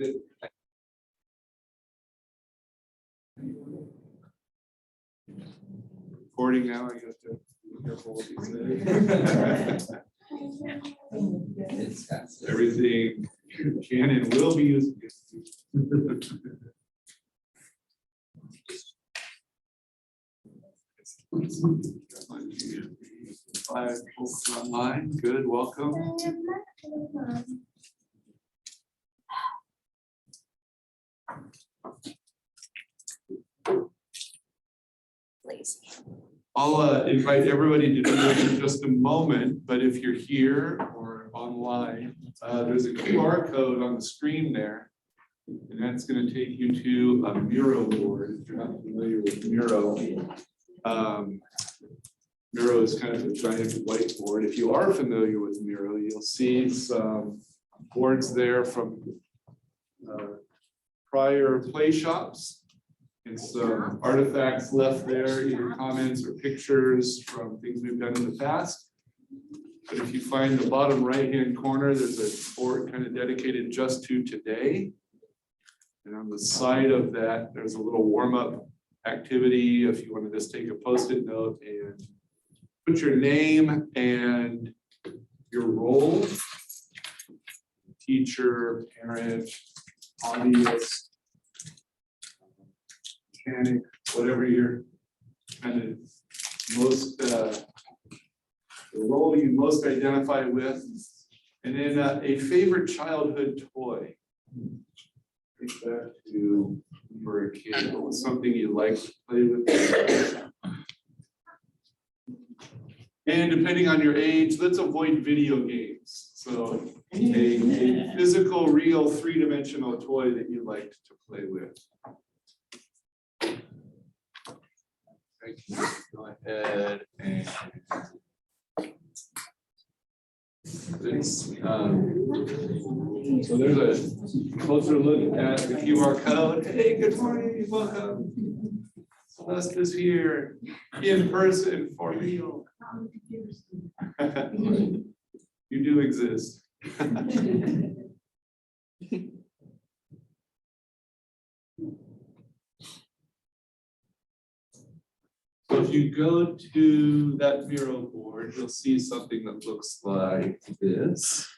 it. Recording now, I have to be careful what you say. Everything can and will be used against you. Five folks online. Good, welcome. Please. I'll invite everybody to do this in just a moment, but if you're here or online, there's a QR code on the screen there, and that's going to take you to a Miro board. If you're not familiar with Miro, Miro is kind of a giant whiteboard. If you are familiar with Miro, you'll see some boards there from prior play shops. And some artifacts left there, either comments or pictures from things we've done in the past. But if you find the bottom right-hand corner, there's a board kind of dedicated just to today. And on the side of that, there's a little warm-up activity if you want to just take a Post-it note and put your name and your role, teacher, parent, hobbyist, mechanic, whatever you're kind of most, the role you most identify with, and then a favorite childhood toy. Think back to when you were a kid, what was something you liked to play with? And depending on your age, let's avoid video games. So a physical, real, three-dimensional toy that you liked to play with. Go ahead and so there's a closer look at the QR code. Hey, good morning, welcome. Celeste is here in person for real. You do exist. So if you go to that Miro board, you'll see something that looks like this.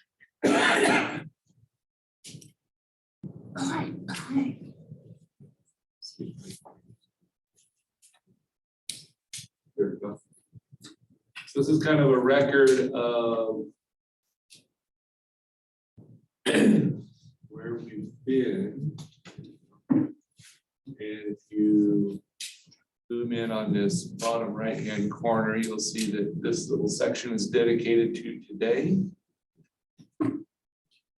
There we go. So this is kind of a record of where we've been. And if you zoom in on this bottom right-hand corner, you'll see that this little section is dedicated to today.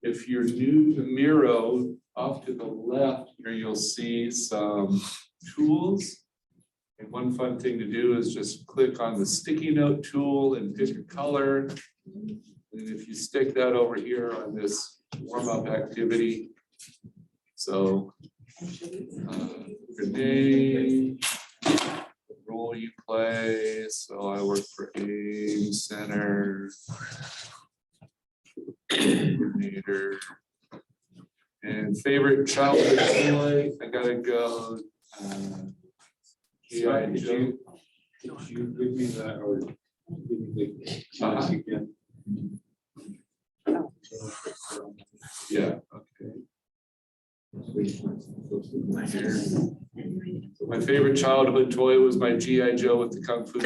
If you're new to Miro, off to the left here, you'll see some tools. And one fun thing to do is just click on the sticky note tool and pick a color. And if you stick that over here on this warm-up activity, so your name, the role you play. So I work for AIM Center, coordinator, and favorite childhood toy. I gotta go. G.I. Joe. Did you give me that or give me the again? Yeah, okay. So my favorite childhood toy was my G.I. Joe with the Kung Fu.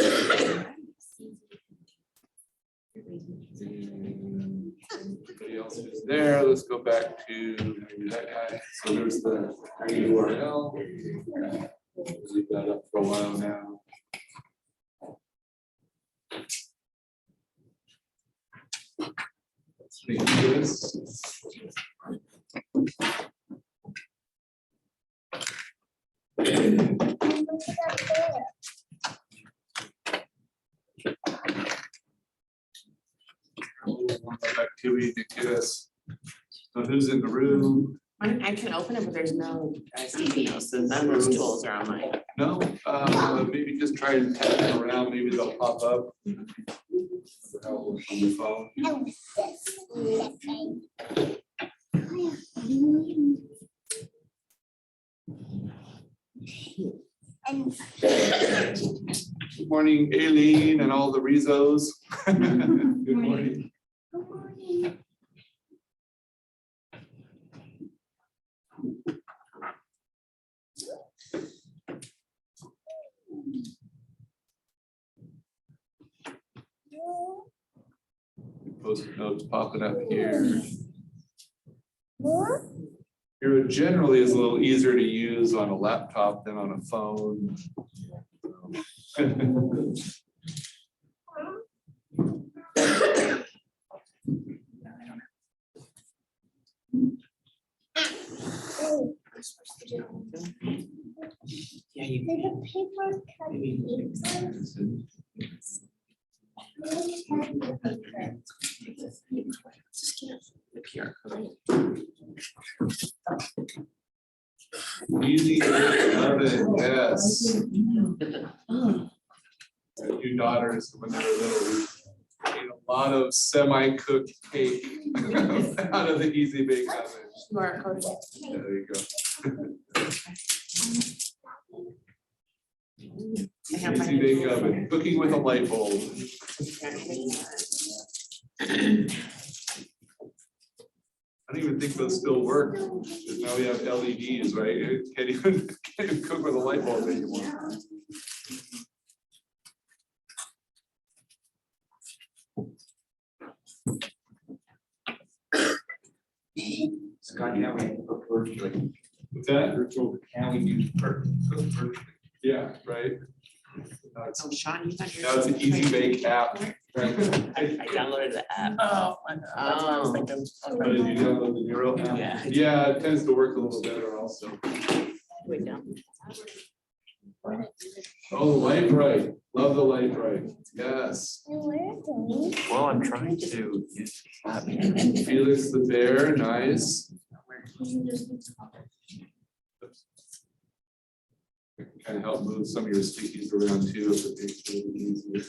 Everybody else is there. Let's go back to that guy. So there's the URL. Leave that up for a while now. Let's make this. Activity to get us. So who's in the room? I can open it, but there's no sticky notes, so none of those tools are on mine. No, maybe just try and tap them around, maybe they'll pop up. On the phone. Good morning, Aileen and all the Rezos. Good morning. Good morning. Post-it notes popping up here. Miro generally is a little easier to use on a laptop than on a phone. Yeah, you. There's a paper cutting. Easy oven, yes. Two daughters, when they were little, we ate a lot of semi-cooked cake out of the easy bake oven. There you go. Easy bake oven, cooking with a light bulb. I don't even think those still work, because now we have LEDs, right? You can't even cook with a light bulb anymore. Scott, can we cook virtually? What's that? Can we do cook virtually? Yeah, right. Now it's Oh, Sean, you got your. now it's an easy bake app. I downloaded the app. Oh, I know. That's what I was thinking. But if you download the Miro app, Yeah. yeah, it tends to work a little better also. Wait, down. Oh, light bright, love the light bright, yes. Well, I'm trying to use. Felix the bear, nice. Kind of help move some of your stickies around too, if it makes it a little easier.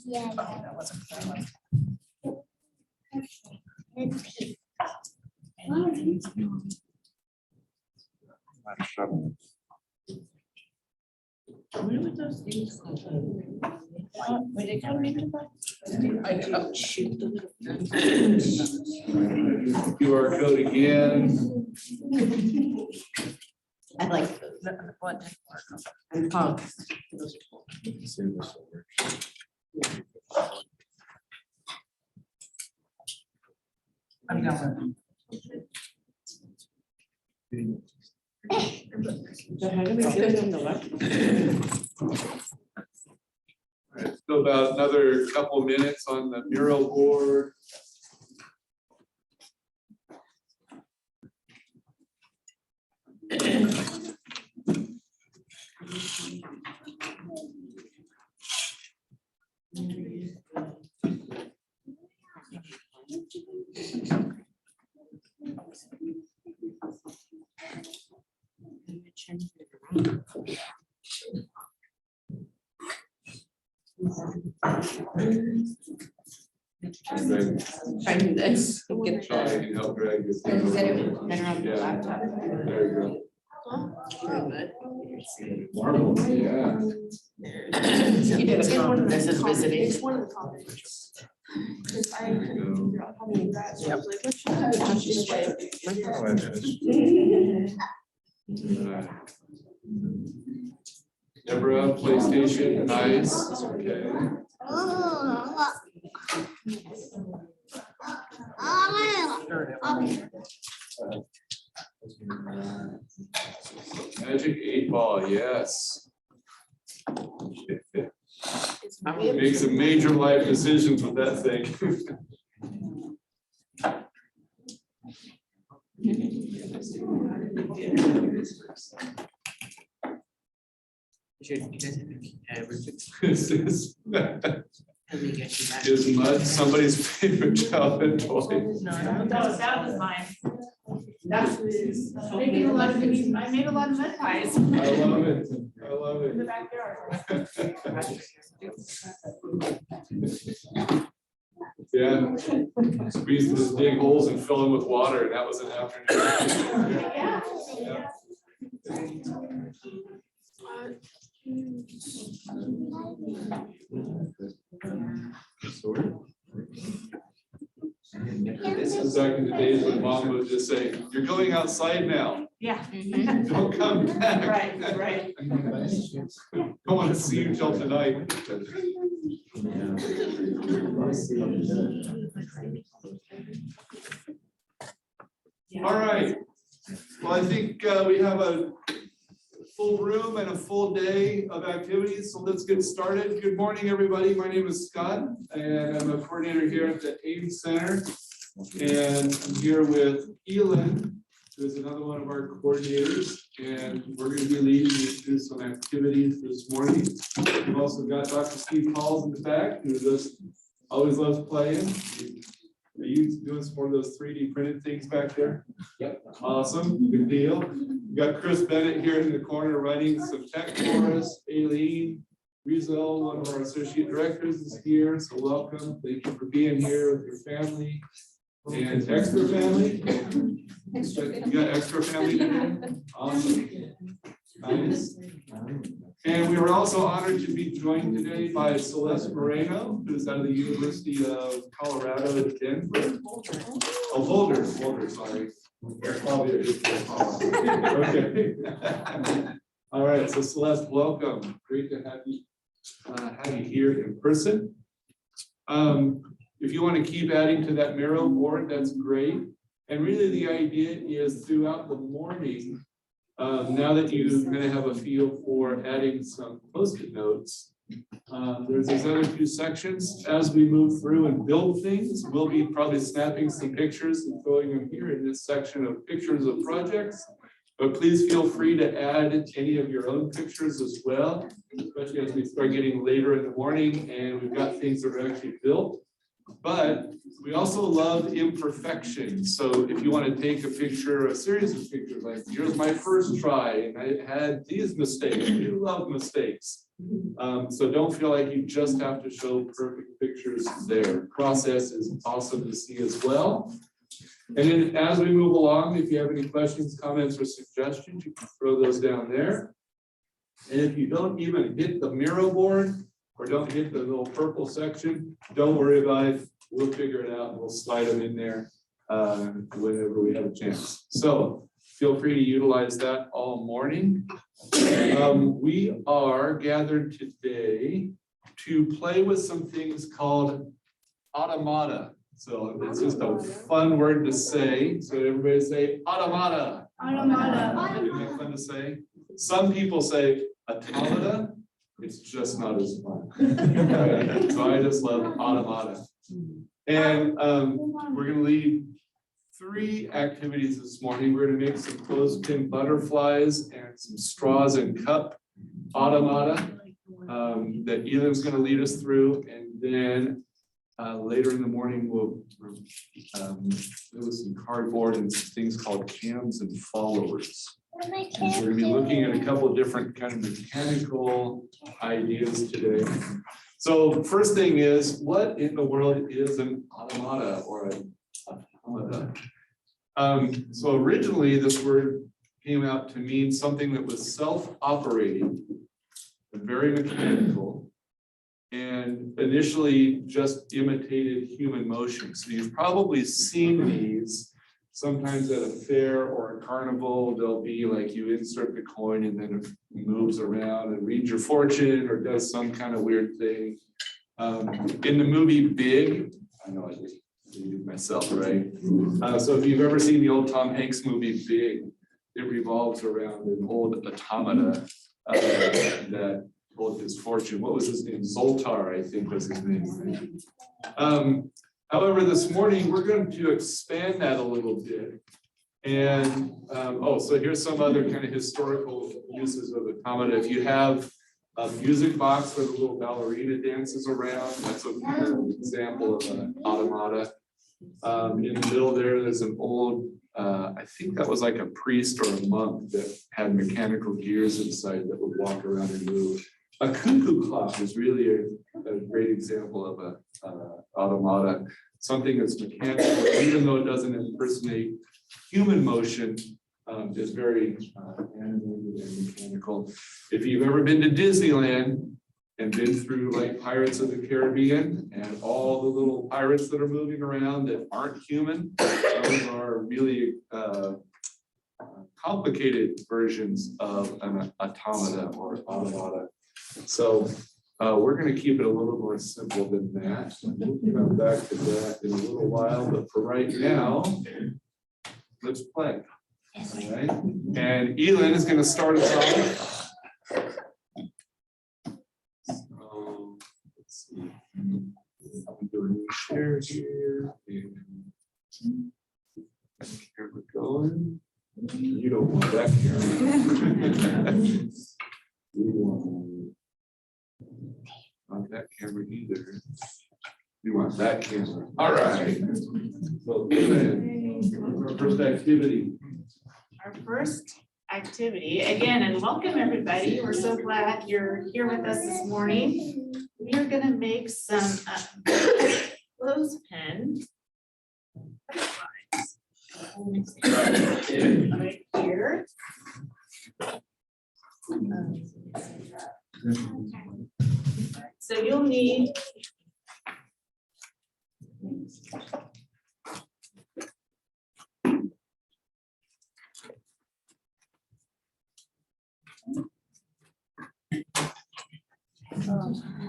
Yeah. Oh, that wasn't that one. Where would those things go? Wait, it got me to that? I know. Shoot. QR code again. I like those. What didn't work? I'm pumped. Those are cool. I'm going. So how do we do it on the left? All right, still about another couple minutes on the Miro board. Greg, Try to do this. Get Sean, the. you can help Greg. Is it better on the Yeah. laptop? There you Good. go. Marvel, yeah. You did it. This is visiting. It's one of the comments. Cause I couldn't figure out how many grads. Yep. Deborah, PlayStation, nice, okay. Magic 8 Ball, yes. Make some major life decisions with that thing. This is mud somebody's favorite childhood toy? That was mine. Making a lot of, I made a lot of mud pies I love it, I love in the it. backyard. Yeah. We used to just dig holes and fill them with water, and that was an afternoon. Yeah. This is back in the days when mom would just say, "You're going outside now. Yeah. Don't come back." Right. Don't want to see you till tonight. All right. Well, I think we have a full room and a full day of activities, so let's get started. Good morning, everybody. My name is Scott, and I'm a coordinator here at the Ames Center. And I'm here with Elin, who is another one of our coordinators, and we're going to be leading you through some activities this morning. We've also got Dr. Steve Halls in the back, who just always loves playing. Are you doing some more of those 3D printed things back there? Yep. Awesome, good deal. We've got Chris Bennett here in the corner running some tech for us. Aileen Rizel, one of our associate directors, is here, so welcome. Thank you for being here with your family. And extra family? You got extra family today? Awesome. Nice. And we were also honored to be joined today by Celeste Moreno, who's out of the University of Colorado at Denver. Oh, Boulder, sorry. Okay. All right, so Celeste, welcome. Great to have you here in person. If you want to keep adding to that Miro board, that's great. And really the idea is throughout the morning, now that you're going to have a feel for adding some Post-it notes, there's these other two sections. As we move through and build things, we'll be probably snapping some pictures and throwing them here in this section of pictures of projects. But please feel free to add any of your own pictures as well, especially as we start getting later in the morning and we've got things that are actually built. But we also love imperfection. So if you want to take a picture, a series of pictures, like here's my first try, and I had these mistakes. We love mistakes. So don't feel like you just have to show perfect pictures there. Process is awesome to see as well. And then as we move along, if you have any questions, comments, or suggestions, you can throw those down there. And if you don't even hit the Miro board, or don't hit the little purple section, don't worry about it. We'll figure it out and we'll slide them in there whenever we have a chance. So feel free to utilize that all morning. We are gathered today to play with some things called Automata. So it's just a fun word to say. So everybody say Automata. Automata. Isn't that fun to say? Some people say Automata. It's just not as fun. So I just love Automata. And we're going to lead 3 activities this morning. We're going to make some clothespin butterflies and some straws and cup Automata that Elam's going to lead us through. And then later in the morning, we'll do some cardboard and some things called cams and followers. And we're going to be looking at a couple of different kind of mechanical ideas today. So first thing is, what in the world is an automata or an automata? So originally this word came out to mean something that was self-operating and very mechanical, and initially just imitated human motion. So you've probably seen these sometimes at a fair or a carnival. They'll be like you insert the coin and then it moves around and reads your fortune or does some kind of weird thing. In the movie Big, I know I did it myself, right? So if you've ever seen the old Tom Hanks movie Big, it revolves around an old automata that told his fortune. What was his name? Zoltar, I think was his name. However, this morning, we're going to expand that a little bit. And, so here's some other kind of historical uses of automata. If you have a music box where the little ballerina dances around, that's an example of an automata. In the middle there's an old, I think that was like a priest or a monk that had mechanical gears inside that would walk around and move. A cuckoo clock is really a a great example of a automata, something that's mechanical, even though it doesn't impersonate human motion, is very animated and mechanical. If you've ever been to Disneyland and been through like Pirates of the Caribbean and all the little pirates that are moving around that aren't human, those are really complicated versions of an automata or automata. So we're going to keep it a little more simple than that. We'll come back to that in a little while, but for right now, let's play. All right, and Elin is going to start us off. So let's see. I'm doing share here. And camera going. You don't want that camera. You want not that camera either. You want that camera. All right. So our first activity. Our first activity, again, and welcome everybody. We're so glad you're here with us this morning. We are going to make some clothespin. Right here. So you'll need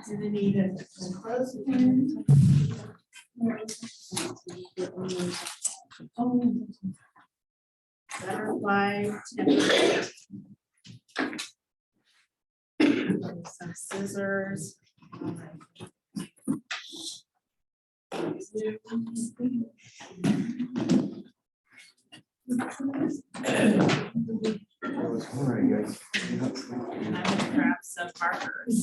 to the need of clothespin. Butterfly template. Some scissors. And I'm gonna grab some markers.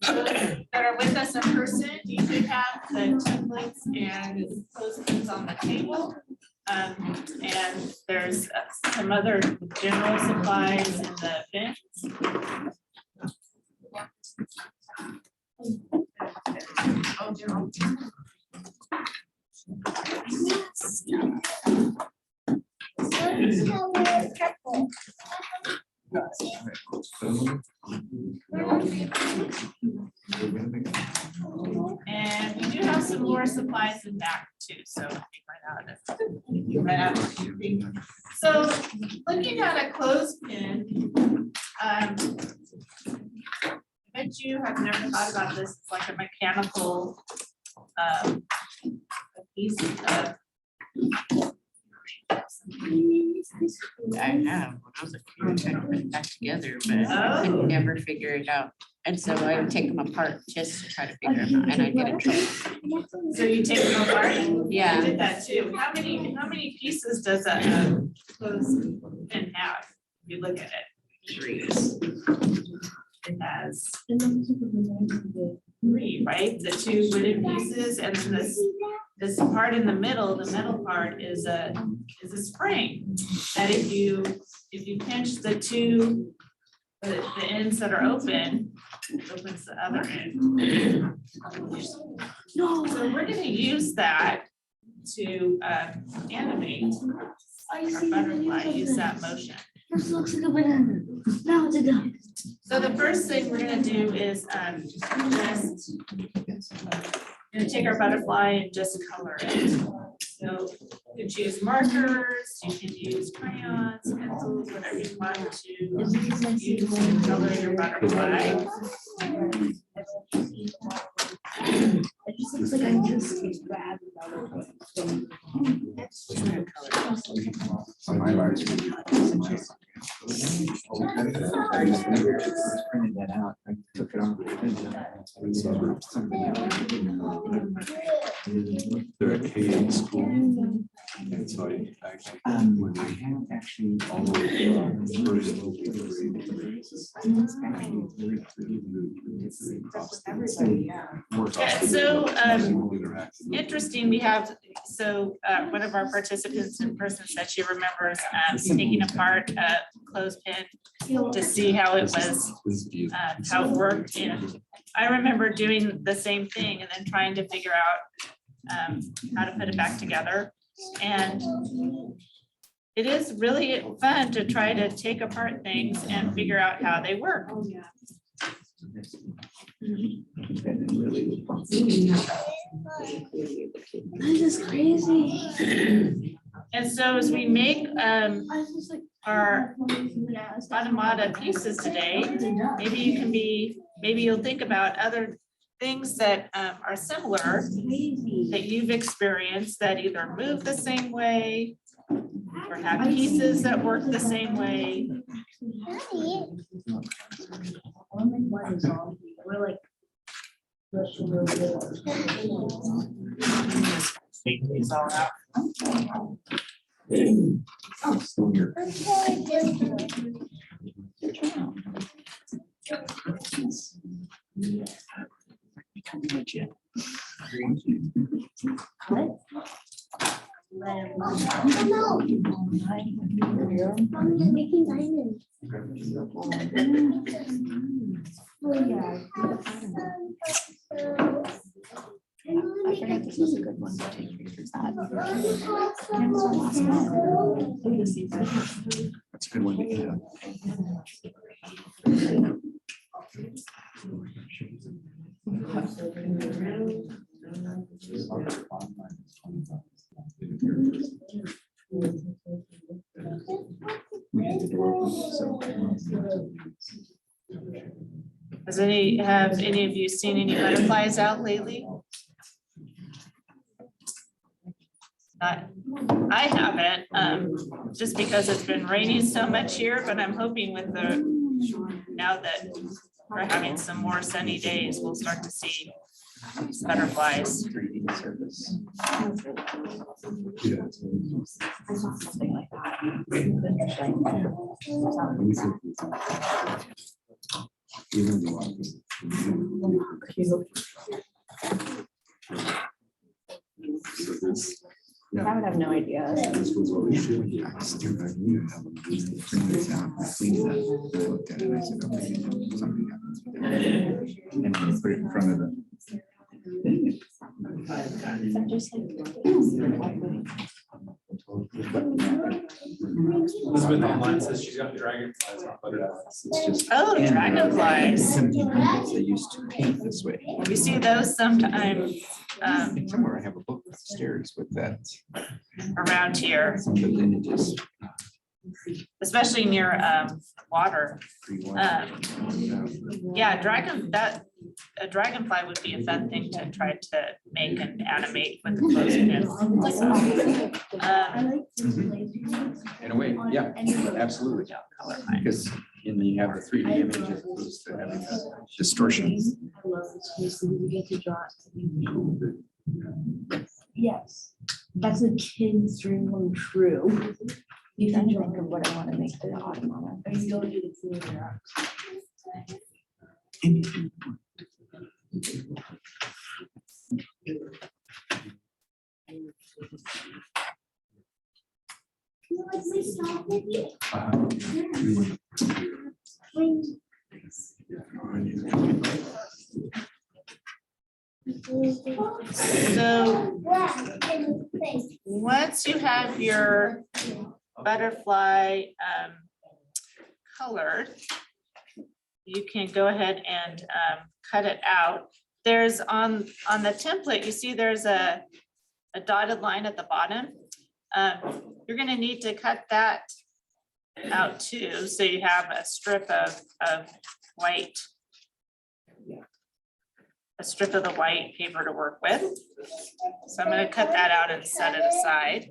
And those that are with us in person, you should have the templates and clothespins on the table. And there's some other general supplies in the bins. Oh, general. And we do have some more supplies in back too, so you might out of anything. So looking at a clothespin, I bet you have never thought about this. It's like a mechanical a piece of. I have, when I was a kid, I tried to put it back together, but I could never figure it out. And so I would take them apart just to try to figure them out, and I get in trouble. So you take them apart? Yeah. I did that too. How many pieces does a clothespin have? If you look at it. 3. It has 3, right? The 2 wooden pieces, and then this part in the middle, the metal part is a spring. That if you pinch the 2, the ends that are open, it opens the other end. So we're going to use that to animate our butterfly, use that motion. This looks like a banana. Now it's a duck. So the first thing we're going to do is just gonna take our butterfly and just color it. So you can choose markers, you can use crayons, pencils, whatever you want to use to color your butterfly. It just looks like I just grabbed Printed that out. I took it off. They're at K school. And so I actually. I have actually all of the first Yeah, so interesting, we have, one of our participants in person said she remembers taking apart a clothespin to see how it was, how it worked. And I remember doing the same thing and then trying to figure out how to put it back together. And it is really fun to try to take apart things and figure out how they work. This is crazy. And so as we make our Automata pieces today, maybe you'll think about other things that are similar that you've experienced that either move the same way or have pieces that work the same way. We're like. Take these all out. I'm making diamonds. Oh, yeah. I forgot this was a good one to take pictures of. That's a good one to have. We had the door open, so. Have any of you seen any butterflies out lately? I haven't, just because it's been raining so much here, but I'm hoping with now that we're having some more sunny days, we'll start to see butterflies. 3D surface. Something like that. Even though so this, I would have no idea. this was what we should. Yeah, I still I knew to have them bring this out, clean that. And I looked at it and I said, okay, something happens with it. And then put it in front of them. I'm just like. Elizabeth online says she's got dragonflies on butterflies. It's just. Oh, and dragonflies. 1700s, they used to paint this way. We see those sometimes And somewhere I have a book upstairs with that, around here, some of the lineages. especially near water. Yeah, a dragonfly would be a fun thing to try to make and animate with the clothespin. In a way, yeah, absolutely. Because then you have the 3D image as opposed to having a distortion. I love this place and we get to draw it. Yes, that's a kid's dream come true. You can think of what I want to make for the Automata. I mean, go do the food. So once you have your butterfly colored, you can go ahead and cut it out. There's on the template, you see there's a dotted line at the bottom. You're gonna need to cut that out too, so you have a strip of white. A strip of the white paper to work with. So I'm gonna cut that out and set it aside.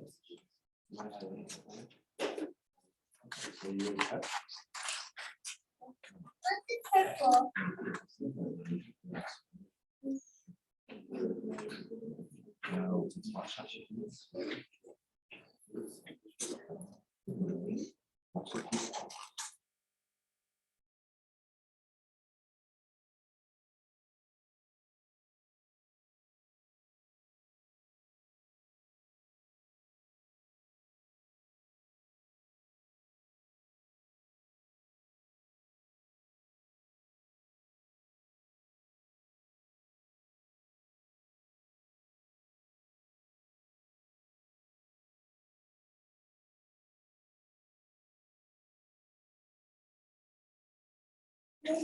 I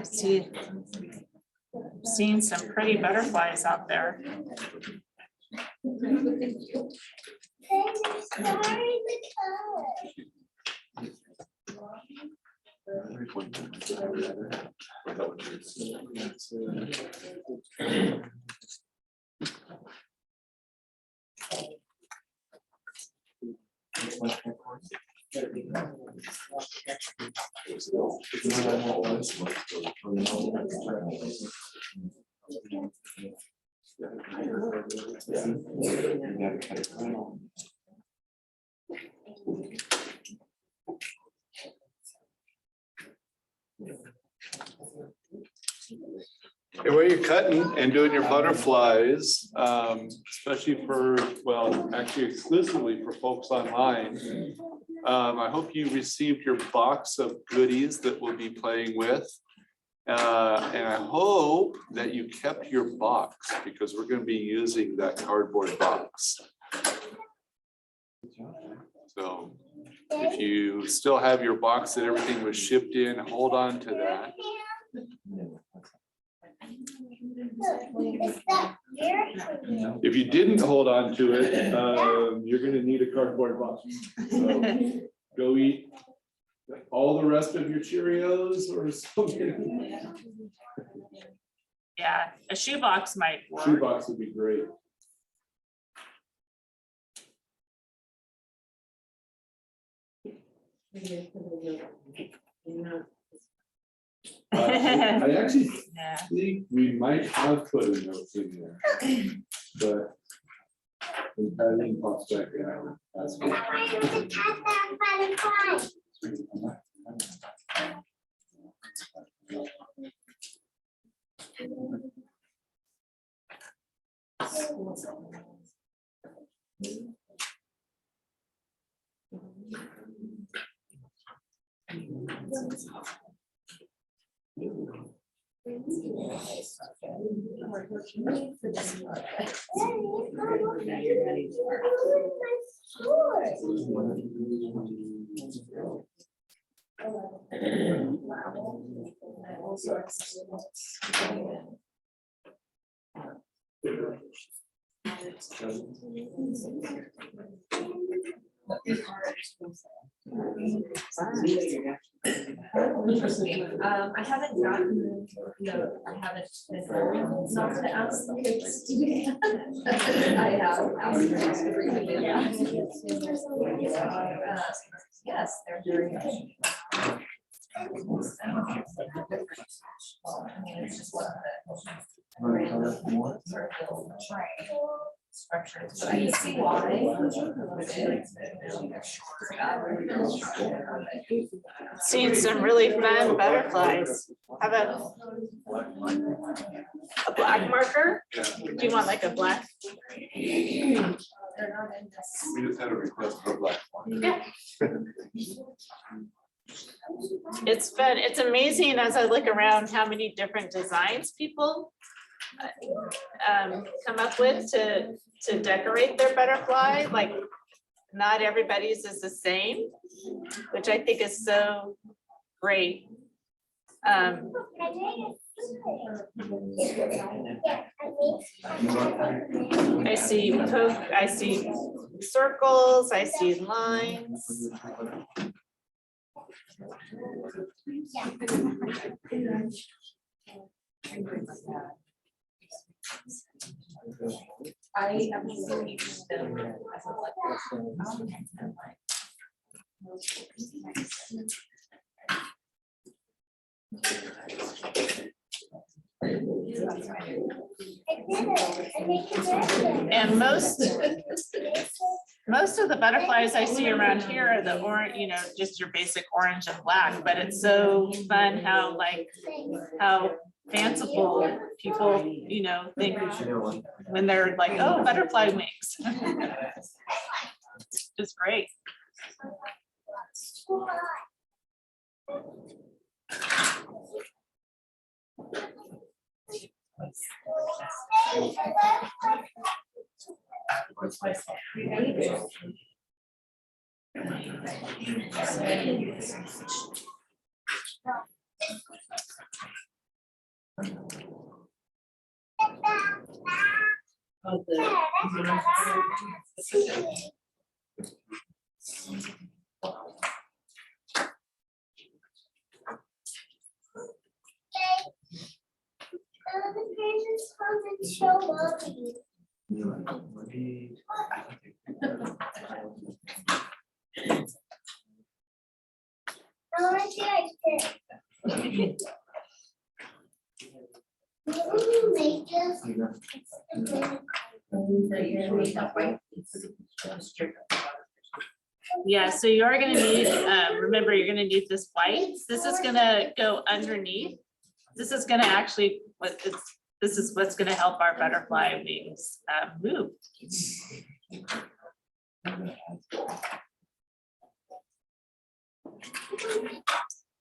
see, seeing some pretty butterflies out there. Okay, while you're cutting and doing your butterflies, especially for, well, actually exclusively for folks online, I hope you received your box of goodies that we'll be playing with. And I hope that you kept your box because we're going to be using that cardboard box. So if you still have your box that everything was shipped in, hold on to that. If you didn't hold on to it, you're going to need a cardboard box. So go eat all the rest of your Cheerios or something. Yeah, a shoebox might work. Shoebox would be great. I actually Yeah. think we might have put a note in there, but everything pops back out. That's I haven't gotten, no, I haven't been, not to ask the kids to do that. I have asked them to bring them in. Yes, they're very. I mean, it's just one of the. Structures, but I can see why. Seen some really fun butterflies. How about a black marker? Do you want like a black? We just had a request for a black one. Yeah. It's fun. It's amazing as I look around how many different designs people come up with to decorate their butterfly. Like not everybody's is the same, which I think is so great. I see circles, I see lines. I am really And most of the butterflies I see around here are the orange, you know, just your basic orange and black, but it's so fun how fanciful people, you know, think when they're like, oh, butterfly wings. It's great. Yeah, so you are gonna need, remember, you're gonna need this white. This is gonna go underneath. This is gonna actually, this is what's gonna help our butterfly wings move.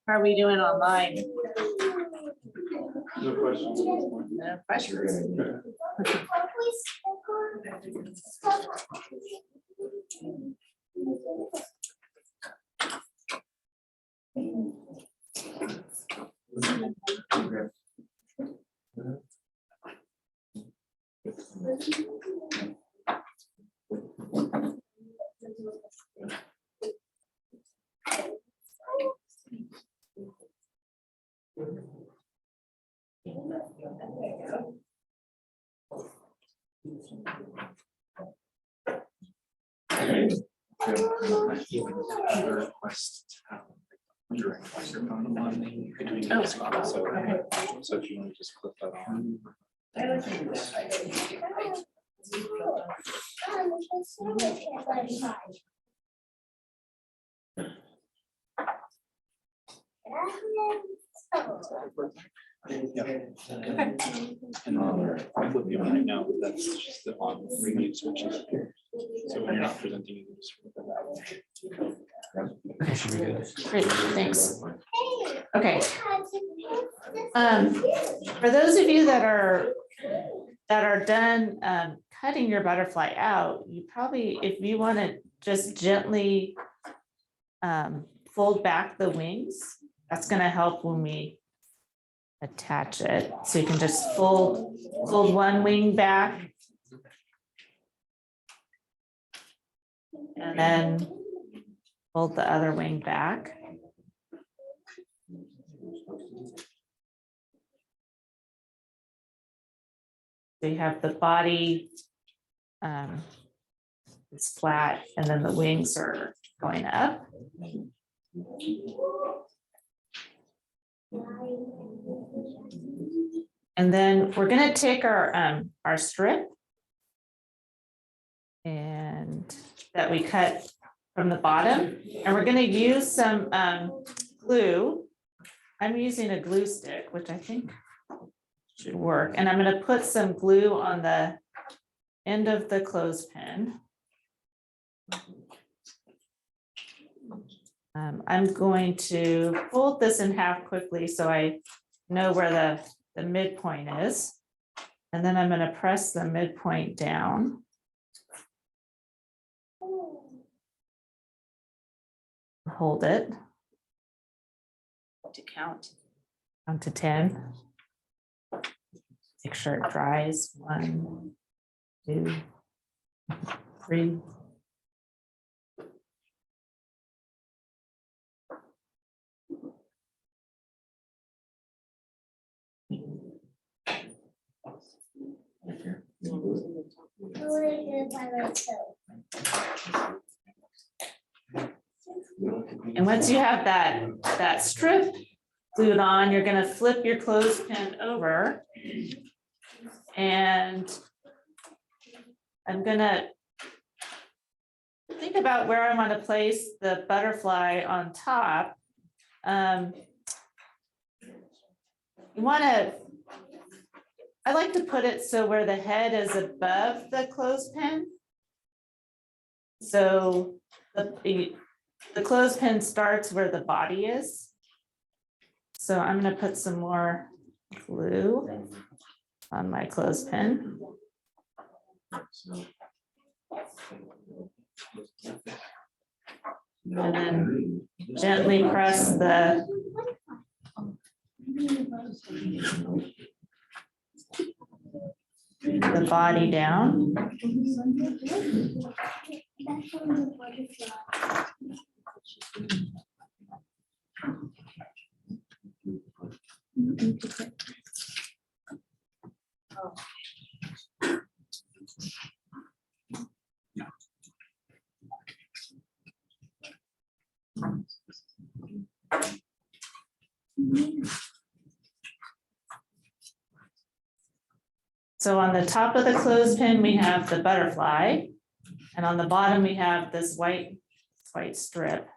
How are we doing online? No questions. No pressure. Request direct microphone on between Oh. these spots, so if you want to just click that on. Yeah. And I'm with you right now, but that's just the on remote switches. So when you're not presenting, you can just flip it out. Great, thanks. Okay. For those of you that are done cutting your butterfly out, you probably, if you want to just gently fold back the wings, that's going to help when we attach it. So you can just fold one wing back. And then fold the other wing back. So you have the body is flat and then the wings are going up. And then we're going to take our strip and that we cut from the bottom, and we're going to use some glue. I'm using a glue stick, which I think should work. And I'm going to put some glue on the end of the clothespin. I'm going to fold this in half quickly so I know where the midpoint is. And then I'm going to press the midpoint down. Hold it to count. Down to 10. Make sure it dries. 1, 2, 3. And once you have that strip glued on, you're gonna flip your clothespin over. And I'm gonna think about where I want to place the butterfly on top. You want to, I like to put it so where the head is above the clothespin. So the clothespin starts where the body is. So I'm going to put some more glue on my clothespin. And then gently press the body down. So on the top of the clothespin, we have the butterfly, and on the bottom, we have this white strip.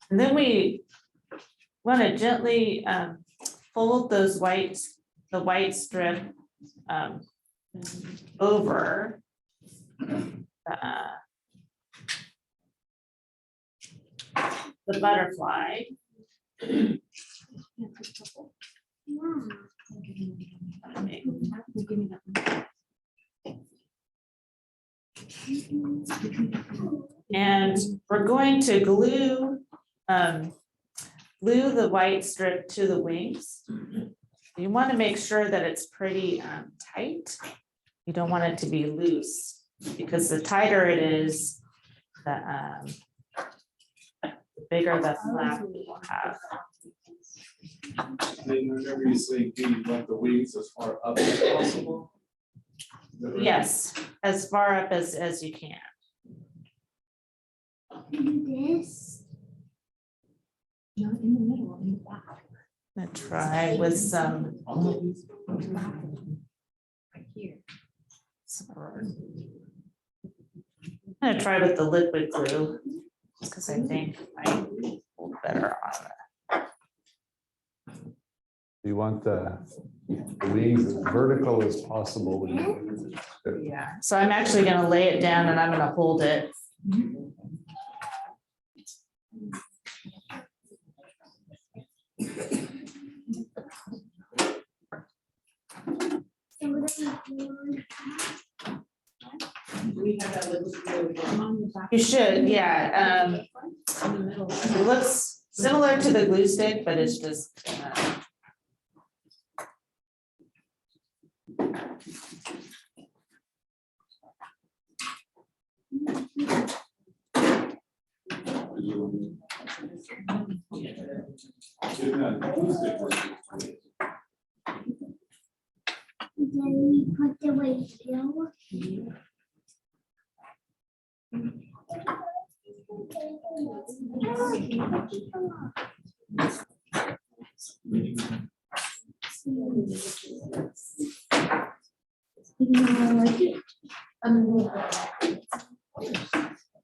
And then we want to gently fold the white strip over the butterfly. And we're going to glue the white strip to the wings. You want to make sure that it's pretty tight. You don't want it to be loose, because the tighter it is, the bigger the flap will have. Then whenever you say you want the wings as far up as possible? Is that right? Yes, as far up as you can. This. Not in the middle, in the back. I'm gonna try with some. Right here. I'm gonna try with the liquid glue, because I think it might hold better on it. You want the wings as vertical as possible. Yeah, so I'm actually gonna lay it down and I'm gonna hold it. You should, yeah. It looks similar to the glue stick, but it's just. Then we put the weight down.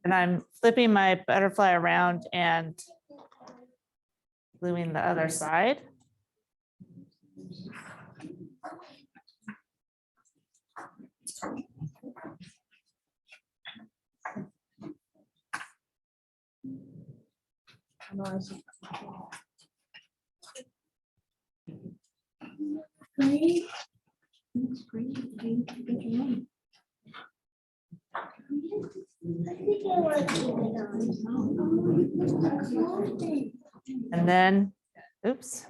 And I'm flipping my butterfly around and gluing the other side. And then, oops.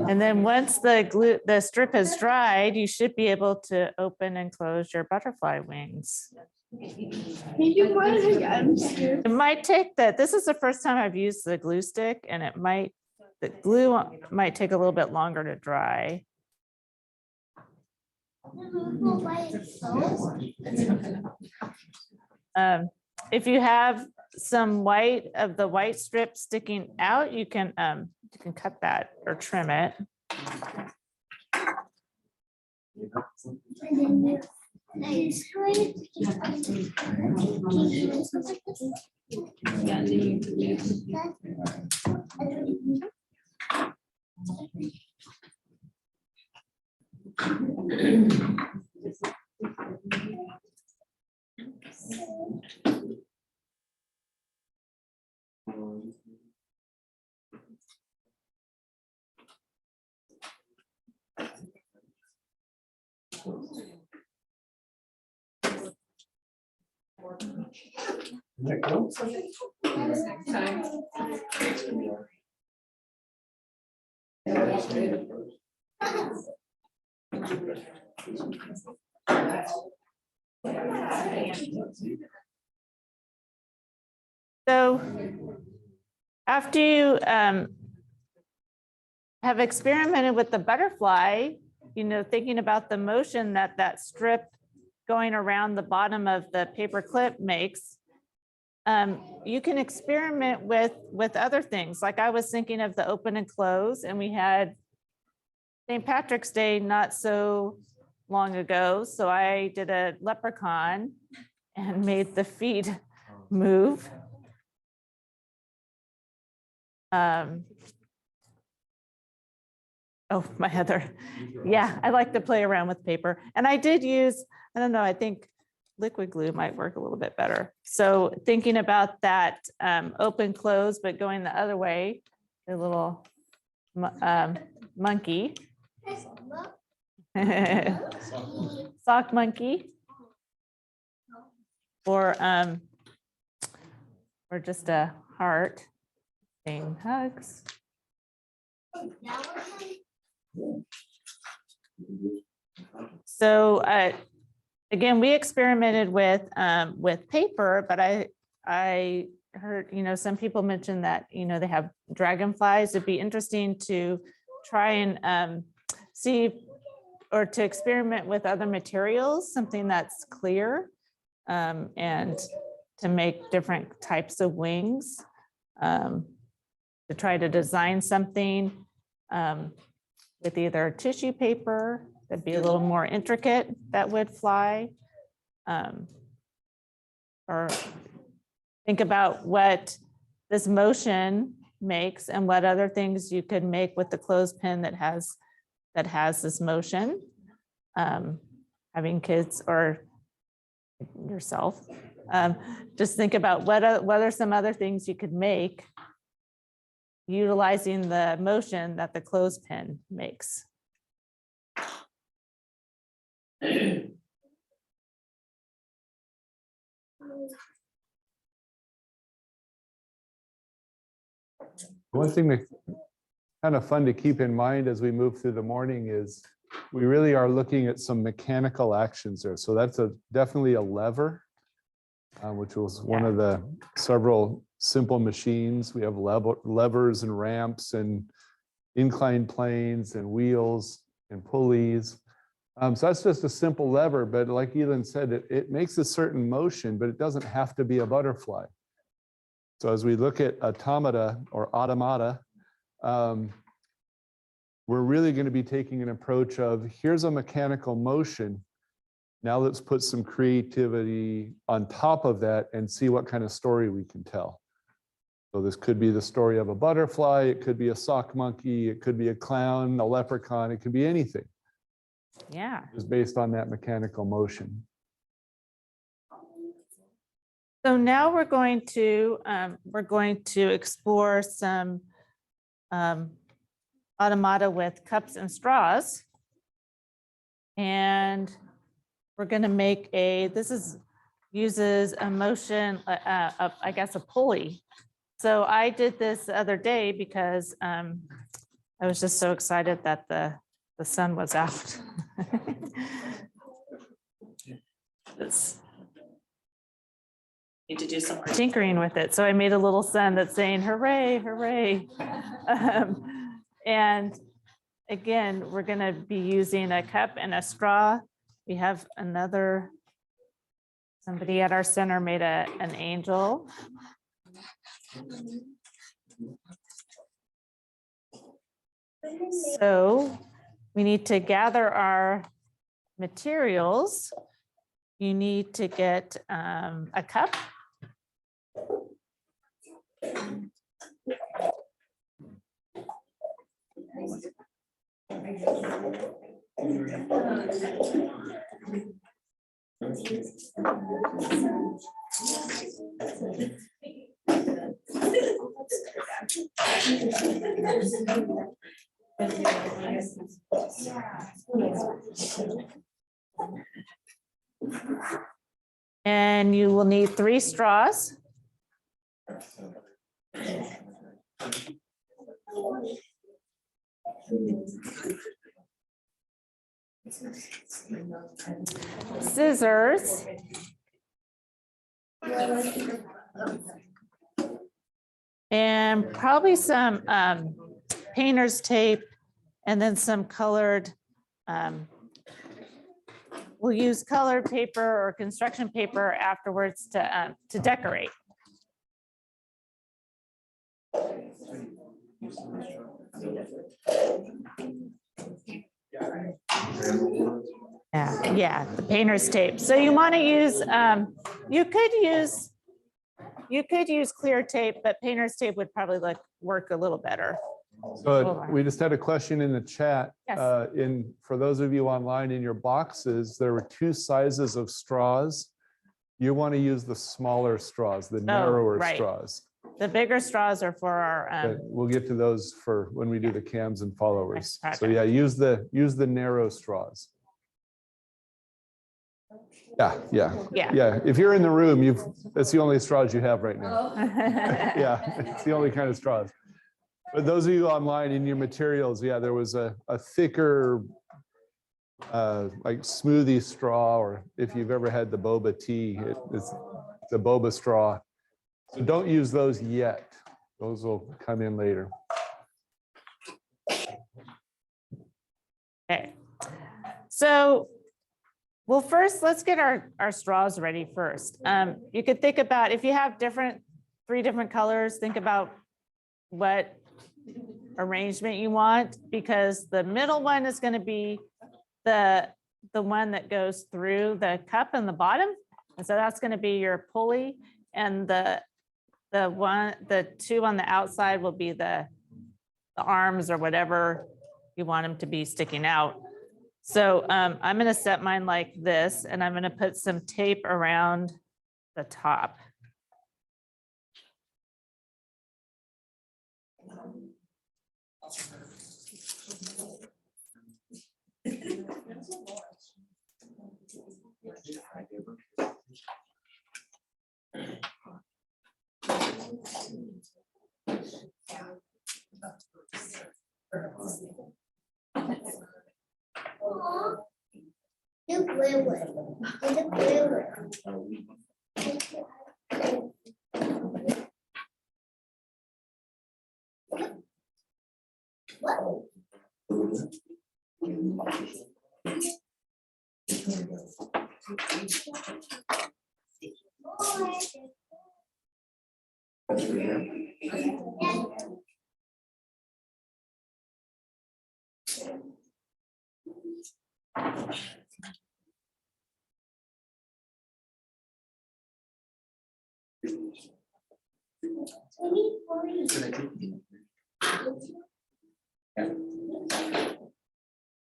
And then once the strip has dried, you should be able to open and close your butterfly wings. It might take that. This is the first time I've used the glue stick, and the glue might take a little bit longer to dry. If you have some the white strip sticking out, you can cut that or trim it. So after you have experimented with the butterfly, thinking about the motion that strip going around the bottom of the paper clip makes, you can experiment with other things. Like I was thinking of the open and close, and we had St. Patrick's Day not so long ago. So I did a leprechaun and made the feet move. Oh, my other, yeah, I like to play around with paper. And I did use, I don't know, I think liquid glue might work a little bit better. So thinking about that open close, but going the other way, a little monkey. Sock monkey. Or just a heart saying hugs. So again, we experimented with paper, but I heard some people mention that they have dragonflies. It'd be interesting to try and see or to experiment with other materials, something that's clear, and to make different types of wings, to try to design something with either tissue paper that'd be a little more intricate that would fly, or think about what this motion makes and what other things you could make with the clothespin that has this motion. Having kids or yourself, just think about what are some other things you could make utilizing the motion that the clothespin makes. One thing that kind of fun to keep in mind as we move through the morning is we really are looking at some mechanical actions there. So that's definitely a lever, which was one of the several simple machines. We have levers and ramps and inclined planes and wheels and pulleys. So that's just a simple lever, but like Elin said, it makes a certain motion, but it doesn't have to be a butterfly. So as we look at automata, we're really going to be taking an approach of here's a mechanical motion. Now let's put some creativity on top of that and see what kind of story we can tell. So this could be the story of a butterfly, it could be a sock monkey, it could be a clown, a leprechaun, it could be anything. Yeah. It's based on that mechanical motion. So now we're going to explore some automata with cups and straws. And we're going to make uses a motion, I guess a pulley. So I did this the other day because I was just so excited that the sun was out. Need to do some more tinkering with it. So I made a little sun that's saying, hooray, hooray. And again, we're going to be using a cup and a straw. We have somebody at our center made an angel. So we need to gather our materials. You need to get a cup. And you will need 3 straws. Scissors. And probably some painter's tape and then some colored, we'll use colored paper or construction paper afterwards to decorate. Yeah, the painter's tape. So you want to use, you could use clear tape, but painter's tape would probably work a little better. So we just had a question in the chat. Yes. For those of you online, in your boxes, there were 2 sizes of straws. You want to use the smaller straws, the narrower right. straws. The bigger straws are for our. But we'll get to those for when we do the cams and followers. Next So project. yeah, use the narrow straws. Yeah. If you're in the room, that's the only straws you have right now. Yeah, it's the only kind of straws. But those of you online in your materials, yeah, there was a thicker, like smoothie straw, or if you've ever had the boba tea, it's the boba straw. So don't use those yet. Those will come in later. Okay. So, well, first, let's get our straws ready first. You could think about, if you have 3 different colors, think about what arrangement you want, because the middle one is going to be the one that goes through the cup in the bottom. And so that's going to be your pulley, and the 2 on the outside will be the arms or whatever you want them to be sticking out. So I'm going to set mine like this, and I'm going to put some tape around the top.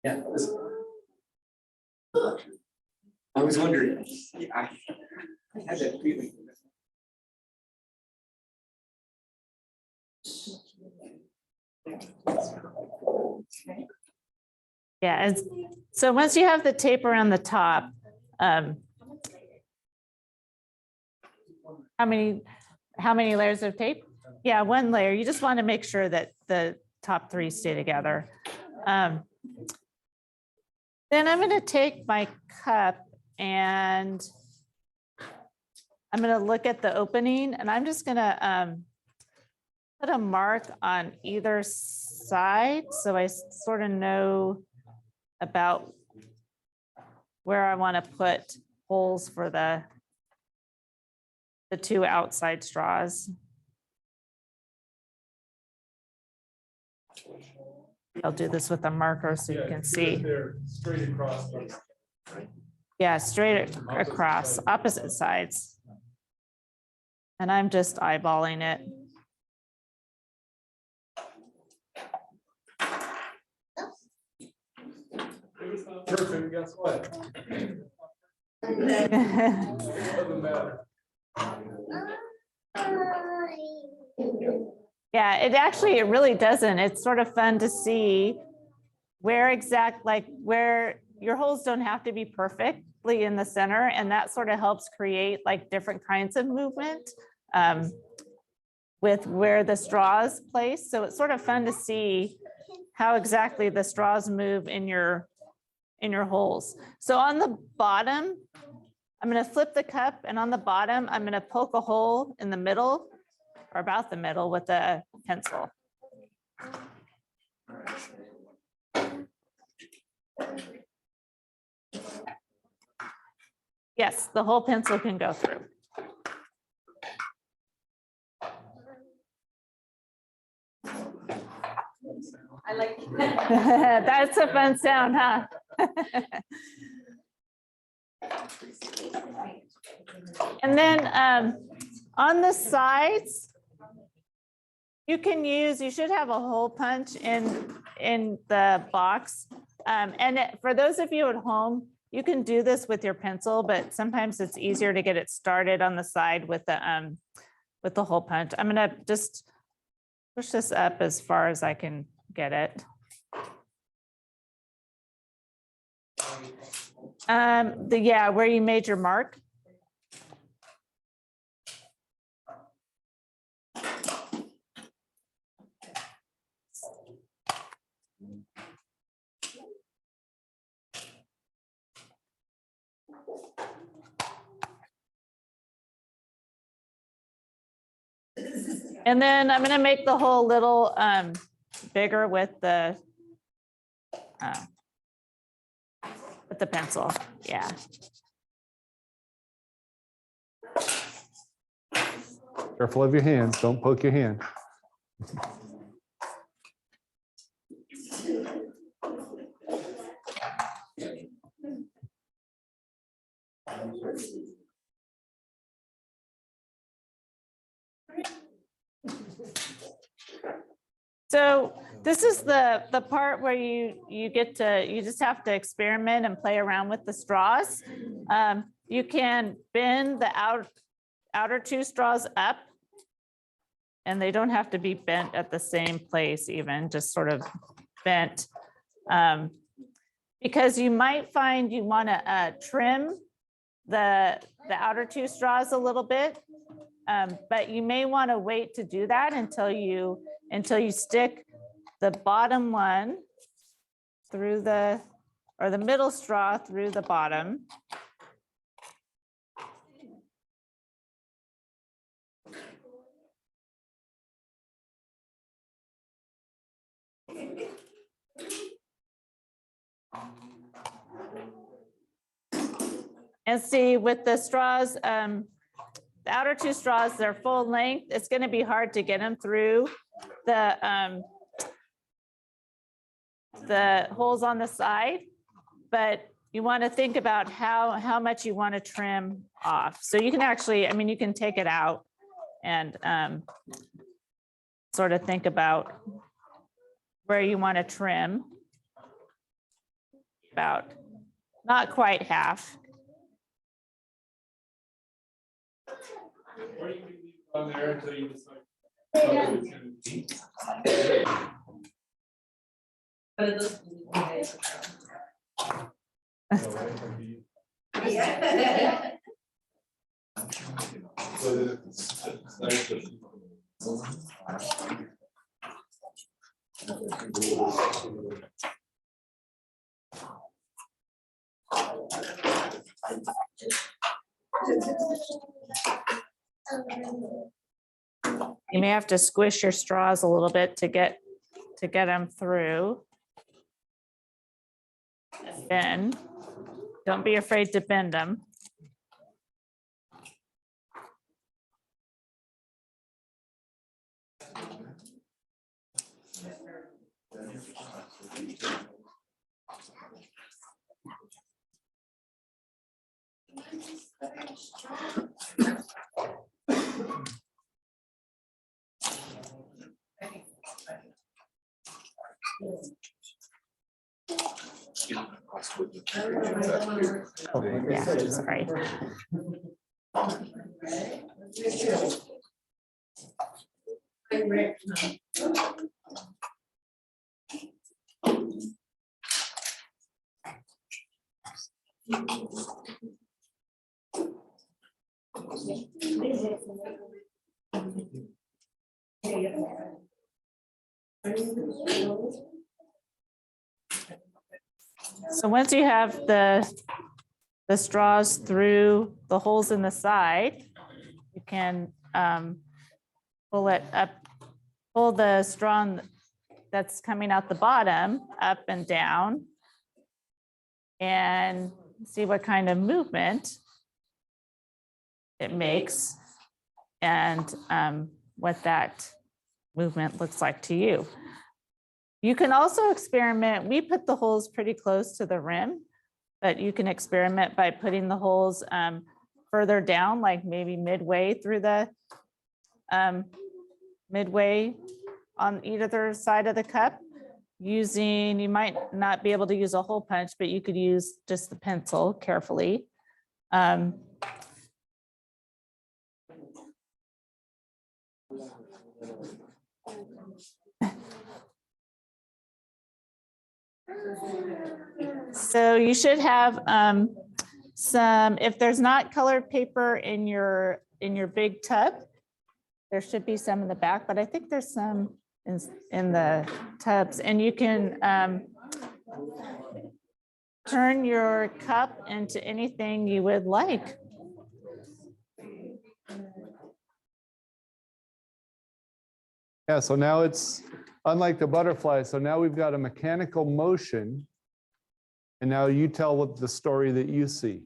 Yeah. I was wondering, I had that feeling. Yeah, so once you have the tape around the top, how many layers of tape? Yeah, one layer. You just want to make sure that the top three stay together. Then I'm going to take my cup and I'm going to look at the opening, and I'm just going to put a mark on either side so I sort of know about where I want to put holes for the two outside straws. I'll do this with a marker so you can see. They're straight across. Yeah, straight across, opposite sides. And I'm just eyeballing it. Perfect, guess what? Doesn't matter. Yeah, it really doesn't. It's sort of fun to see where where your holes don't have to be perfectly in the center, and that sort of helps create like different kinds of movement with where the straws place. So it's sort of fun to see how exactly the straws move in your holes. So on the bottom, I'm going to flip the cup, and on the bottom, I'm going to poke a hole in the middle or about the middle with a pencil. Yes, the whole pencil can go through. I like. That's a fun sound, huh? And then on the sides, you should have a hole punch in the box. For those of you at home, you can do this with your pencil, but sometimes it's easier to get it started on the side with the hole punch. I'm gonna just push this up as far as I can get it. Where you made your mark. And then I'm going to make the hole a little bigger with the pencil. Yeah. Careful of your hands, don't poke your hand. So this is the part where you just have to experiment and play around with the straws. You can bend the outer two straws up, and they don't have to be bent at the same place, even just sort of bent. Because you might find you want to trim the outer two straws a little bit, but you may want to wait to do that until you stick the bottom one through the middle straw through the bottom. And see, with the straws, the outer two straws, they're full length. It's going to be hard to get them through the holes on the side, but you want to think about how much you want to trim off. So you can actually, you can take it out and sort of think about where you want to trim. About not quite half. Or you can leave it on there until you decide. But it looks really nice. You may have to squish your straws a little bit to get them through. Bend. Don't be afraid to bend them. Oh, yeah, sorry. So once you have the straws through the holes in the side, you can pull it up, pull the straw that's coming out the bottom up and down and see what kind of movement it makes and what that movement looks like to you. You can also experiment. We put the holes pretty close to the rim, but you can experiment by putting the holes further down, like maybe midway through the midway on either side of the cup. Using, you might not be able to use a hole punch, but you could use just the pencil carefully. So you should have some, if there's not colored paper in your big tub, there should be some in the back, but I think there's some in the tubs, and you can turn your cup into anything you would like. Yeah, so now it's unlike the butterfly. So now we've got a mechanical motion. And now you tell what the story that you see.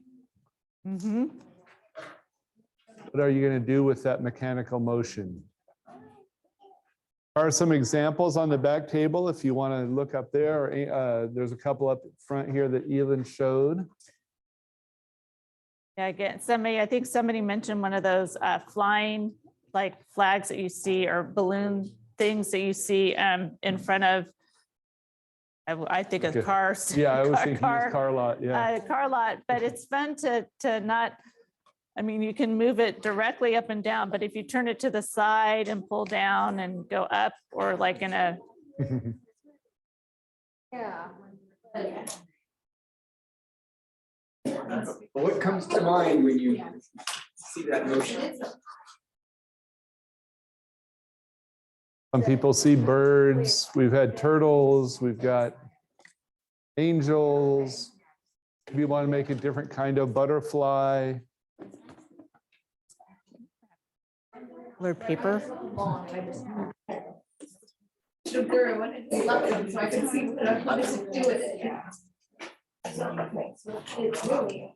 Mm-hmm. What are you going to do with that mechanical motion? There are some examples on the back table if you want to look up there. Or, there's a couple up front here that Elin showed. Yeah, again, I think somebody mentioned one of those flying like flags that you see or balloon things that you see in front of, I think of cars. Yeah, I was thinking car lot. Yeah. Car lot, but it's fun to not, I mean, you can move it directly up and down, but if you turn it to the side and pull down and go up, or like in a. Yeah. What comes to mind when you see that motion? Some people see birds. We've had turtles. We've got angels. If you want to make a different kind of butterfly. Colored paper. Sugar, I wanted to love them so I could see what I wanted to do with it. It's really.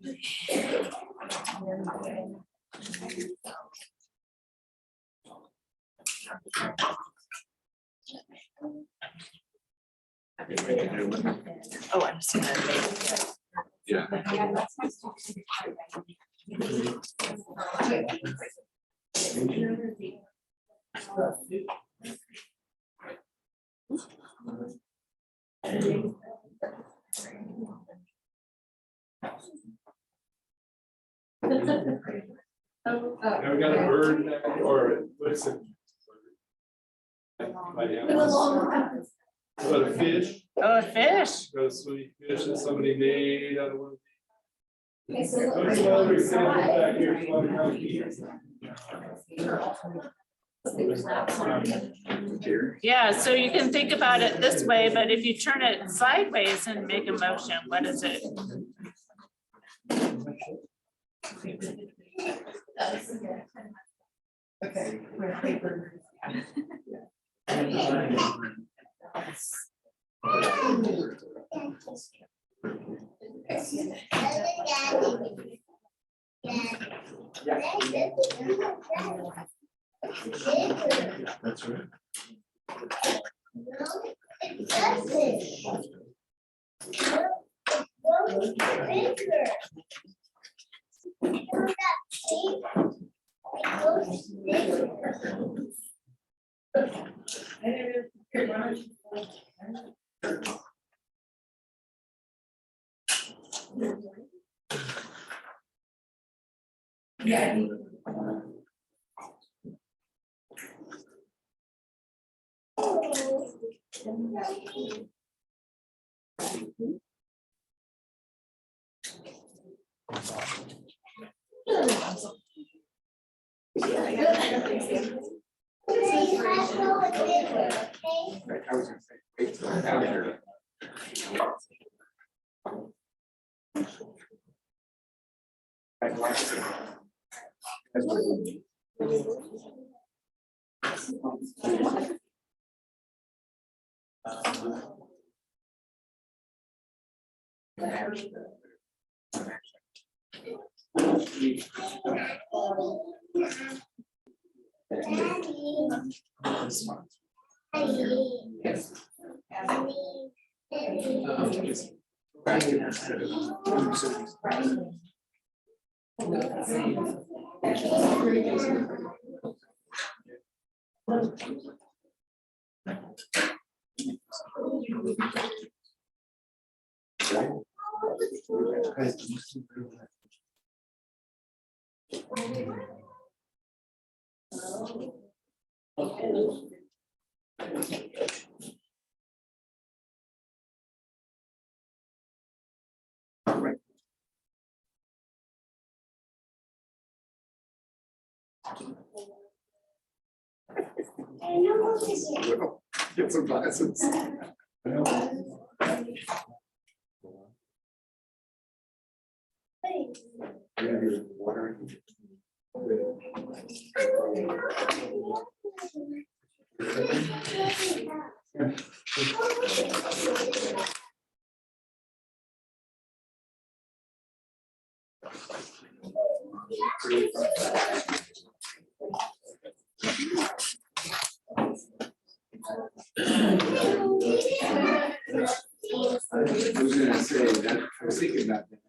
Oh, I'm sorry. Yeah. Oh, Ever got a bird or what is it? What a fish, Oh, a fish. got a sweet fish that somebody made out of one. Okay, so. Those others sitting back here, it's one of those. Yeah, so you can think about it this way, but if you turn it sideways and make a motion, what is it? Okay. That's right. Yeah. I was gonna say, wait till I'm out here. I'd like to. That's what- Get some glasses. Water. I was gonna say that, I was thinking about that.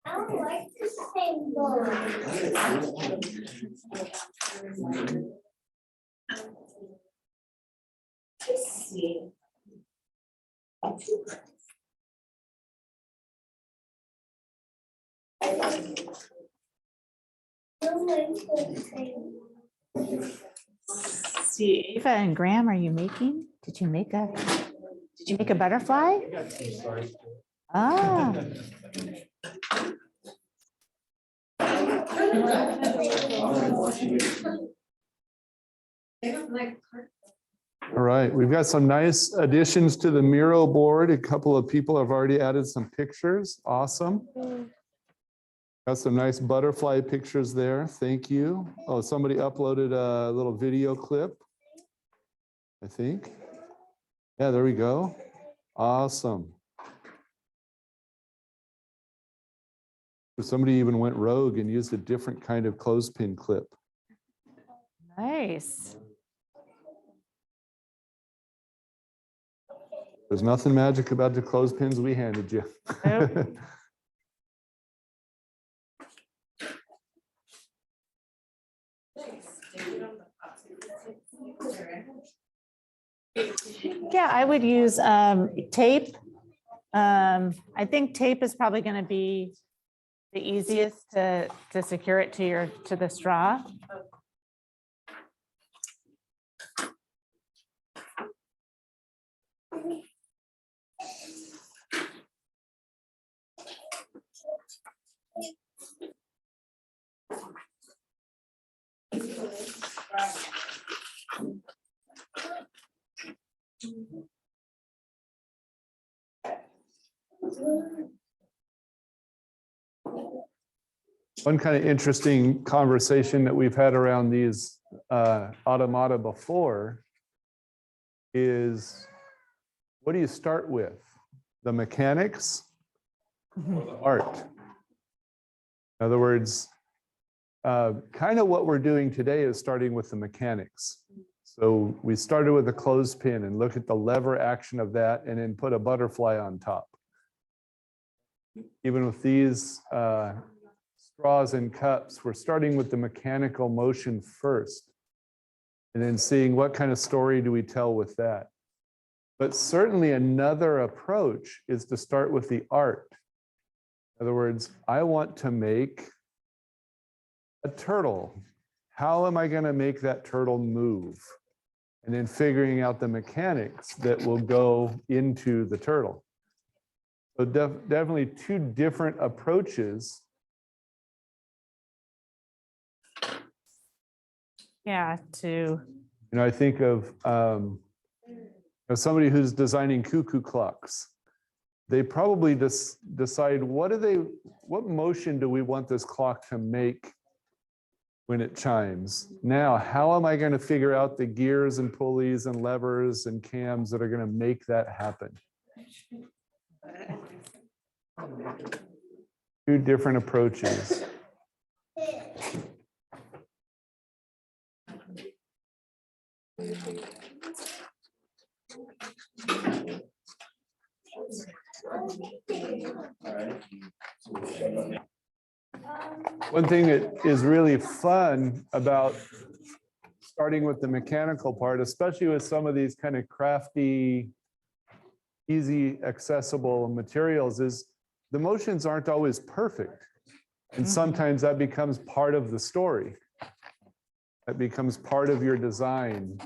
I don't like the same board. Let's see. See, Ava and Graham, are you making? Did you make a butterfly? Ah, all right. We've got some nice additions to the Miro board. A couple of people have already added some pictures. Awesome. Got some nice butterfly pictures there. Thank you. Oh, somebody uploaded a little video clip. I think. Yeah, there we go. Awesome. Somebody even went rogue and used a different kind of clothespin clip. Nice. There's nothing magic about the clothespins we handed you. Nope. Yeah, I would use tape. I think tape is probably going to be the easiest to secure it to the straw. One kind of interesting conversation that we've had around these automata before is, what do you start with? The mechanics or the art? In other words, kind of what we're doing today is starting with the mechanics. So we started with a clothespin and look at the lever action of that and then put a butterfly on top. Even with these straws and cups, we're starting with the mechanical motion first and then seeing what kind of story do we tell with that. But certainly another approach is to start with the art. In other words, I want to make a turtle. How am I going to make that turtle move? And then figuring out the mechanics that will go into the turtle. So definitely two different approaches. Yeah, I think of somebody who's designing cuckoo clocks. They probably decide what motion do we want this clock to make when it chimes. Now, how am I going to figure out the gears and pulleys and levers and cams that are going to make that happen? Two different approaches. One thing that is really fun about starting with the mechanical part, especially with some of these kind of crafty, easy, accessible materials, is the motions aren't always perfect. And sometimes that becomes part of the story. That becomes part of your design.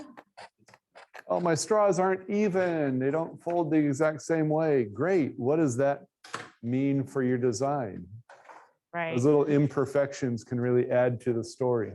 Oh, my straws aren't even. They don't fold the exact same way. Great. What does that mean for your design? right. Those little imperfections can really add to the story.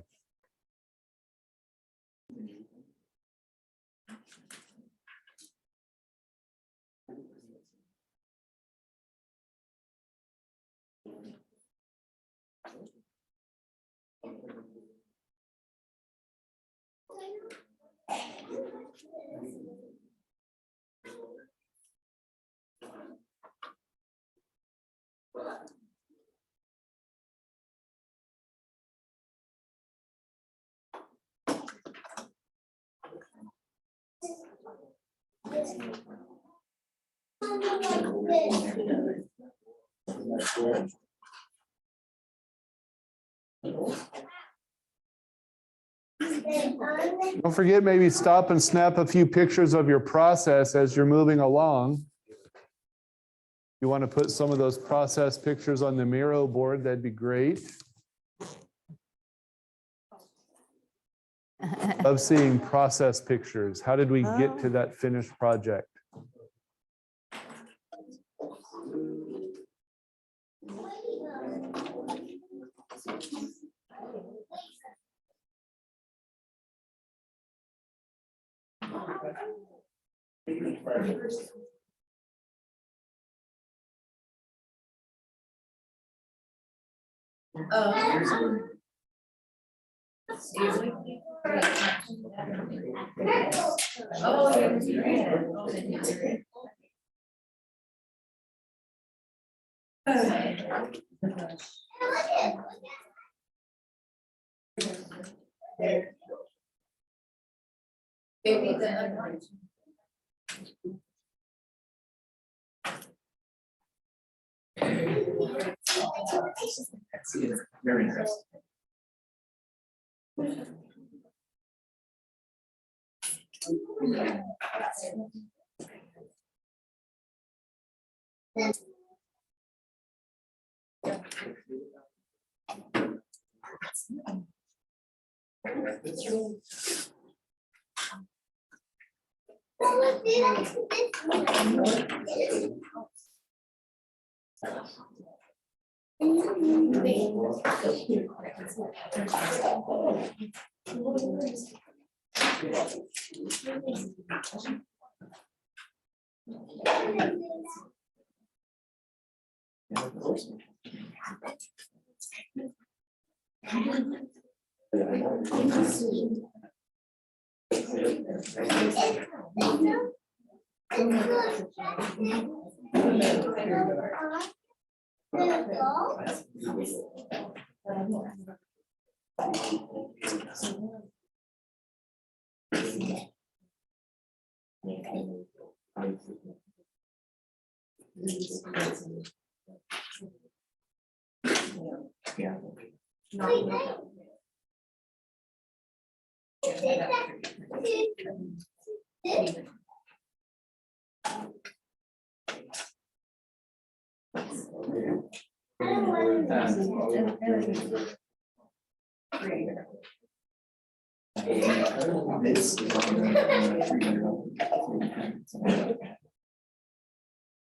Don't forget, maybe stop and snap a few pictures of your process as you're moving along. You want to put some of those process pictures on the Miro board, that'd be great. Love seeing process pictures. How did we get to that finished project? Oh, yeah. Maybe the. It's very interesting.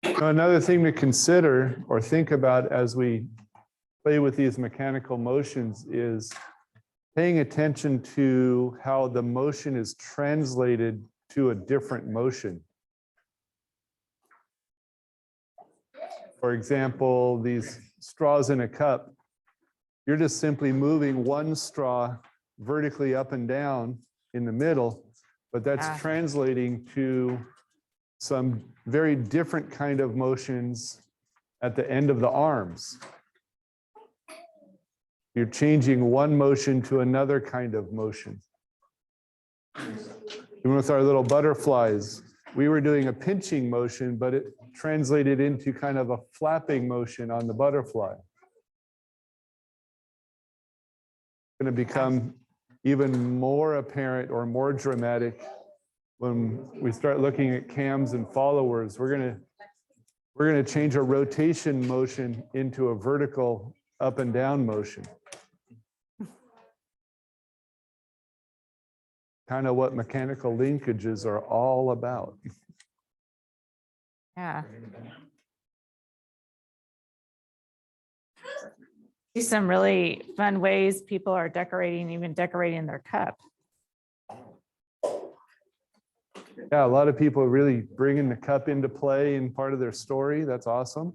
Now, another thing to consider or think about as we play with these mechanical motions is paying attention to how the motion is translated to a different motion. For example, these straws in a cup, you're just simply moving one straw vertically up and down in the middle, but that's translating to some very different kind of motions at the end of the arms. You're changing one motion to another kind of motion. Even with our little butterflies, we were doing a pinching motion, but it translated into kind of a flapping motion on the butterfly. Going to become even more apparent or more dramatic when we start looking at cams and followers. We're going to change a rotation motion into a vertical up and down motion. Kind of what mechanical linkages are all about. Yeah. See some really fun ways people are decorating, even decorating their cup. Yeah, a lot of people are really bringing the cup into play in part of their story. That's awesome.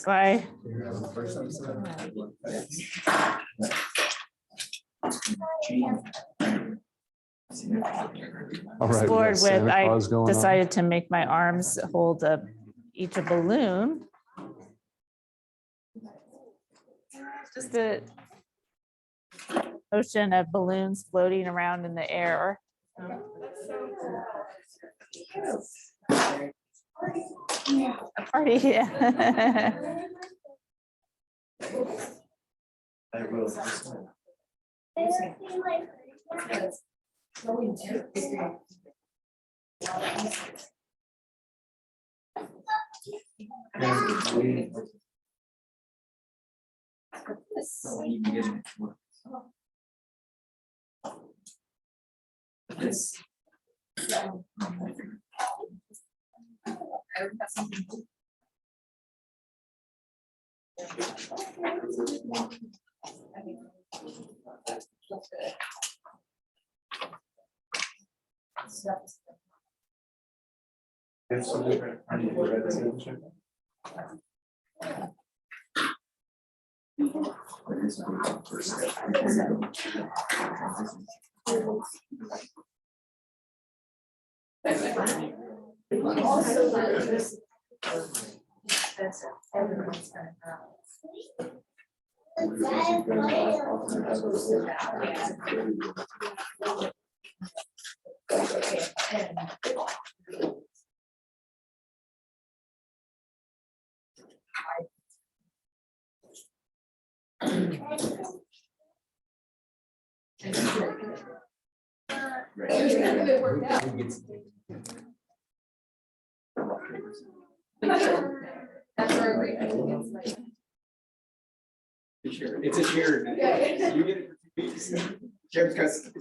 Why? All right. we got Explored with, Santa I Claus going on. decided to make my arms hold each a balloon. Just the ocean of balloons floating around in the air. A party, yeah. It's a shared. You get it for 2 weeks. Shared custody.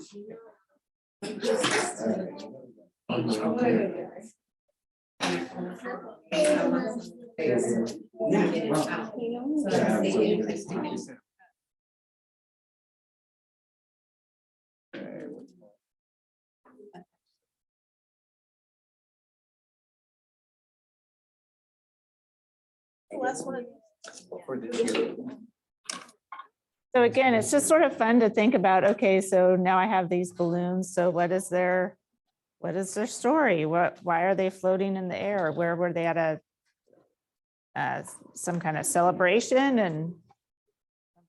So again, it's just sort of fun to think about, okay, so now I have these balloons, so what is their story? Why are they floating in the air? Where were they at some kind of celebration and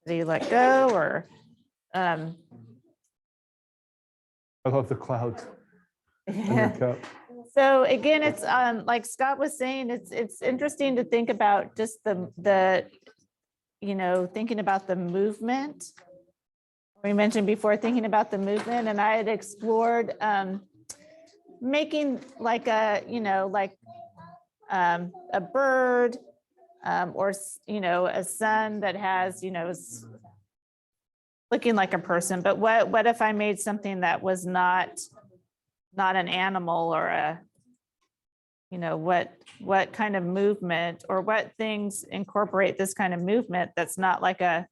they let go, or I love the clouds. in the cup. So again, it's like Scott was saying, it's interesting to think about just the thinking about the movement. We mentioned before thinking about the movement, and I had explored making like a a bird or a sun that has is looking like a person. But what if I made something that was not an animal, or a what kind of movement, or what things incorporate this kind of movement that's not like an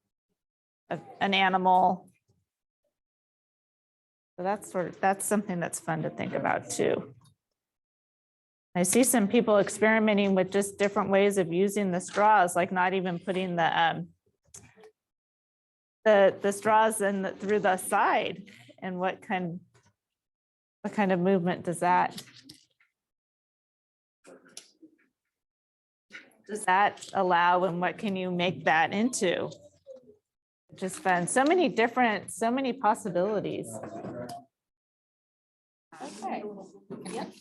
animal. So that's something that's fun to think about too. I see some people experimenting with just different ways of using the straws, like not even putting the straws through the side, and what kind of movement does that allow, and what can you make that into? Just fun. So many possibilities. Okay. Yep.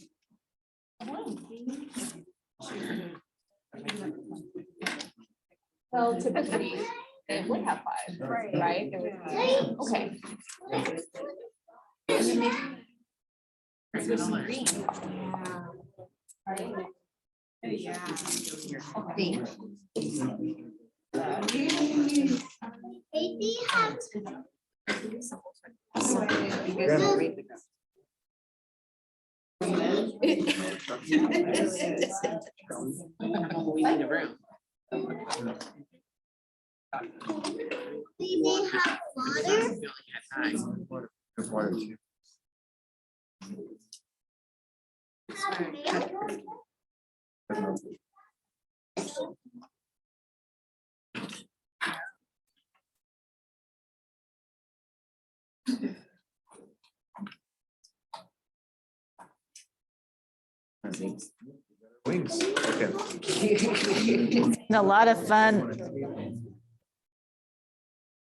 Well, typically, They would have 5, right? There would- Okay. Green. We need a room. There's water too. Wings, okay. And a lot of fun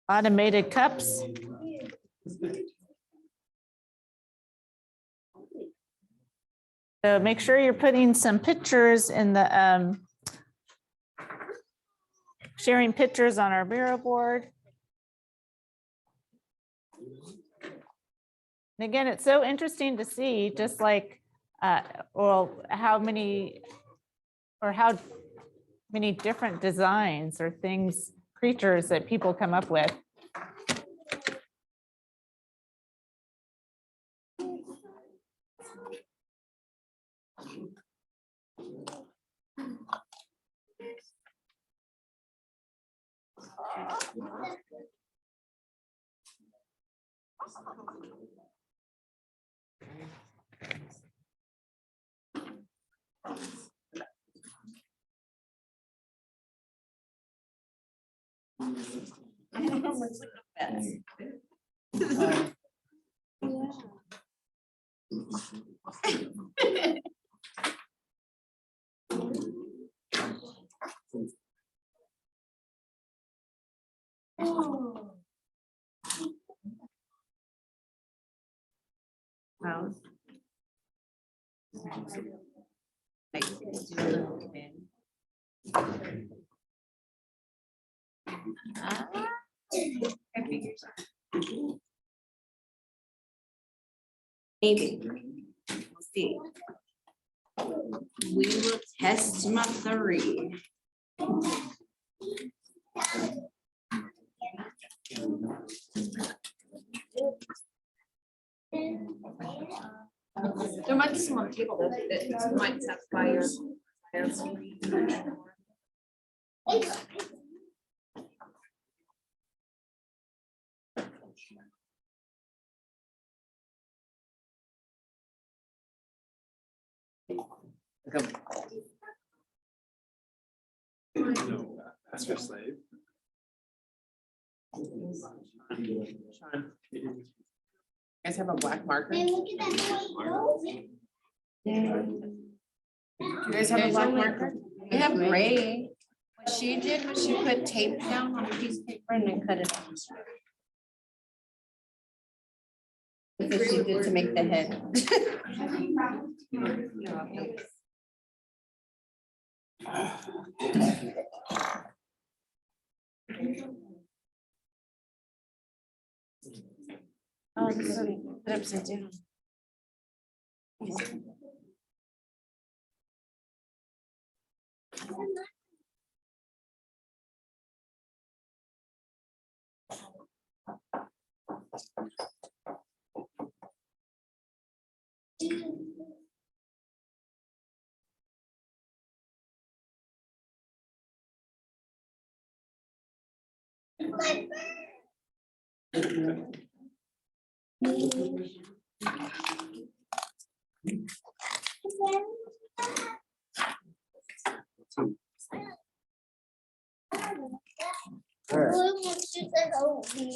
automated cups. So make sure you're putting some pictures in the, sharing pictures on our Miro board. And again, it's so interesting to see just like, well, how many different designs or things, creatures that people come up with. House. Like, do a little bit. I figured so. Maybe. We'll see. We will test my theory. There might be some on the table that might satisfy your. Master slave. Sean, you guys have a black marker? Do you guys have a black marker? We have gray. What she did was she put tape down on a piece of paper and then cut it off. That's what she did to make the head. Oh, this is put upside down.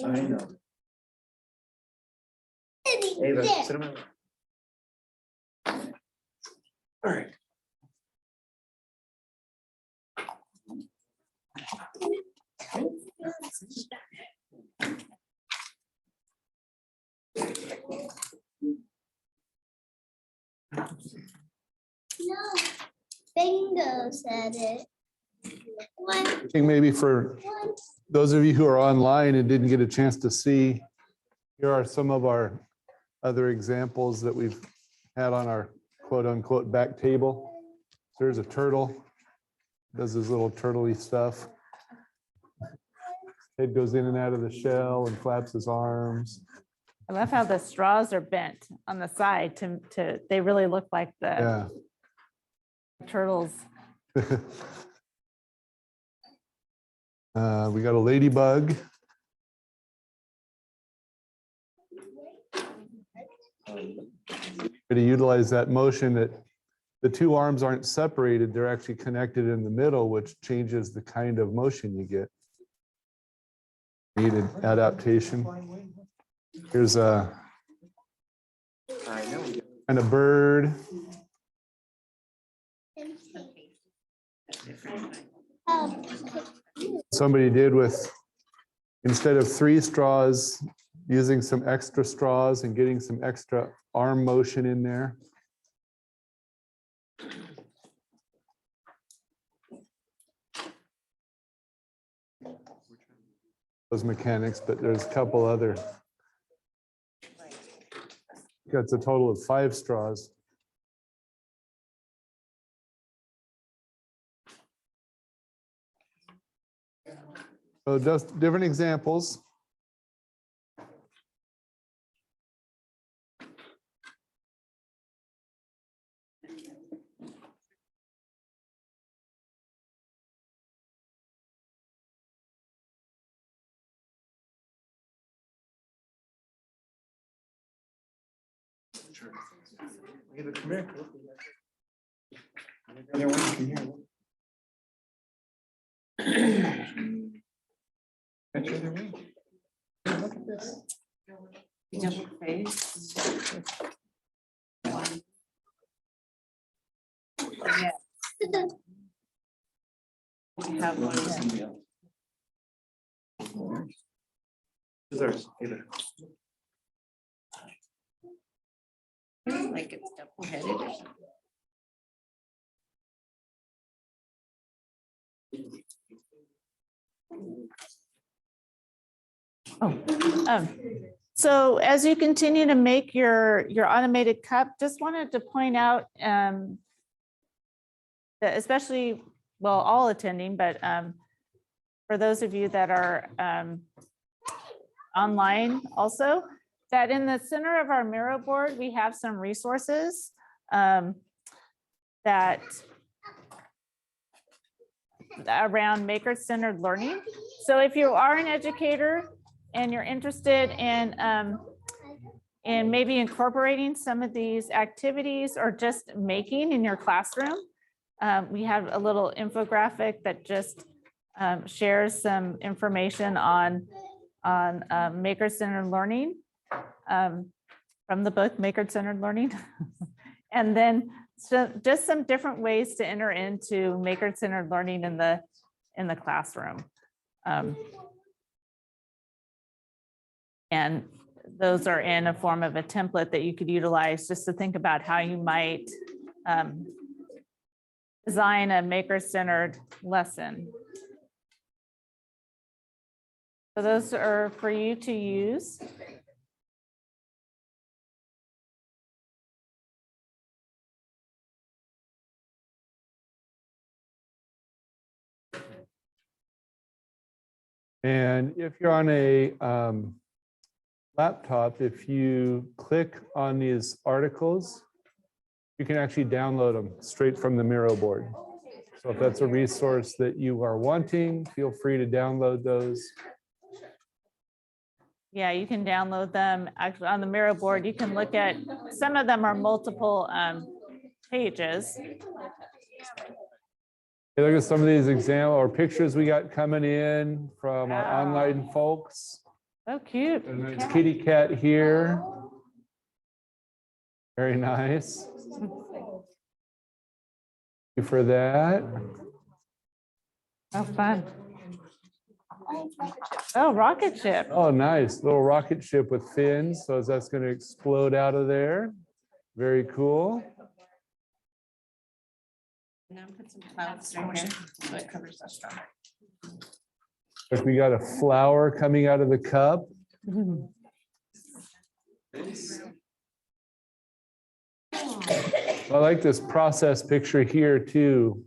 I know. Ava, sit on my lap. All right. No, Bingo said it. I think maybe for those of you who are online and didn't get a chance to see, here are some of our other examples that we've had on our quote unquote back table. There's a turtle, does his little turtley stuff. Head goes in and out of the shell and flaps his arms. I love how the straws are bent on the side they really look like the Yeah. turtles. We got a ladybug. To utilize that motion, that the two arms aren't separated, they're actually connected in the middle, which changes the kind of motion you get. Needed adaptation. Here's a kind of bird. Somebody did with, instead of 3 straws, using some extra straws and getting some extra arm motion in there. Those mechanics, but there's a couple other. That's a total of 5 straws. So just different examples. Double face. Yeah. We have one. Like it's double headed or something. So as you continue to make your automated cup, just wanted to point out that especially, well, all attending, but for those of you that are online also, that in the center of our Miro board, we have some resources that around maker-centered learning. So if you are an educator and you're interested in maybe incorporating some of these activities or just making in your classroom, we have a little infographic that just shares some information on maker-centered learning from the book Maker-Centered Learning. And then so just some different ways to enter into maker-centered learning in the classroom. And those are in a form of a template that you could utilize just to think about how you might design a maker-centered lesson. So those are for you to use. And if you're on a laptop, if you click on these articles, you can actually download them straight from the Miro board. So if that's a resource that you are wanting, feel free to download those. Yeah, you can download them actually on the Miro board. You can look at, some of them are multiple pages. Hey, look at some of these example or pictures we got coming in from our Wow. online folks. So cute. And there's kitty cat here. Very nice. Thank you for that. Oh, fun. Oh, rocket ship. Oh, nice. Little rocket ship with fins. So that's going to explode out of there. Very cool. And then put some clouds right here, so it covers the strawberry. If we got a flower coming out of the cup. I like this process picture here too.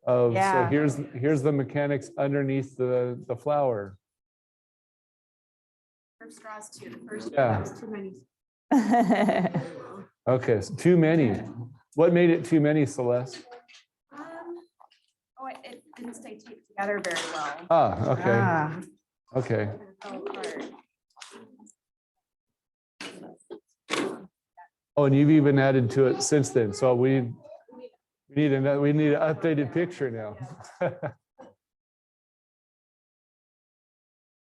So Yeah. here's the mechanics underneath the flower. First straws too, the first. Yeah. That was too many. Okay, so too many. What made it too many, Celeste? Oh, it didn't stay taped together very well. Ah, okay, Ah, okay. It fell apart. Oh, and you've even added to it since then. So we need an updated picture now.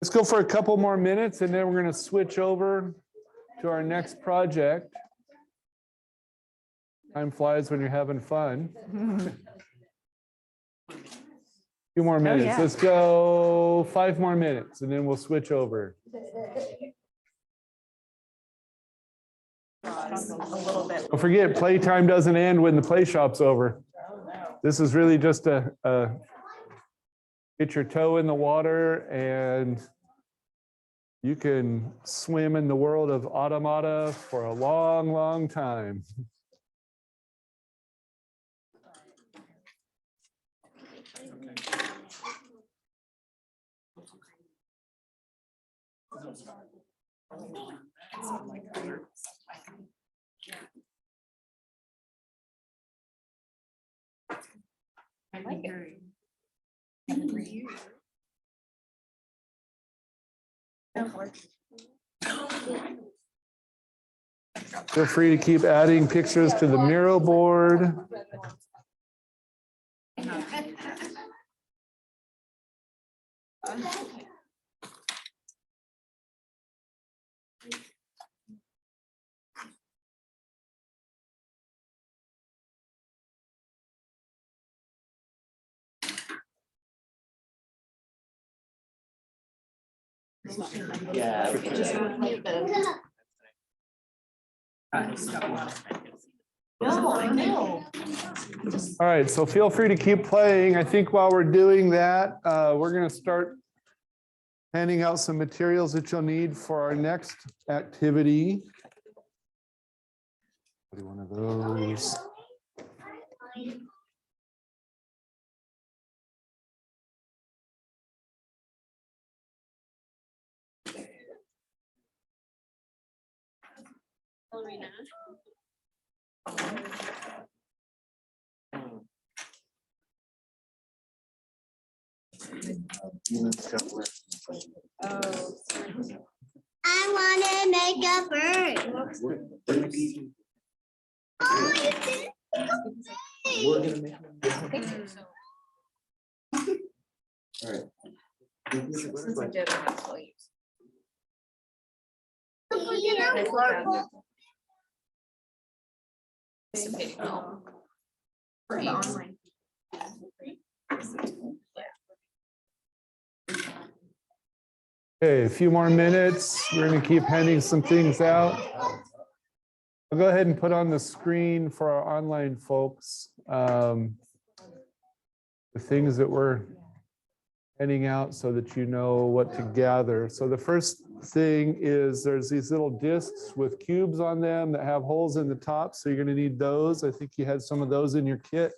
Let's go for a couple more minutes and then we're going to switch over to our next project. Time flies when you're having fun. Few more minutes. yeah. Let's go 5 more minutes and then we'll switch over. A little bit. Don't forget, playtime doesn't end when the play shop's over. This is really just a get your toe in the water and you can swim in the world of Automata for a long, long time. I like it. Feel free to keep adding pictures to the Miro board. Yeah. It just looked like the. No, I know. All right, so feel free to keep playing. I think while we're doing that, we're going to start handing out some materials that you'll need for our next activity. One of those. I want to make a bird. Oh, you did. We're gonna make them. All right. Since I did, I might use. Participating well. For the online. Okay, a few more minutes. We're going to keep handing some things out. I'll go ahead and put on the screen for our online folks the things that we're handing out so that you know what to gather. So the first thing is there's these little discs with cubes on them that have holes in the top. So you're going to need those. I think you had some of those in your kit.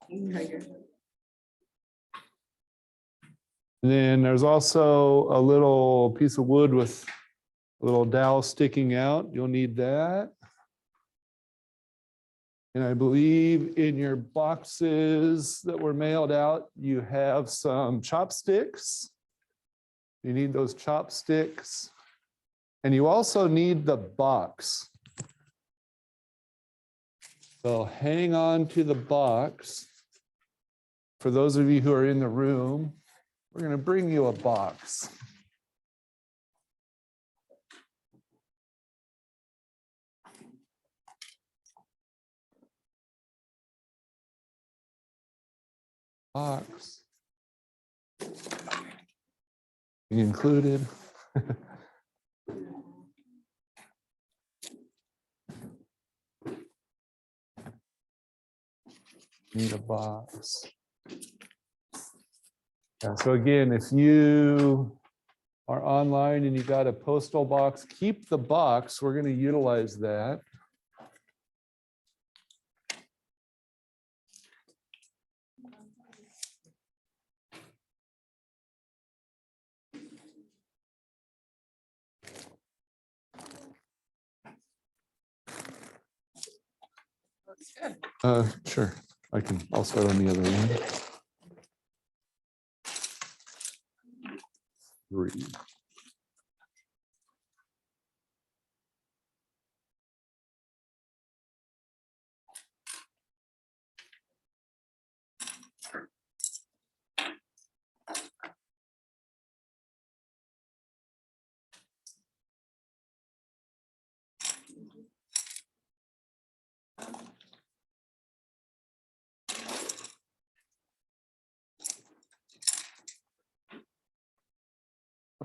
And then there's also a little piece of wood with a little dowel sticking out. You'll need that. And I believe in your boxes that were mailed out, you have some chopsticks. You need those chopsticks. And you also need the box. So hang on to the box. For those of you who are in the room, we're going to bring you a box. box. Included. Need a box. Yeah, so again, if you are online and you got a postal box, keep the box. We're going to utilize that. Sure. I'll start on the other one. 3.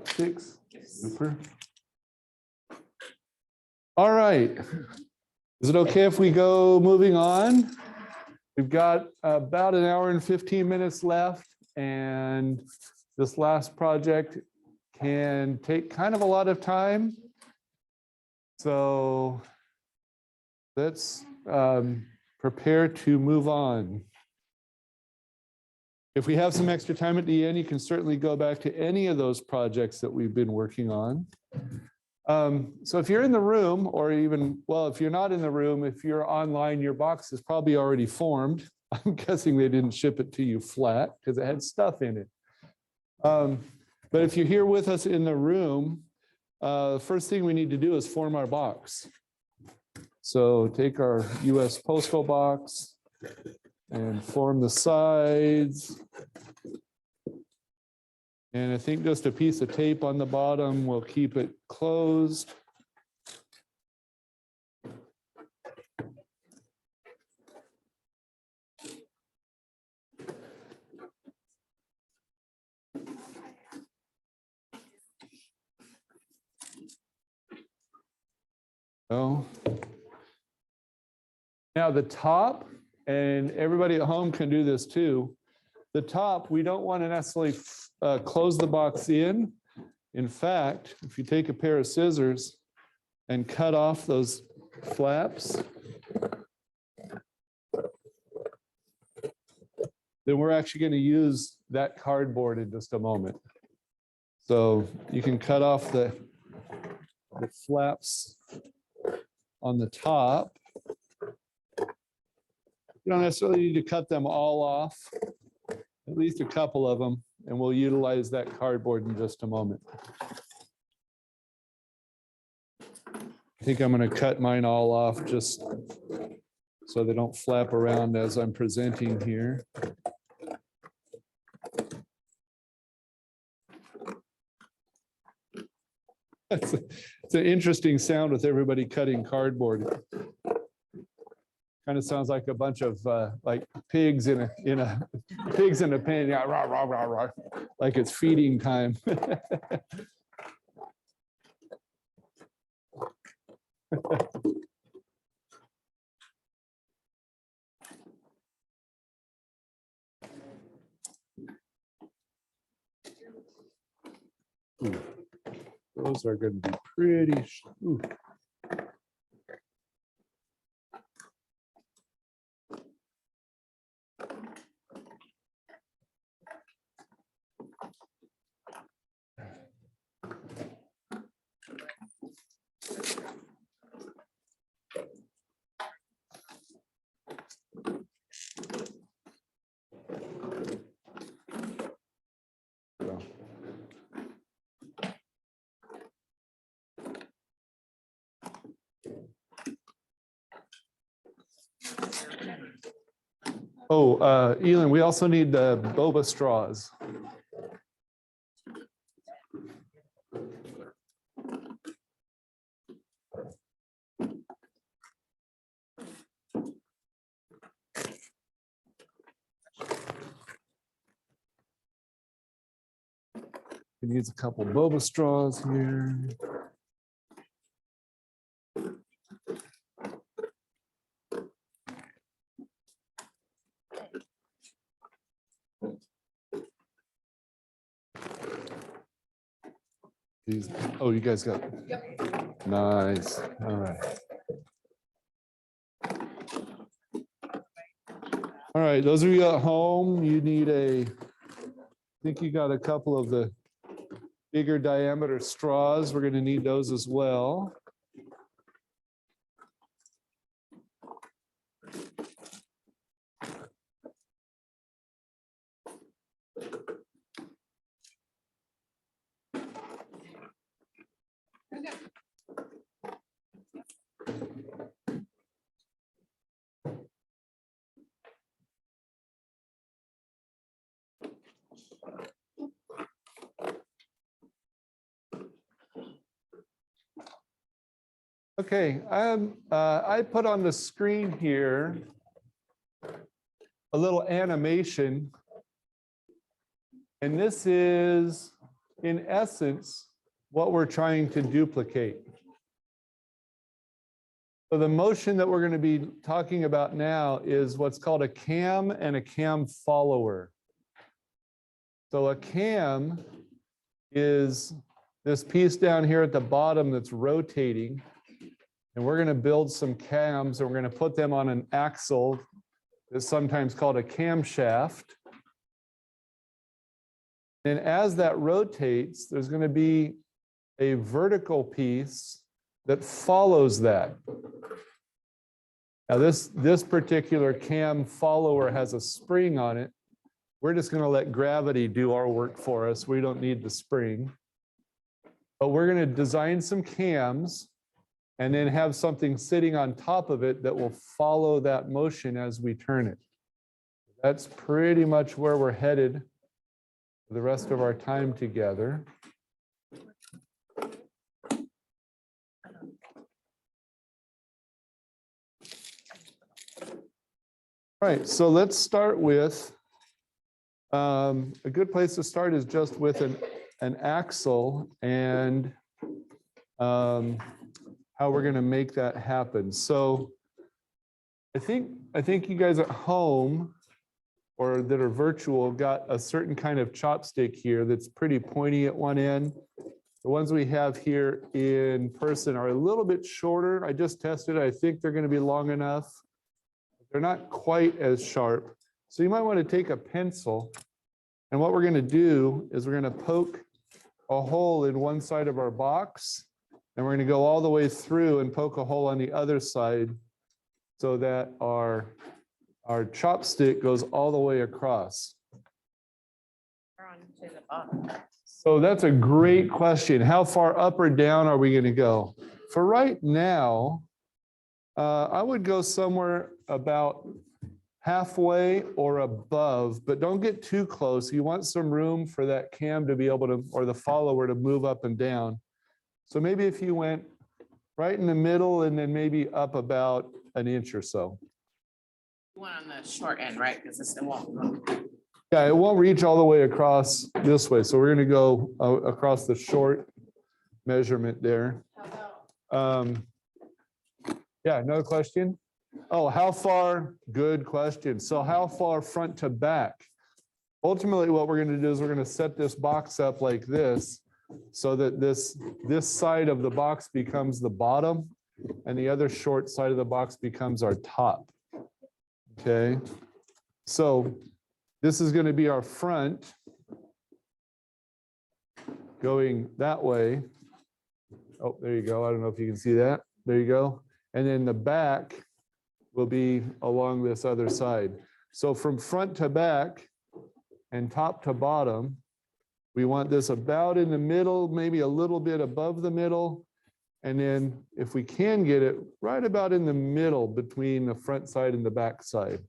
Six. Super. All right. Is it okay if we go moving on? We've got about an hour and 15 minutes left, and this last project can take kind of a lot of time. So let's prepare to move on. If we have some extra time at the end, you can certainly go back to any of those projects that we've been working on. So if you're in the room, or even, well, if you're not in the room, if you're online, your box is probably already formed. I'm guessing they didn't ship it to you flat because it had stuff in it. But if you're here with us in the room, first thing we need to do is form our box. So take our US postal box and form the sides. And I think just a piece of tape on the bottom will keep it closed. So now the top, and everybody at home can do this too. The top, we don't want to necessarily close the box in. In fact, if you take a pair of scissors and cut off those flaps, then we're actually going to use that cardboard in just a moment. So you can cut off the flaps on the top. You don't necessarily need to cut them all off, at least a couple of them, and we'll utilize that cardboard in just a moment. I think I'm going to cut mine all off just so they don't flap around as I'm presenting here. It's an interesting sound with everybody cutting cardboard. Kind of sounds like a bunch of like pigs in a pigs in a pen. Yeah, rah, rah, rah, rah, like it's feeding time. Ooh, those are going to be pretty. Ooh. Oh, Elin, we also need the boba straws. Can use a couple boba straws here. These, oh, you guys got. Nice, all right. All right, those of you at home, you need I think you got a couple of the bigger diameter straws. We're gonna need those as well. Okay, I put on the screen here a little animation. And this is, in essence, what we're trying to duplicate. So the motion that we're going to be talking about now is what's called a cam and a cam follower. So a cam is this piece down here at the bottom that's rotating. And we're going to build some cams and we're going to put them on an axle that's sometimes called a camshaft. And as that rotates, there's going to be a vertical piece that follows that. Now this particular cam follower has a spring on it. We're just going to let gravity do our work for us. We don't need the spring. But we're going to design some cams and then have something sitting on top of it that will follow that motion as we turn it. That's pretty much where we're headed for the rest of our time together. All right, so let's start with, a good place to start is just with an axle and how we're going to make that happen. So I think you guys at home or that are virtual got a certain kind of chopstick here that's pretty pointy at one end. The ones we have here in person are a little bit shorter. I just tested it. I think they're going to be long enough. They're not quite as sharp. So you might want to take a pencil. And what we're going to do is we're going to poke a hole in one side of our box. And we're going to go all the way through and poke a hole on the other side so that our chopstick goes all the way across. So that's a great question. How far up or down are we going to go? For right now, I would go somewhere about halfway or above, but don't get too close. You want some room for that cam to be able to, or the follower to move up and down. So maybe if you went right in the middle and then maybe up about an inch or so. One on the short end, right? Because it's the wall. Yeah, it won't reach all the way across this way. So we're going to go across the short measurement there. Yeah, another question? Oh, how far? Good question. So how far front to back? Ultimately, what we're going to do is we're going to set this box up like this so that this side of the box becomes the bottom and the other short side of the box becomes our top. Okay, so this is going to be our front going that way. Oh, there you go. I don't know if you can see that. There you go. And then the back will be along this other side. So from front to back and top to bottom, we want this about in the middle, maybe a little bit above the middle. And then if we can get it right about in the middle between the front side and the back side.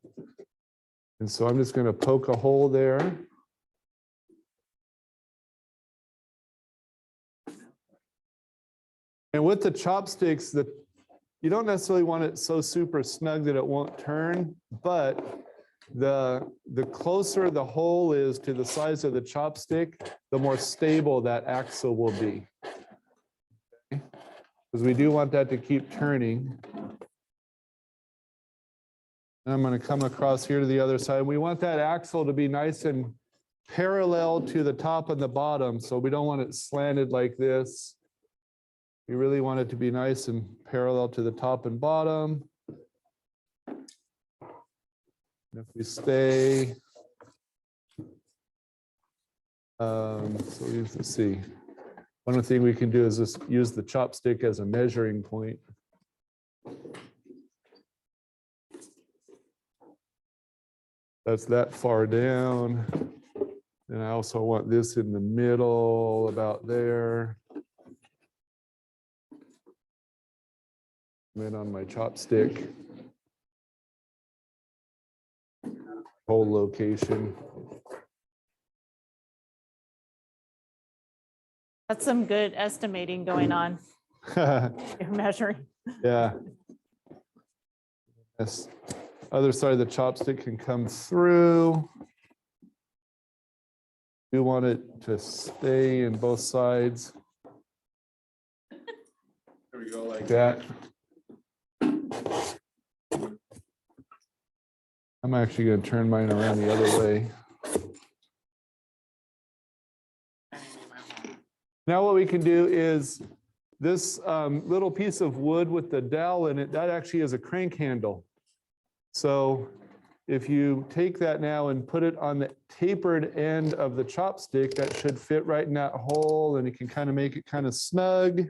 And so I'm just going to poke a hole there. And with the chopsticks, you don't necessarily want it so super snug that it won't turn, but the closer the hole is to the size of the chopstick, the more stable that axle will be. Because we do want that to keep turning. And I'm going to come across here to the other side. We want that axle to be nice and parallel to the top and the bottom. So we don't want it slanted like this. We really want it to be nice and parallel to the top and bottom. And if we stay, so let's see. One thing we can do is just use the chopstick as a measuring point. That's that far down. And I also want this in the middle, about there. And then on my chopstick, whole location. That's some good estimating going on. You're measuring. Yeah. Yes. Other side of the chopstick can come through. You want it to stay in both sides. There we go, like that. I'm actually going to turn mine around the other way. Now what we can do is this little piece of wood with the dowel in it, that actually is a crank handle. So if you take that now and put it on the tapered end of the chopstick, that should fit right in that hole, and you can kind of make it kind of snug.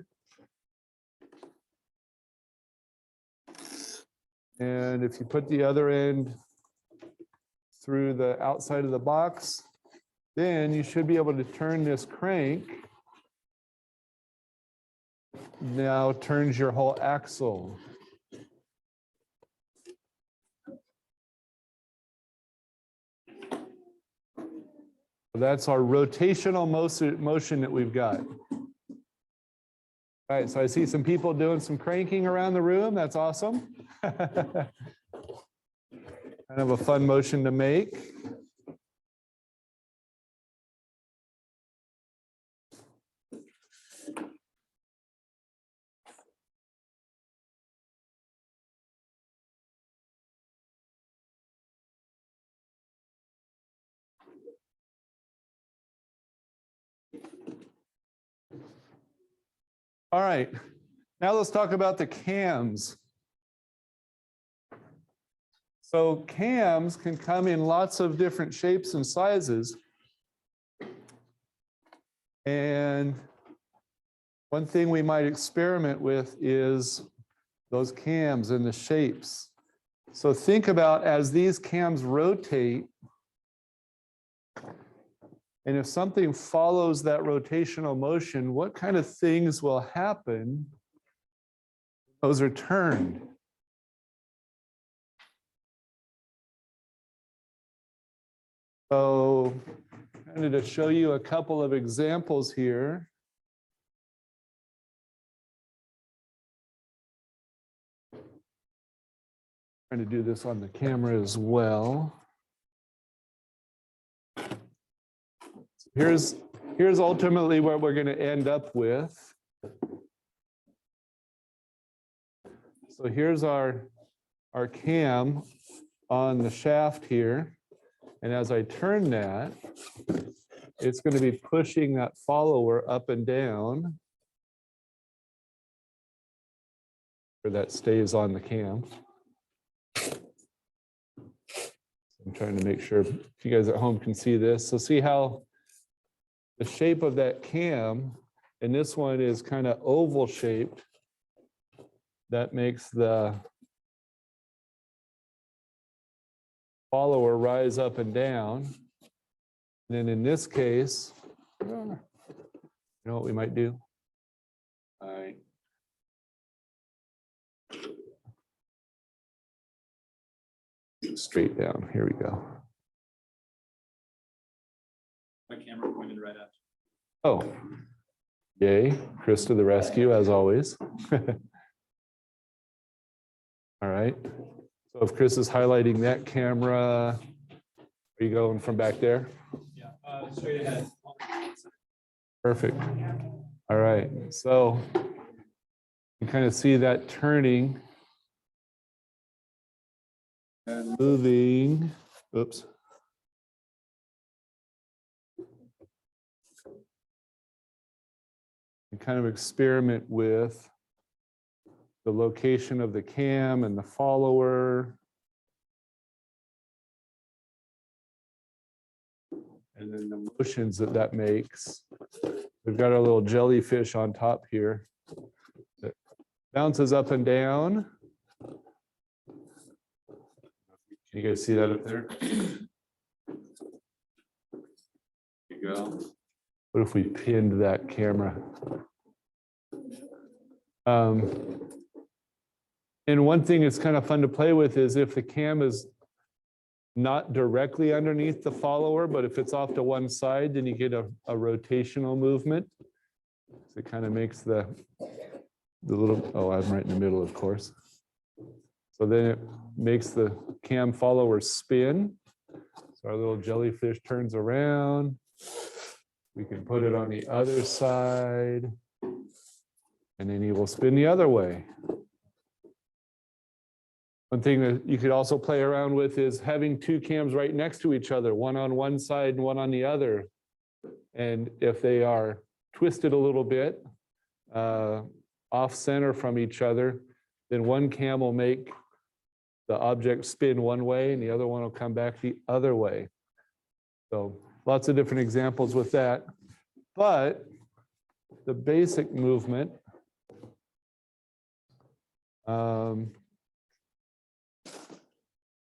And if you put the other end through the outside of the box, then you should be able to turn this crank. Now turns your whole axle. That's our rotational motion that we've got. All right, so I see some people doing some cranking around the room. That's awesome. Kind of a fun motion to make. All right, now let's talk about the cams. So cams can come in lots of different shapes and sizes. And one thing we might experiment with is those cams and the shapes. So think about as these cams rotate, and if something follows that rotational motion, what kind of things will happen? Those are turned. So kind of to show you a couple of examples here. Trying to do this on the camera as well. Here's ultimately what we're going to end up with. So here's our cam on the shaft here. And as I turn that, it's going to be pushing that follower up and down. Or that stays on the cam. I'm trying to make sure if you guys at home can see this. So see how the shape of that cam, and this one is kind of oval shaped. That makes the follower rise up and down. And then in this case, you know what we might do? Straight down. Here we go. My camera pointed right at you. Oh, yay. Chris to the rescue, as always. All right. So if Chris is highlighting that camera, are you going from back there? Yeah, straight ahead. Perfect. All right, so you kind of see that turning and moving. Oops. And kind of experiment with the location of the cam and the follower. And then the motions that that makes. We've got our little jellyfish on top here that bounces up and down. Can you guys see that up there? There you go. What if we pinned that camera? And one thing that's kind of fun to play with is if the cam is not directly underneath the follower, but if it's off to one side, then you get a rotational movement. So it kind of makes the little, oh, I'm right in the middle, of course. So then it makes the cam follower spin. So our little jellyfish turns around. We can put it on the other side. And then he will spin the other way. One thing that you could also play around with is having two cams right next to each other, one on one side and one on the other. And if they are twisted a little bit, off center from each other, then one cam will make the object spin one way and the other one will come back the other way. So lots of different examples with that. But the basic movement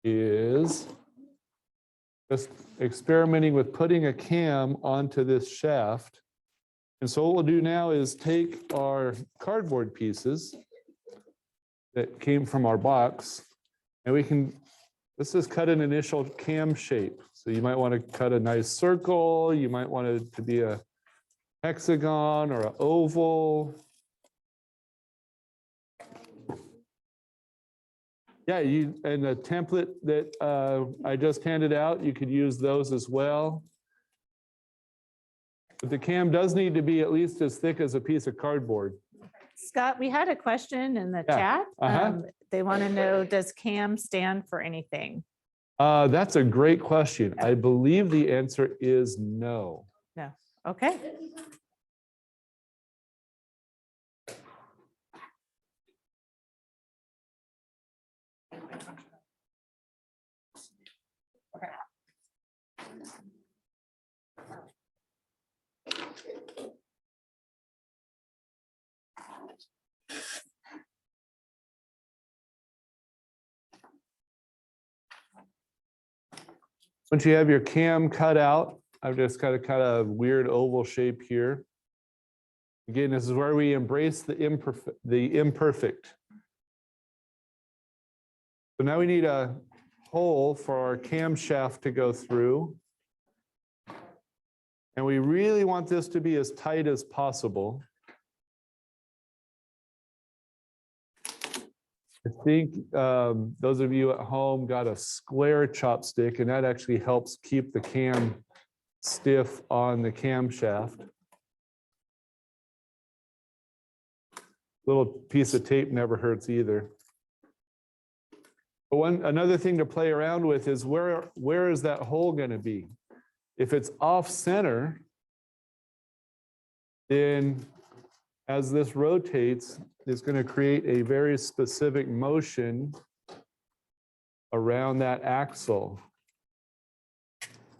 is just experimenting with putting a cam onto this shaft. And so what we'll do now is take our cardboard pieces that came from our box, and we can, let's just cut an initial cam shape. So you might want to cut a nice circle, you might want it to be a hexagon or an oval. Yeah, and the template that I just handed out, you could use those as well. But the cam does need to be at least as thick as a piece of cardboard. Scott, we had a question in the Yeah. chat. They want to know, does CAM stand for anything? That's a great question. I believe the answer is no. No. Okay. Once you have your cam cut out, I've just got a kind of weird oval shape here. Again, this is where we embrace the imperfect. So now we need a hole for our camshaft to go through. And we really want this to be as tight as possible. I think those of you at home got a square chopstick, and that actually helps keep the cam stiff on the camshaft. Little piece of tape never hurts either. But another thing to play around with is where is that hole going to be? If it's off center, then as this rotates, it's going to create a very specific motion around that axle.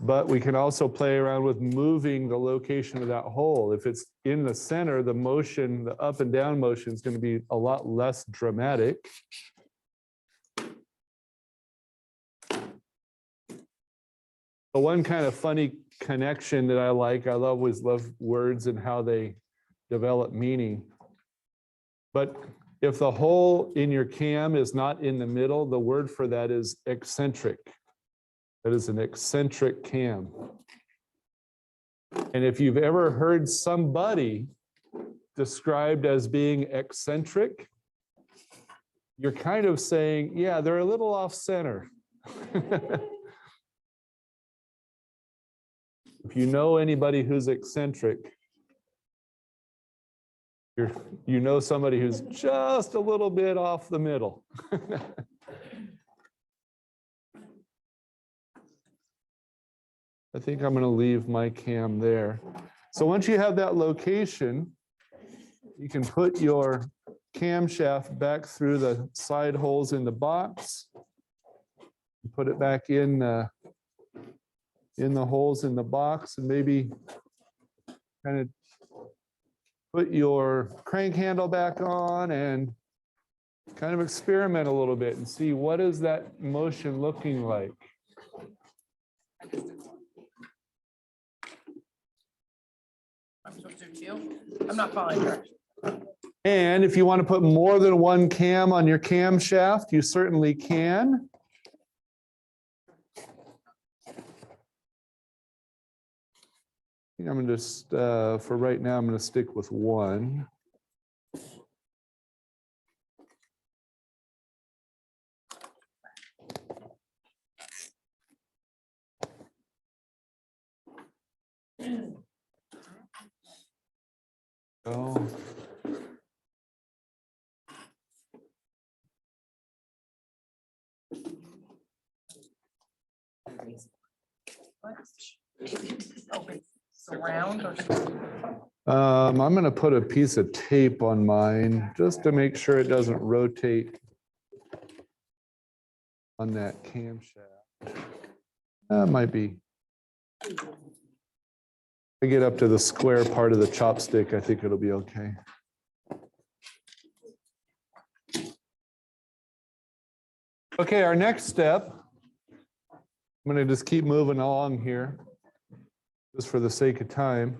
But we can also play around with moving the location of that hole. If it's in the center, the motion, the up and down motion is going to be a lot less dramatic. But one kind of funny connection that I like, I always love words and how they develop meaning. But if the hole in your cam is not in the middle, the word for that is eccentric. That is an eccentric cam. And if you've ever heard somebody described as being eccentric, you're kind of saying, yeah, they're a little off center. If you know anybody who's eccentric, you know somebody who's just a little bit off the middle. I think I'm going to leave my cam there. So once you have that location, you can put your camshaft back through the side holes in the box. Put it back in the holes in the box, and maybe kind of put your crank handle back on and kind of experiment a little bit and see what is that motion looking like. I'm supposed to feel, I'm not following directions. And if you want to put more than one cam on your camshaft, you certainly can. I'm going to just, for right now, I'm going to stick with one. Oh. Surround or? I'm going to put a piece of tape on mine just to make sure it doesn't rotate on that camshaft. That might be. I get up to the square part of the chopstick, I think it'll be okay. Okay, our next step, I'm going to just keep moving along here, just for the sake of time.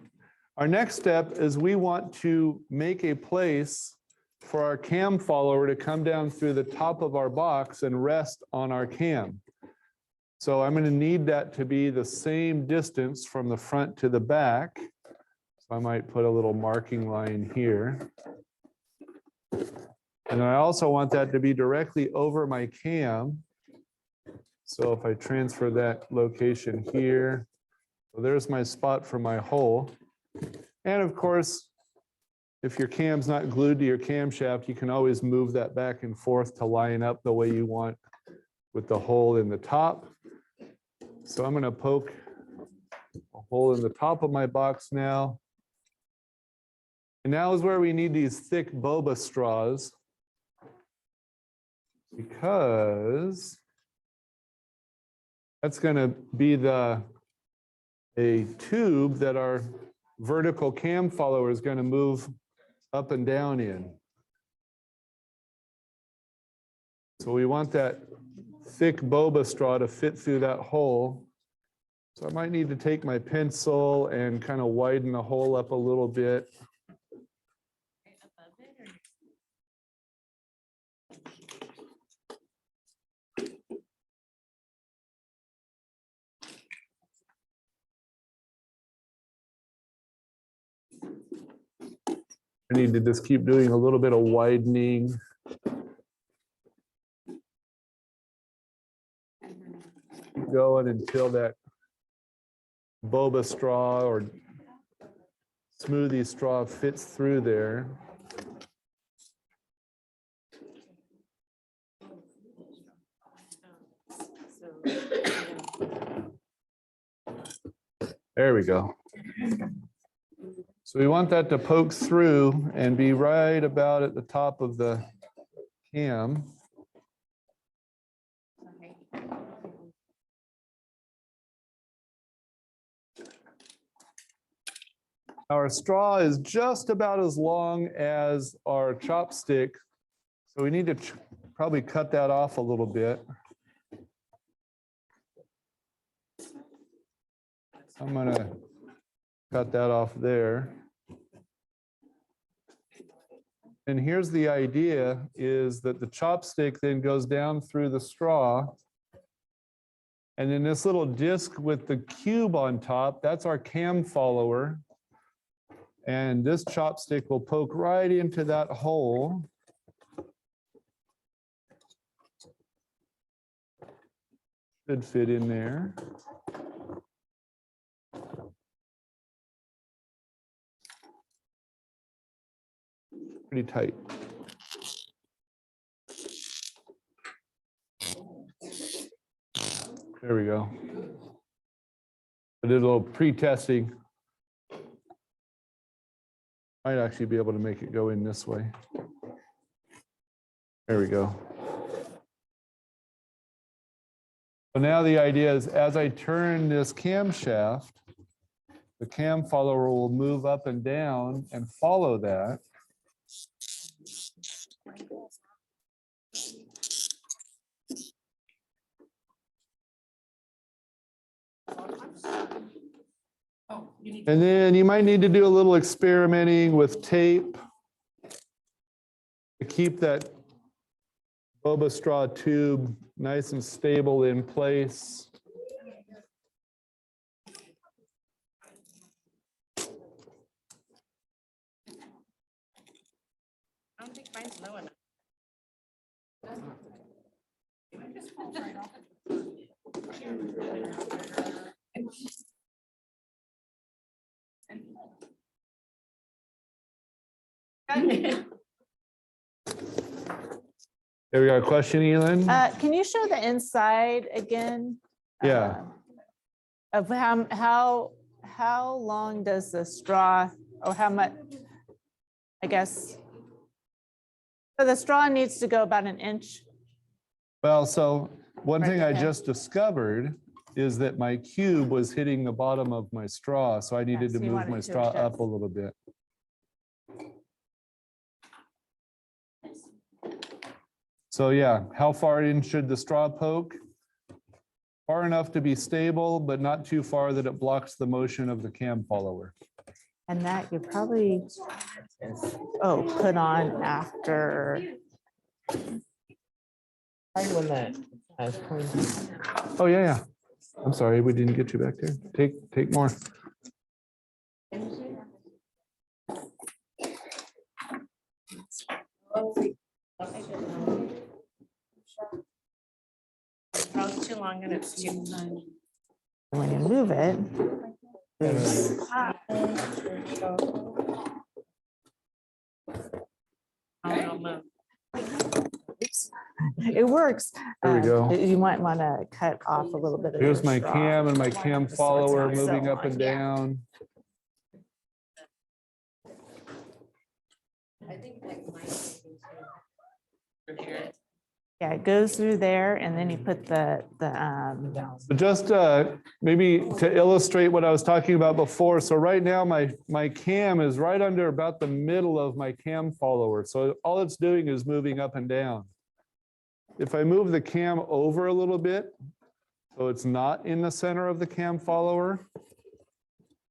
Our next step is we want to make a place for our cam follower to come down through the top of our box and rest on our cam. So I'm going to need that to be the same distance from the front to the back. So I might put a little marking line here. And I also want that to be directly over my cam. So if I transfer that location here, well, there's my spot for my hole. And of course, if your cam's not glued to your camshaft, you can always move that back and forth to line up the way you want with the hole in the top. So I'm going to poke a hole in the top of my box now. And now is where we need these thick boba straws, because that's going to be a tube that our vertical cam follower is going to move up and down in. So we want that thick boba straw to fit through that hole. So I might need to take my pencil and kind of widen the hole up a little bit. I need to just keep doing a little bit of widening. Keep going until that boba straw or smoothie straw fits through there. There we go. So we want that to poke through and be right about at the top of the cam. Our straw is just about as long as our chopstick, so we need to probably cut that off a little bit. I'm going to cut that off there. And here's the idea, is that the chopstick then goes down through the straw. And then this little disc with the cube on top, that's our cam follower. And this chopstick will poke right into that hole. Should fit in there. Pretty tight. There we go. I did a little pre-testing. Might actually be able to make it go in this way. There we go. So now the idea is as I turn this camshaft, the cam follower will move up and down and follow that. And then you might need to do a little experimenting with tape to keep that boba straw tube nice and stable in place. I don't think mine's low enough. There we go. Question, Elin? Can you show the inside again? Yeah. Of how long does the straw, or how much, I guess. So the straw needs to go about an inch. Well, so one Right thing I ahead. just discovered is that my cube was hitting the bottom of my straw, so I needed so to you move want it my to straw up adjust. a little bit. So yeah, how far in should the straw poke? Far enough to be stable, but not too far that it blocks the motion of the cam follower. And that you probably, put on after. When that has points. Oh, yeah, yeah. I'm sorry, we didn't get you back there. Take more. Oh, it's too long and it's too. When you move it, I'll move. it works. There we go. You might want to cut off a little bit of. Here's your my straw. cam and my cam Just so it's follower not so moving up long, and yeah. down. I think like mine. Yeah, it goes through there and then you put the. So just maybe to illustrate what I was talking about before. So right now my cam is right under about the middle of my cam follower. So all it's doing is moving up and down. If I move the cam over a little bit, so it's not in the center of the cam follower,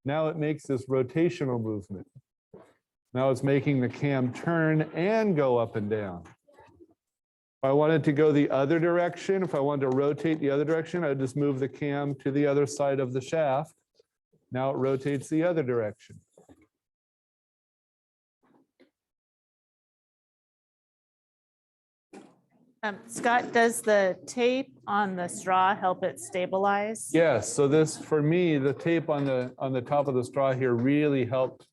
now it makes this rotational movement. Now it's making the cam turn and go up and down. If I wanted to go the other direction, if I wanted to rotate the other direction, I'd just move the cam to the other side of the shaft. Now it rotates the other direction. Scott, does the tape on the straw help it stabilize? Yes, so this, for me, the tape on the top of the straw here really helped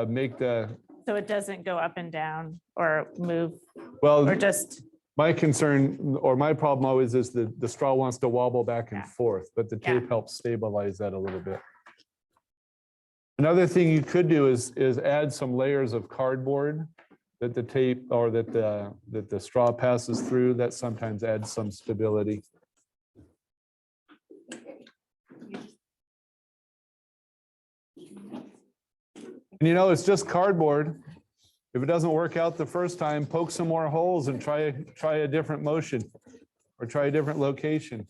make the, So it doesn't go up and down or move, well, or just, my concern or my problem always is that the straw wants to wobble back and Yeah. forth, but the Yeah. tape helps stabilize that a little bit. Another thing you could do is add some layers of cardboard that the tape or that the straw passes through. That sometimes adds some stability. And you know, it's just cardboard. If it doesn't work out the first time, poke some more holes and try a different motion or try a different location.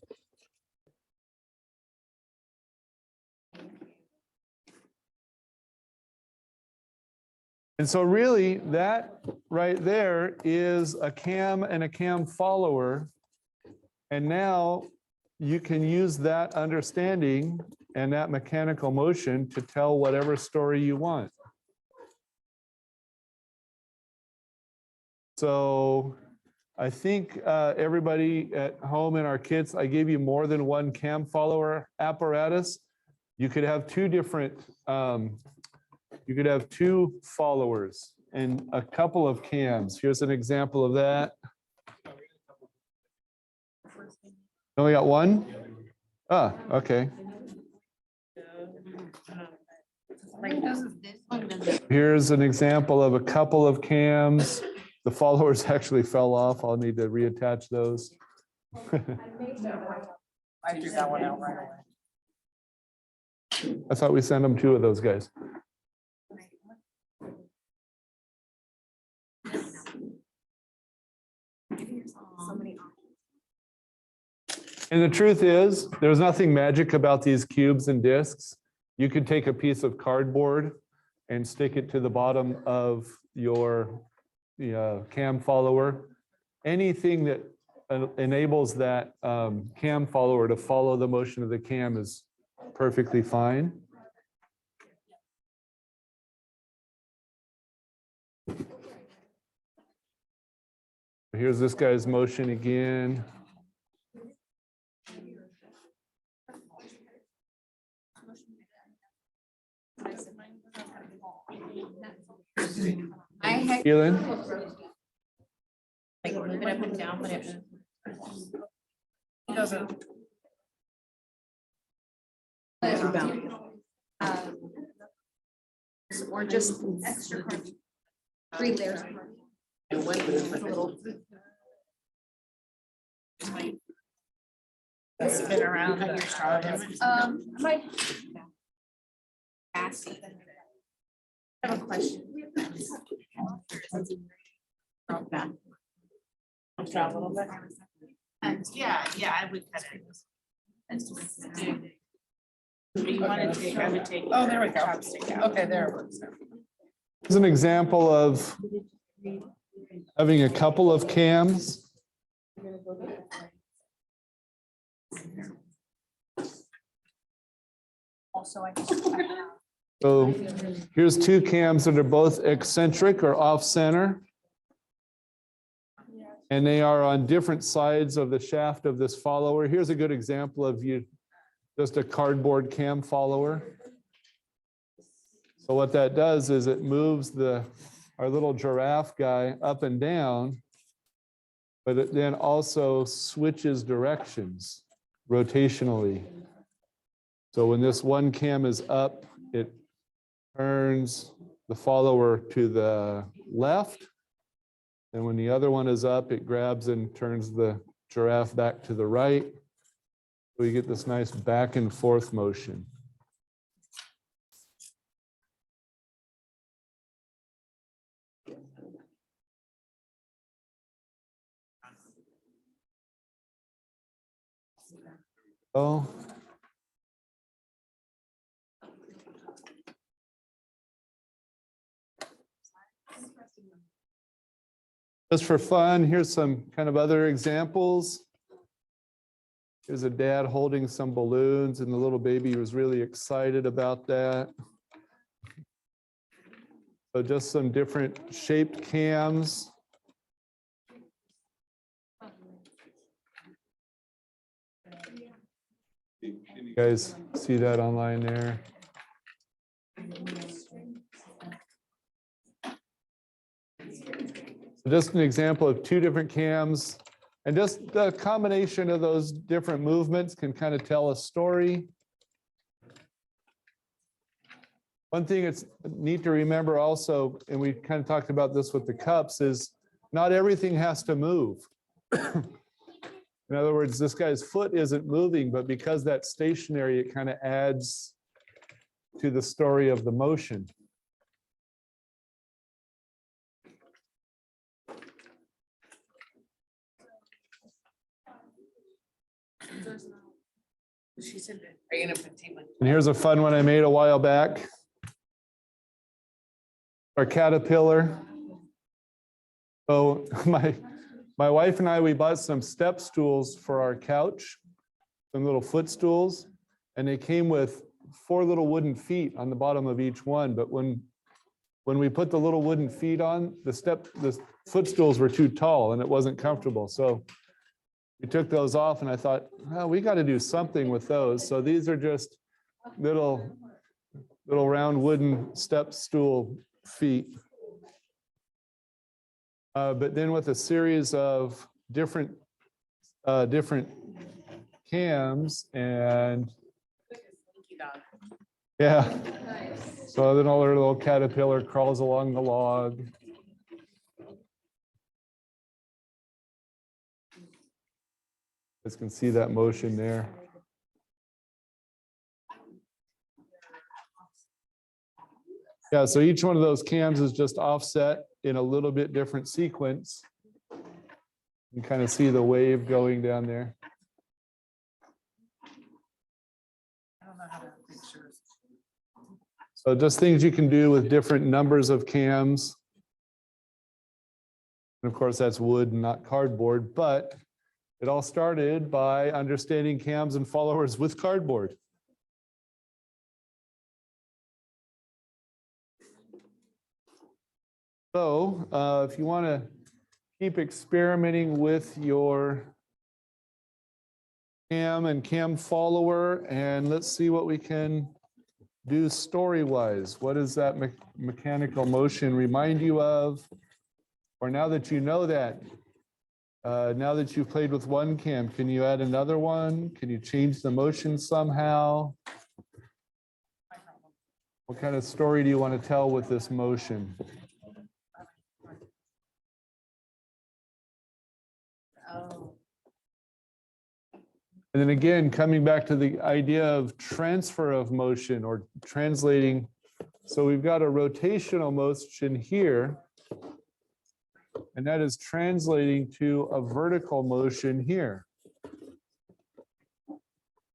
And so really that right there is a cam and a cam follower. And now you can use that understanding and that mechanical motion to tell whatever story you want. So I think everybody at home and our kits, I gave you more than one cam follower apparatus. You could have two different, you could have two followers and a couple of cams. Here's an example of that. Only got one? Ah, okay. Here's an example of a couple of cams. The followers actually fell off. I'll need to reattach those. I threw that one out right away. I thought we sent them two of those guys. And the truth is, there's nothing magic about these cubes and discs. You could take a piece of cardboard and stick it to the bottom of your cam follower. Anything that enables that cam follower to follow the motion of the cam is perfectly fine. Here's this guy's motion again. I had Keelan? like move it up and down, but it doesn't. Or just extra crunchy. 3 layers. Spin around like you're starting. Might. I have a question. And yeah, I would cut it. That's just- If you want to take, I would take. Oh, there we go. Chopstick out. Okay, there it works. Here's an example of having a couple of cams. Also, I So here's two cams that are both eccentric or off center. And they are on different sides of the shaft of this follower. Here's a good example of just a cardboard cam follower. So what that does is it moves our little giraffe guy up and down, but it then also switches directions rotationally. So when this one cam is up, it turns the follower to the left. And when the other one is up, it grabs and turns the giraffe back to the right. We get this nice back and forth motion. Oh. Just for fun, here's some kind of other examples. Here's a dad holding some balloons and the little baby was really excited about that. So just some different shaped cams. Can you guys see that online there? So just an example of two different cams, and just the combination of those different movements can kind of tell a story. One thing it's neat to remember also, and we kind of talked about this with the cups, is not everything has to move. In other words, this guy's foot isn't moving, but because that's stationary, it kind of adds to the story of the motion. She said, are you gonna put tape on? And here's a fun one I made a while back. Our caterpillar. So my wife and I, we bought some step stools for our couch, some little footstools, and they came with 4 little wooden feet on the bottom of each one. But when when we put the little wooden feet on, the footstools were too tall and it wasn't comfortable. So we took those off and I thought, well, we got to do something with those. So these are just little round wooden step stool feet. But then with a series of different cams and yeah. So then all our little caterpillar crawls along the log. You guys can see that motion there. Yeah, so each one of those cams is just offset in a little bit different sequence. You kind of see the wave going down there. So just things you can do with different numbers of cams. And of course, that's wood and not cardboard, but it all started by understanding cams and followers with cardboard. So if you want to keep experimenting with your cam and cam follower, and let's see what we can do story-wise. What does that mechanical motion remind you of? Or now that you know that, now that you've played with one cam, can you add another one? Can you change the motion somehow? What kind of story do you want to tell with this motion? And then again, coming back to the idea of transfer of motion or translating. So we've got a rotational motion here, and that is translating to a vertical motion here. So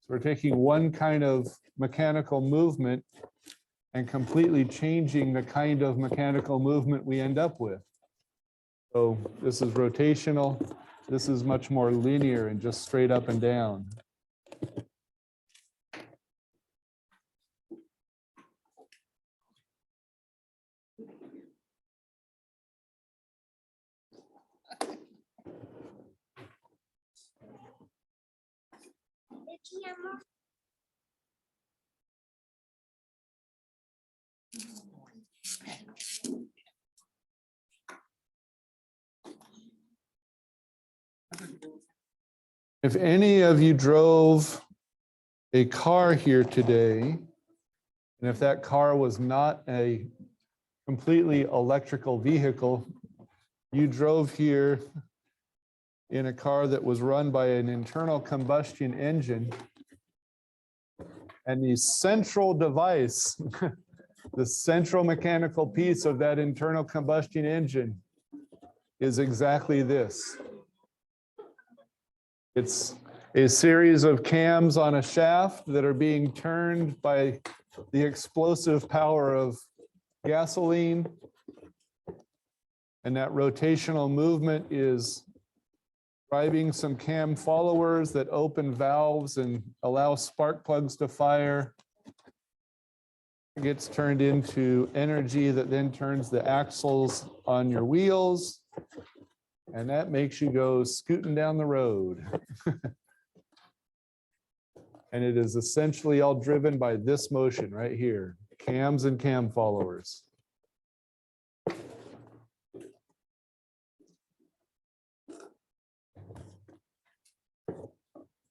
we're taking one kind of mechanical movement and completely changing the kind of mechanical movement we end up with. So this is rotational. This is much more linear and just straight up and down. If any of you drove a car here today, and if that car was not a completely electrical vehicle, you drove here in a car that was run by an internal combustion engine, and the central device, the central mechanical piece of that internal combustion engine is exactly this. It's a series of cams on a shaft that are being turned by the explosive power of gasoline. And that rotational movement is driving some cam followers that open valves and allow spark plugs to fire. It gets turned into energy that then turns the axles on your wheels. And that makes you go scooting down the road. And it is essentially all driven by this motion right here, cams and cam followers.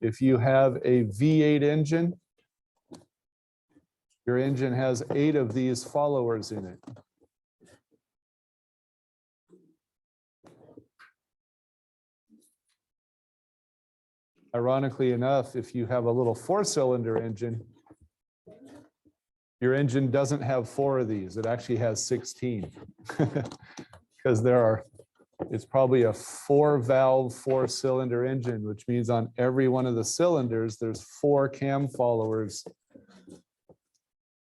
If you have a V8 engine, your engine has 8 of these followers in it. Ironically enough, if you have a little 4-cylinder engine, your engine doesn't have 4 of these. It actually has 16. Because it's probably a 4-valve, 4-cylinder engine, which means on every one of the cylinders, there's 4 cam followers.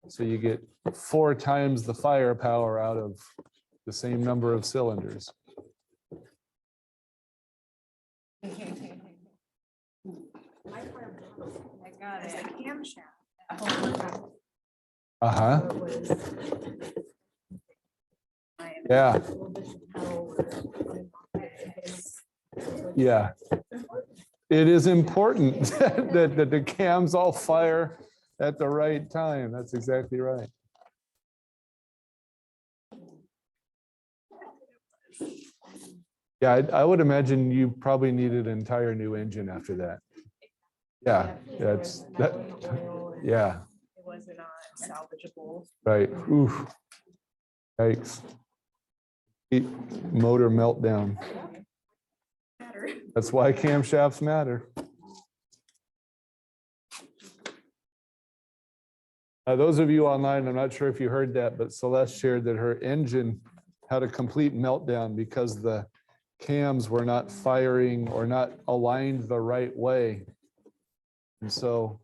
So you get 4 times the firepower out of the same number of cylinders. I got it. Camshaft. Uh-huh. Yeah. Yeah. It is important that the cams all fire at the right time. That's exactly right. Yeah, I would imagine you probably needed an entire new engine after that. Yeah, that's that. Yeah, It was not salvageable. right. Oof. Yikes. Motor meltdown. That's why camshafts matter. Those of you online, I'm not sure if you heard that, but Celeste shared that her engine had a complete meltdown because the cams were not firing or not aligned the right way. And so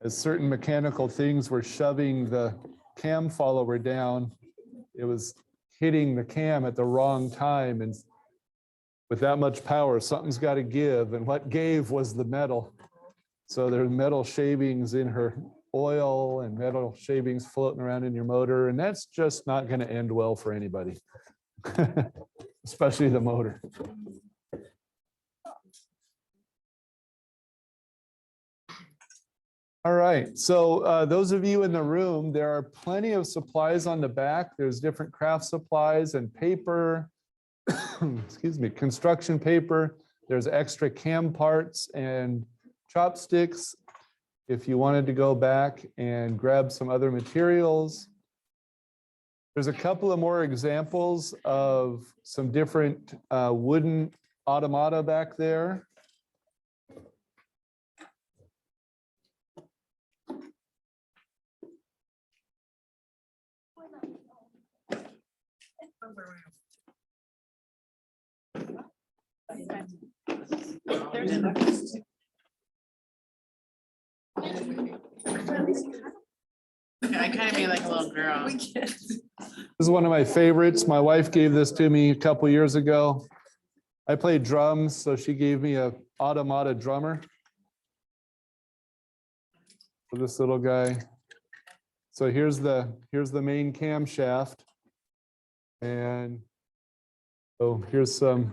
as certain mechanical things were shoving the cam follower down, it was hitting the cam at the wrong time. And with that much power, something's got to give. And what gave was the metal. So there's metal shavings in her oil and metal shavings floating around in your motor. And that's just not going to end well for anybody, especially the motor. All right, so those of you in the room, there are plenty of supplies on the back. There's different craft supplies and paper, excuse me, construction paper. There's extra cam parts and chopsticks if you wanted to go back and grab some other materials. There's a couple of more examples of some different wooden automata back there. I kind of be like a little girl. This is one of my favorites. My wife gave this to me a couple years ago. I played drums, so she gave me a automata drummer for this little guy. So here's the main camshaft, and so here's some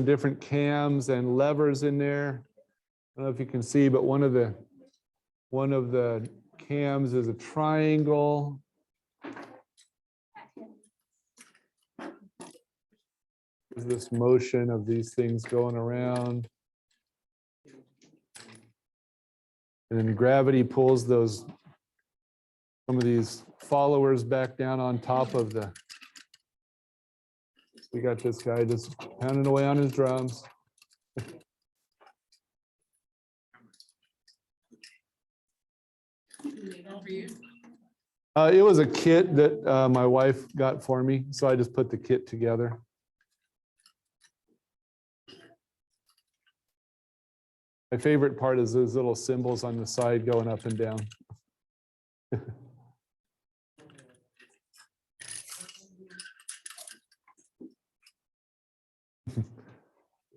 different cams and levers in there. I don't know if you can see, but one of the cams is a triangle. There's this motion of these things going around. And then gravity pulls some of these followers back down on top of the. We got this guy just pounding away on his drums. It was a kit that my wife got for me, so I just put the kit together. My favorite part is those little symbols on the side going up and down.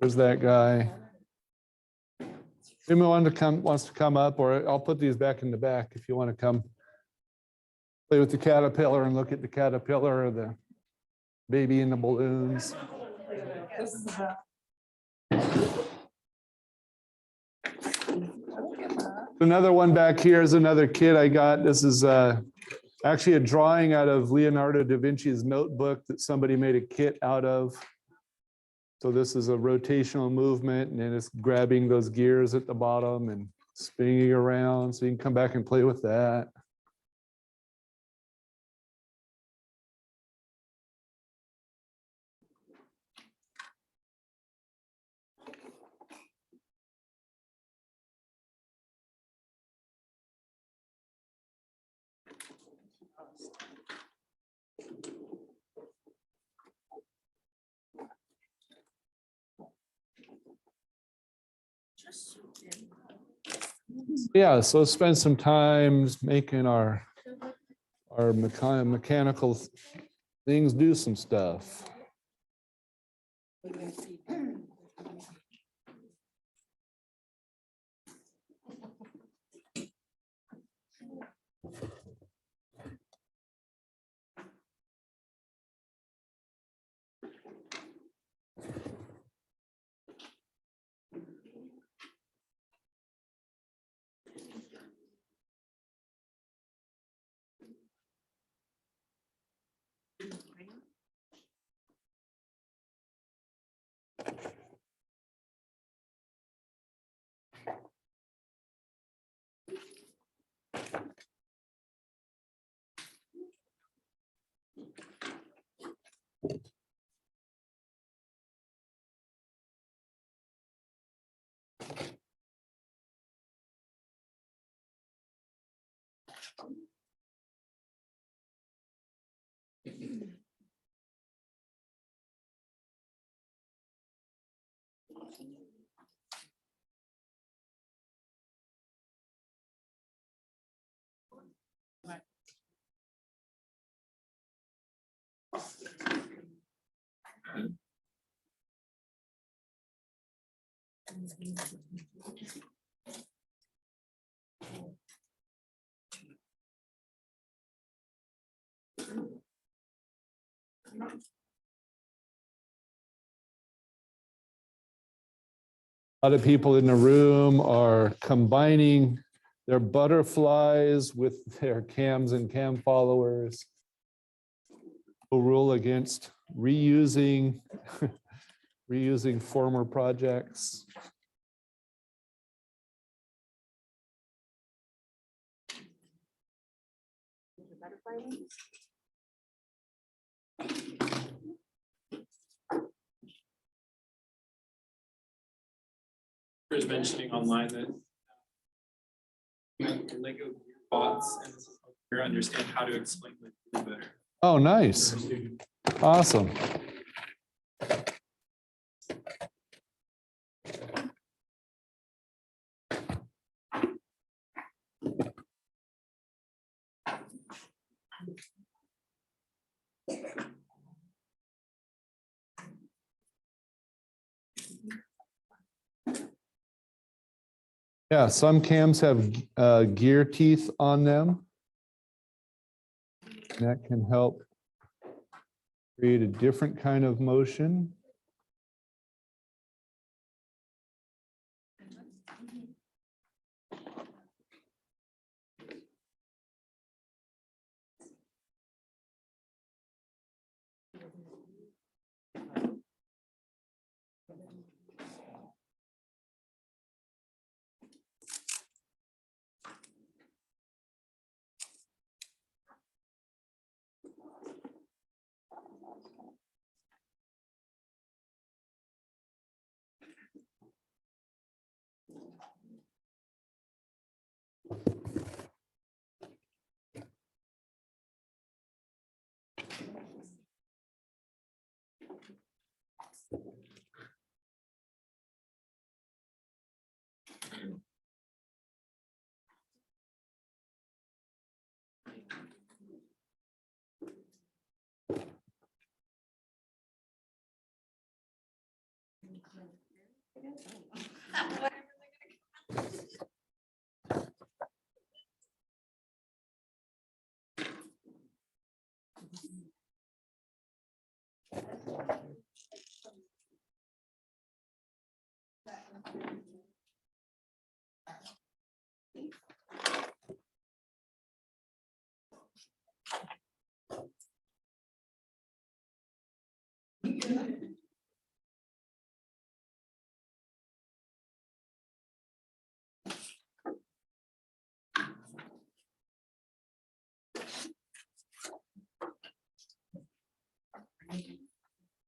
There's that guy. Anyone wants to come up, or I'll put these back in the back if you want to come play with the caterpillar and look at the caterpillar or the baby in the balloons. Another one back here is another kit I got. This is actually a drawing out of Leonardo da Vinci's notebook that somebody made a kit out of. So this is a rotational movement, and then it's grabbing those gears at the bottom and spinning around. So you can come back and play with that. Yeah, so spend some time making our mechanical things do some stuff. A lot of people in the room are combining their butterflies with their cams and cam followers. A rule against reusing, reusing former projects. Was mentioning online that Lego bots and to understand how to explain Lego better. Oh, nice. Awesome. Yeah, some cams have gear teeth on them. That can help create a different kind of motion.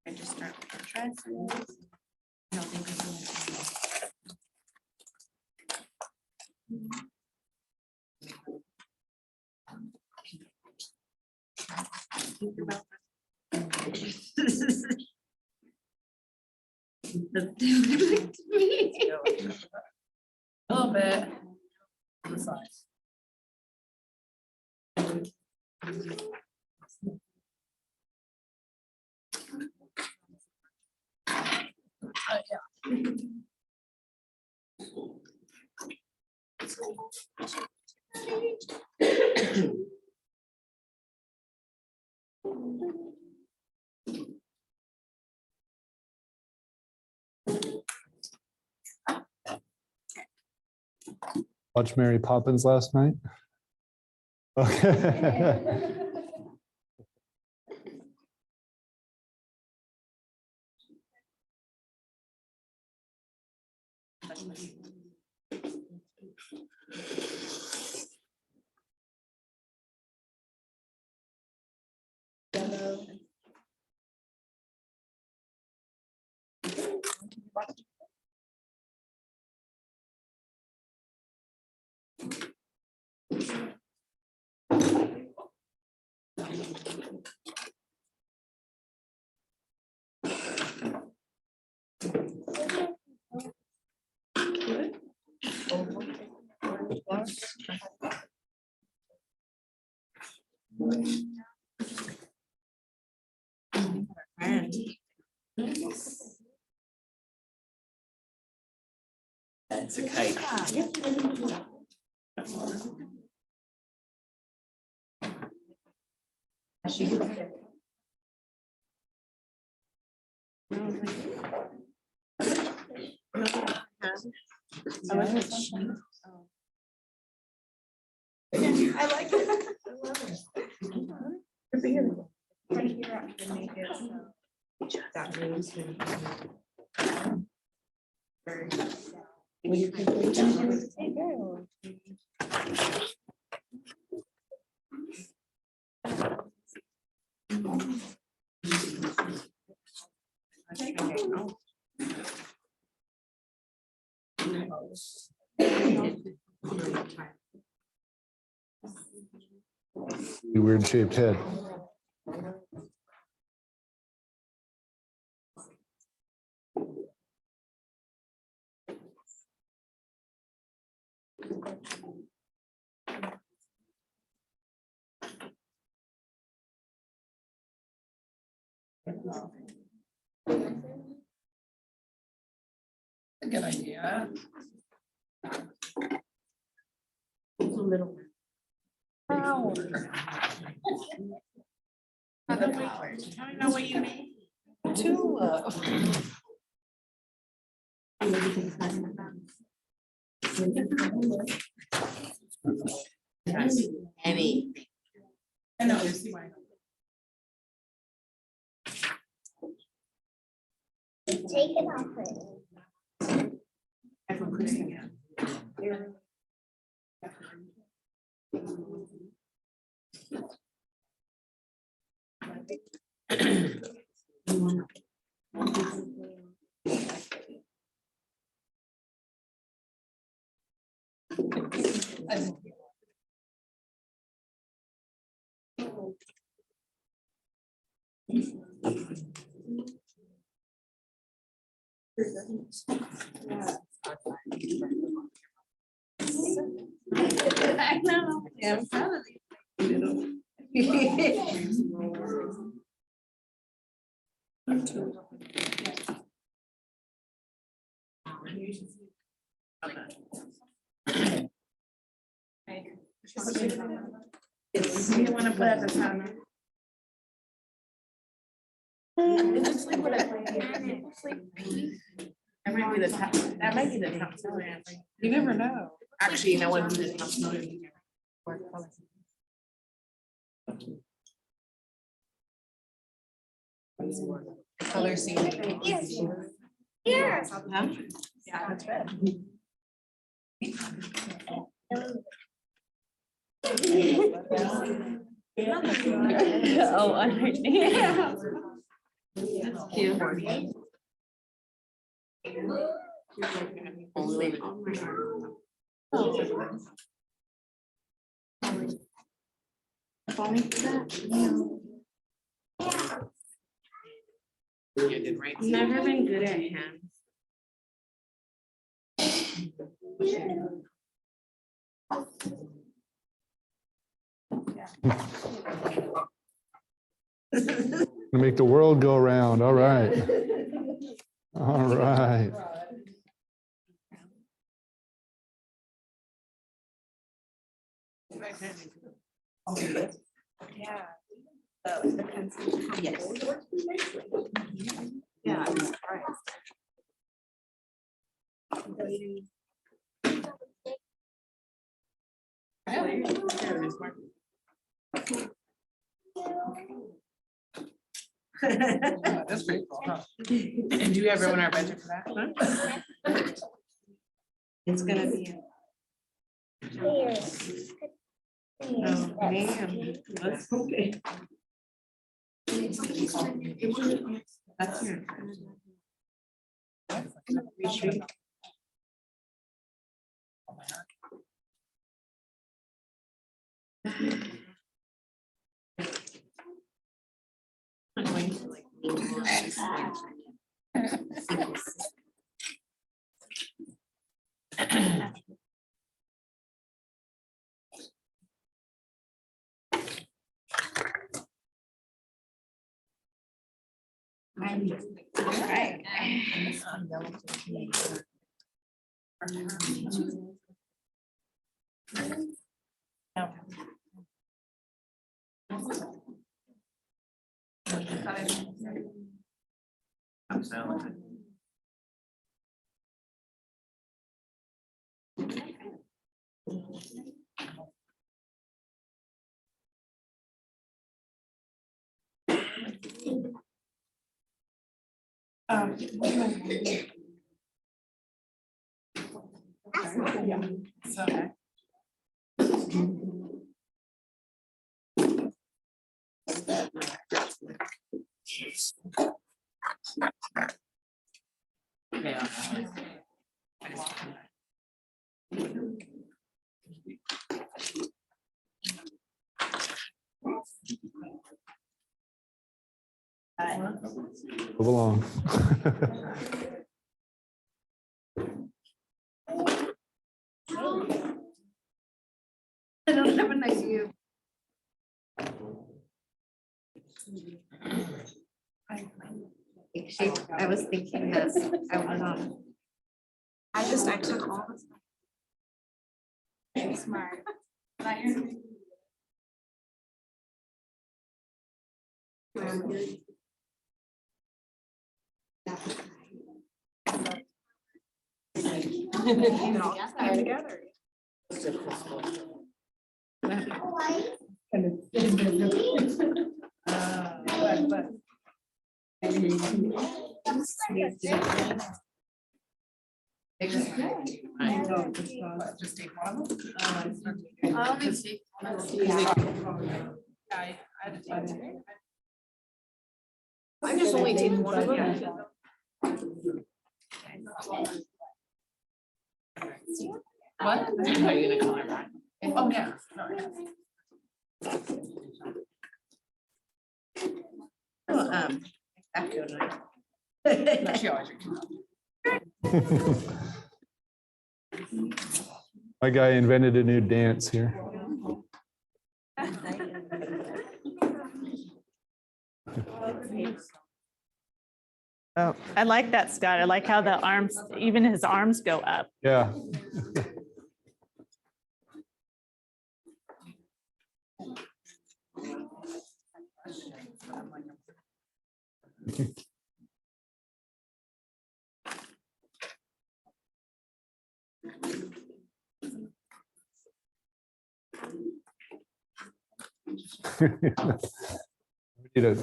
I just start with the trusses. No, they can do it. Think about that. That's different to me. A little bit. Watch Mary Poppins last night? Okay. It's a kite. I wasn't sure. I like it. I love it. Trying to figure out how to make it so that moves and- Weird shaped head. A good idea. Tell me know what you made. Tulip. Any. I know. See why. Take it off. I know. Yeah, I'm proud of you. You want to put at the top. It looks like what it looks like pink. That might be the top, that might be the top seller. You never know. Actually, that would be the top seller. Color scene. Yes. Huh? Yeah, that's red. Oh, underneath. That's cute. Only on my arm. Funny for that? You did right. Never been good at him. Make the world go round. All right. All right. Yeah. The pencil. Yes. Yeah, I'm surprised. That's pretty cool, huh? And do you ever want our budget for that? Huh? It's gonna be. Oh, man. That's okay. That's your. Retreat. I'm going to like lean more on this Right. Move along. I don't have a nice view. I was thinking this, I went on. I took all this. Very smart. Together. I just only take one of them. What? Are you gonna call her back? Oh, yeah. Well, that good. She always. My guy invented a new dance here. Oh, I like that, Scott. I like how the arms, even his arms go up. Yeah.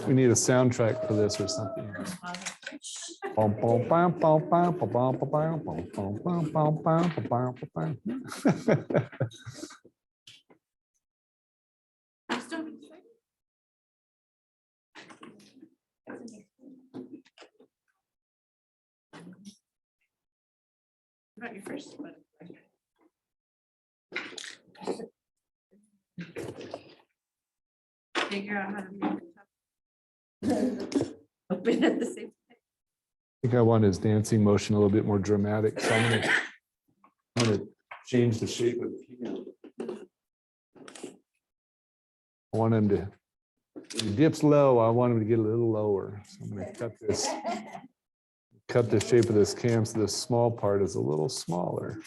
We need a soundtrack for this or something. About your first one. Figure out how to make it open at the same time. I think I want his dancing motion a little bit more dramatic. So I'm gonna change the shape of the keynote. I want him to, when he dips low, I want him to get a little lower. So I'm gonna cut the shape of this cam so this small part is a little smaller.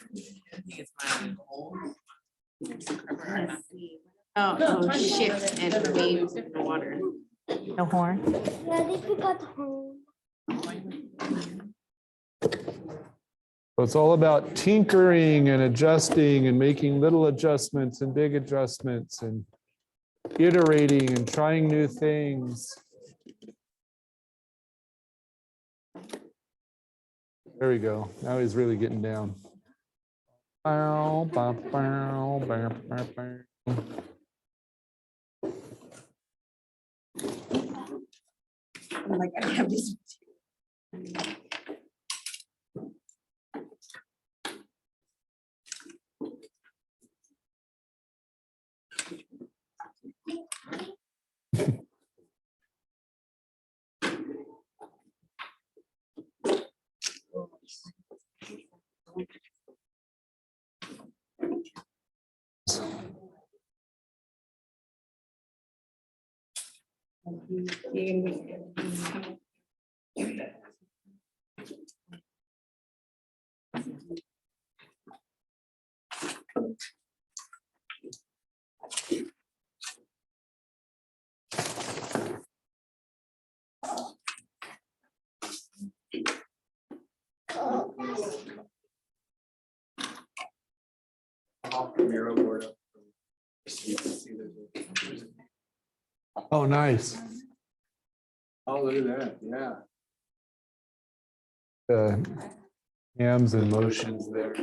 Oh, shift and waves in the water. No horn. Yeah, they forgot home. So it's all about tinkering and adjusting and making little adjustments and big adjustments and iterating and trying new things. There we go. Now he's really getting down. Bow, bow, bow, bow, bow, bow. I'm like, I have this. mural board up. So you can see there's a- Oh, nice. Oh, look at that, yeah. Hands and motions there.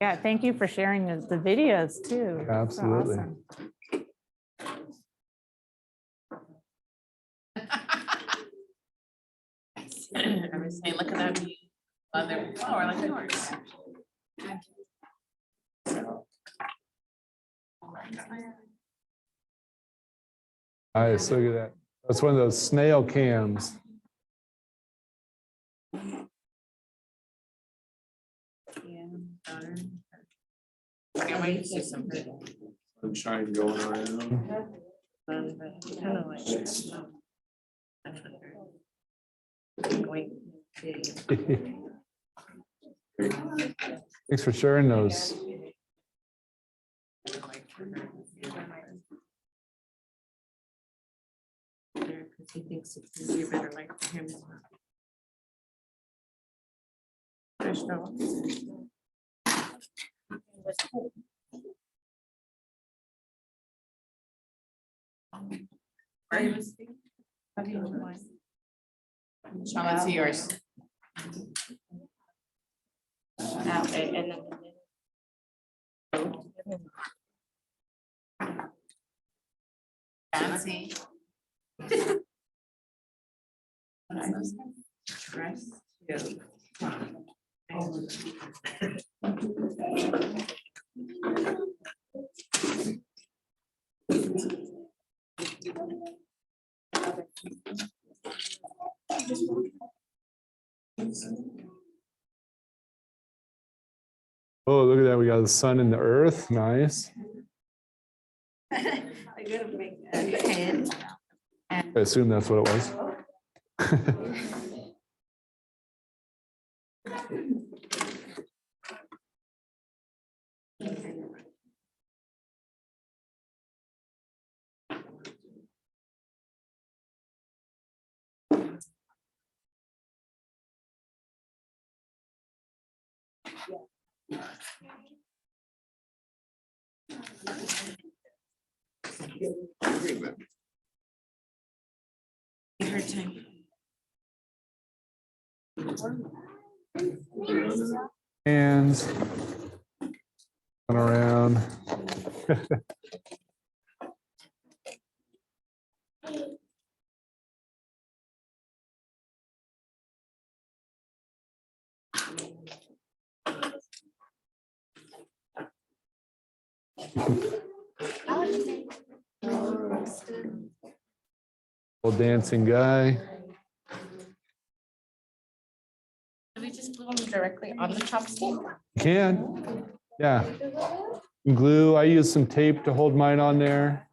Yeah, thank you for sharing the videos too. So Absolutely. awesome. I was saying, look at that view. Other flower like yours. Nice, look at that. That's one of those snail cams. Can't wait to see something. Sunshine going around. Thanks for sharing those. Because he thinks it's gonna be a better life for him. There's no. Sean, let's see yours. Fancy. Dress. Oh, look at that. We got the sun and the earth. Nice. I gotta make a pen. I assume that's what it was. Her time. Hands. Run around. Old dancing guy. Do we just glue them directly on the chopstick? Can. Yeah. Glue. I use some tape to hold mine on there.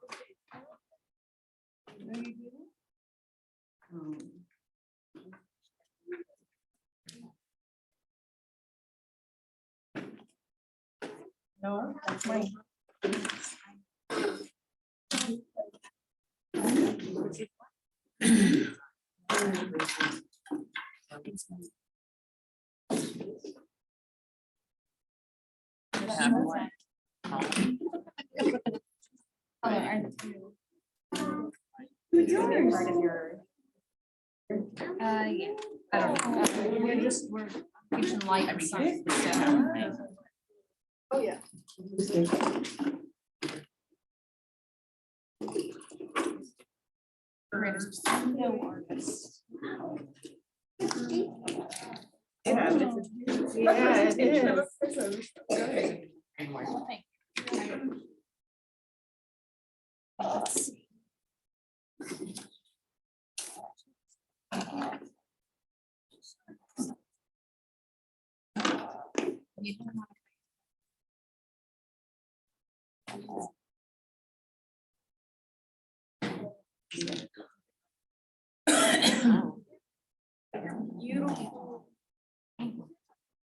No, that's mine. Yeah, I don't know. We're pushing light and sun. Oh, yeah. No artists. Yeah, it is.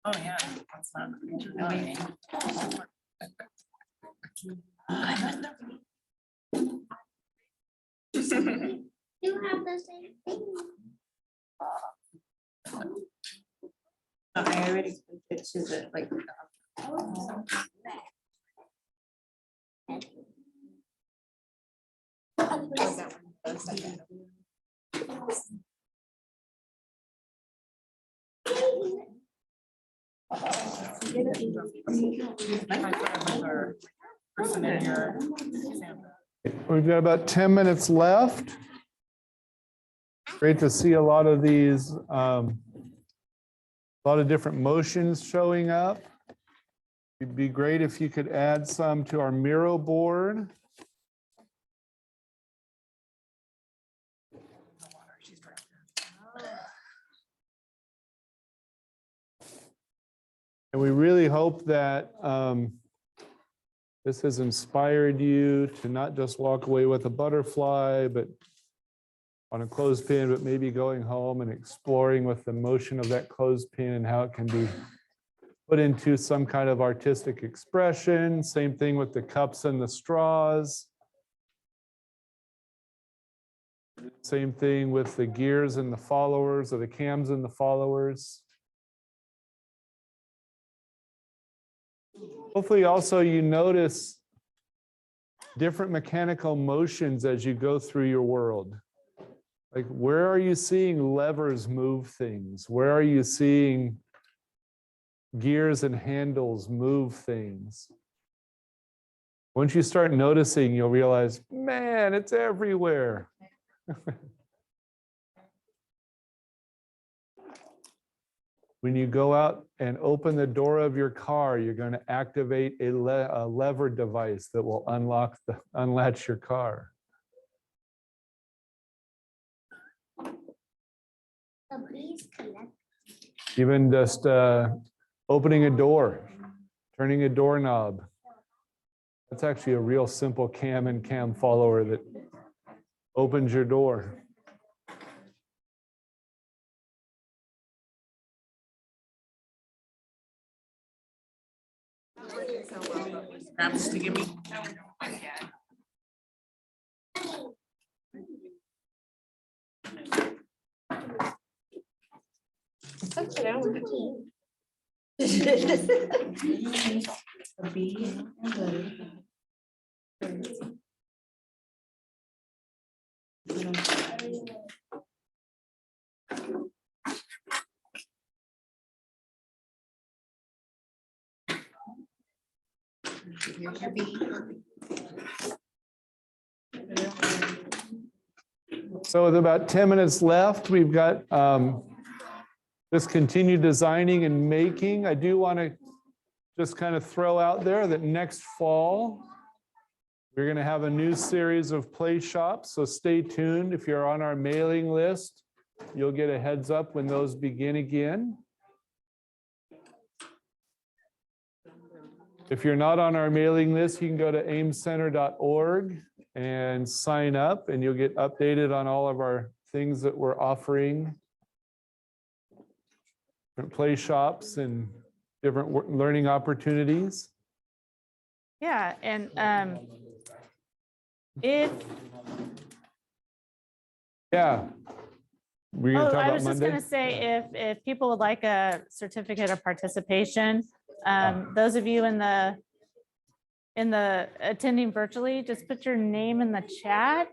Oh, yeah. That's not. You have the same thing. I already. It's just like. We've got about 10 minutes left. Great to see a lot of these, a lot of different motions showing up. It'd be great if you could add some to our Miro board. And we really hope that this has inspired you to not just walk away with a butterfly, but on a clothespin, but maybe going home and exploring with the motion of that clothespin and how it can be put into some kind of artistic expression. Same thing with the cups and the straws. Same thing with the gears and the followers, or the cams and the followers. Hopefully also you notice different mechanical motions as you go through your world. Like, where are you seeing levers move things? Where are you seeing gears and handles move things? Once you start noticing, you'll realize, man, it's everywhere. When you go out and open the door of your car, you're going to activate a lever device that will unlatch your car. Even just opening a door, turning a doorknob. That's actually a real simple cam and cam follower that opens your door. Scraps to give me. So with about 10 minutes left, we've got this continued designing and making. I do want to just kind of throw out there that next fall, we're going to have a new series of PLAYshop. So stay tuned. If you're on our mailing list, you'll get a heads up when those begin again. If you're not on our mailing list, you can go to aimcenter.org and sign up, and you'll get updated on all of our things that we're offering. Different PLAYshops and different learning opportunities. Yeah, and if yeah, we're gonna talk I about was just Monday. gonna say, if people would like a certificate of participation, those of you in the attending virtually, just put your name in the chat.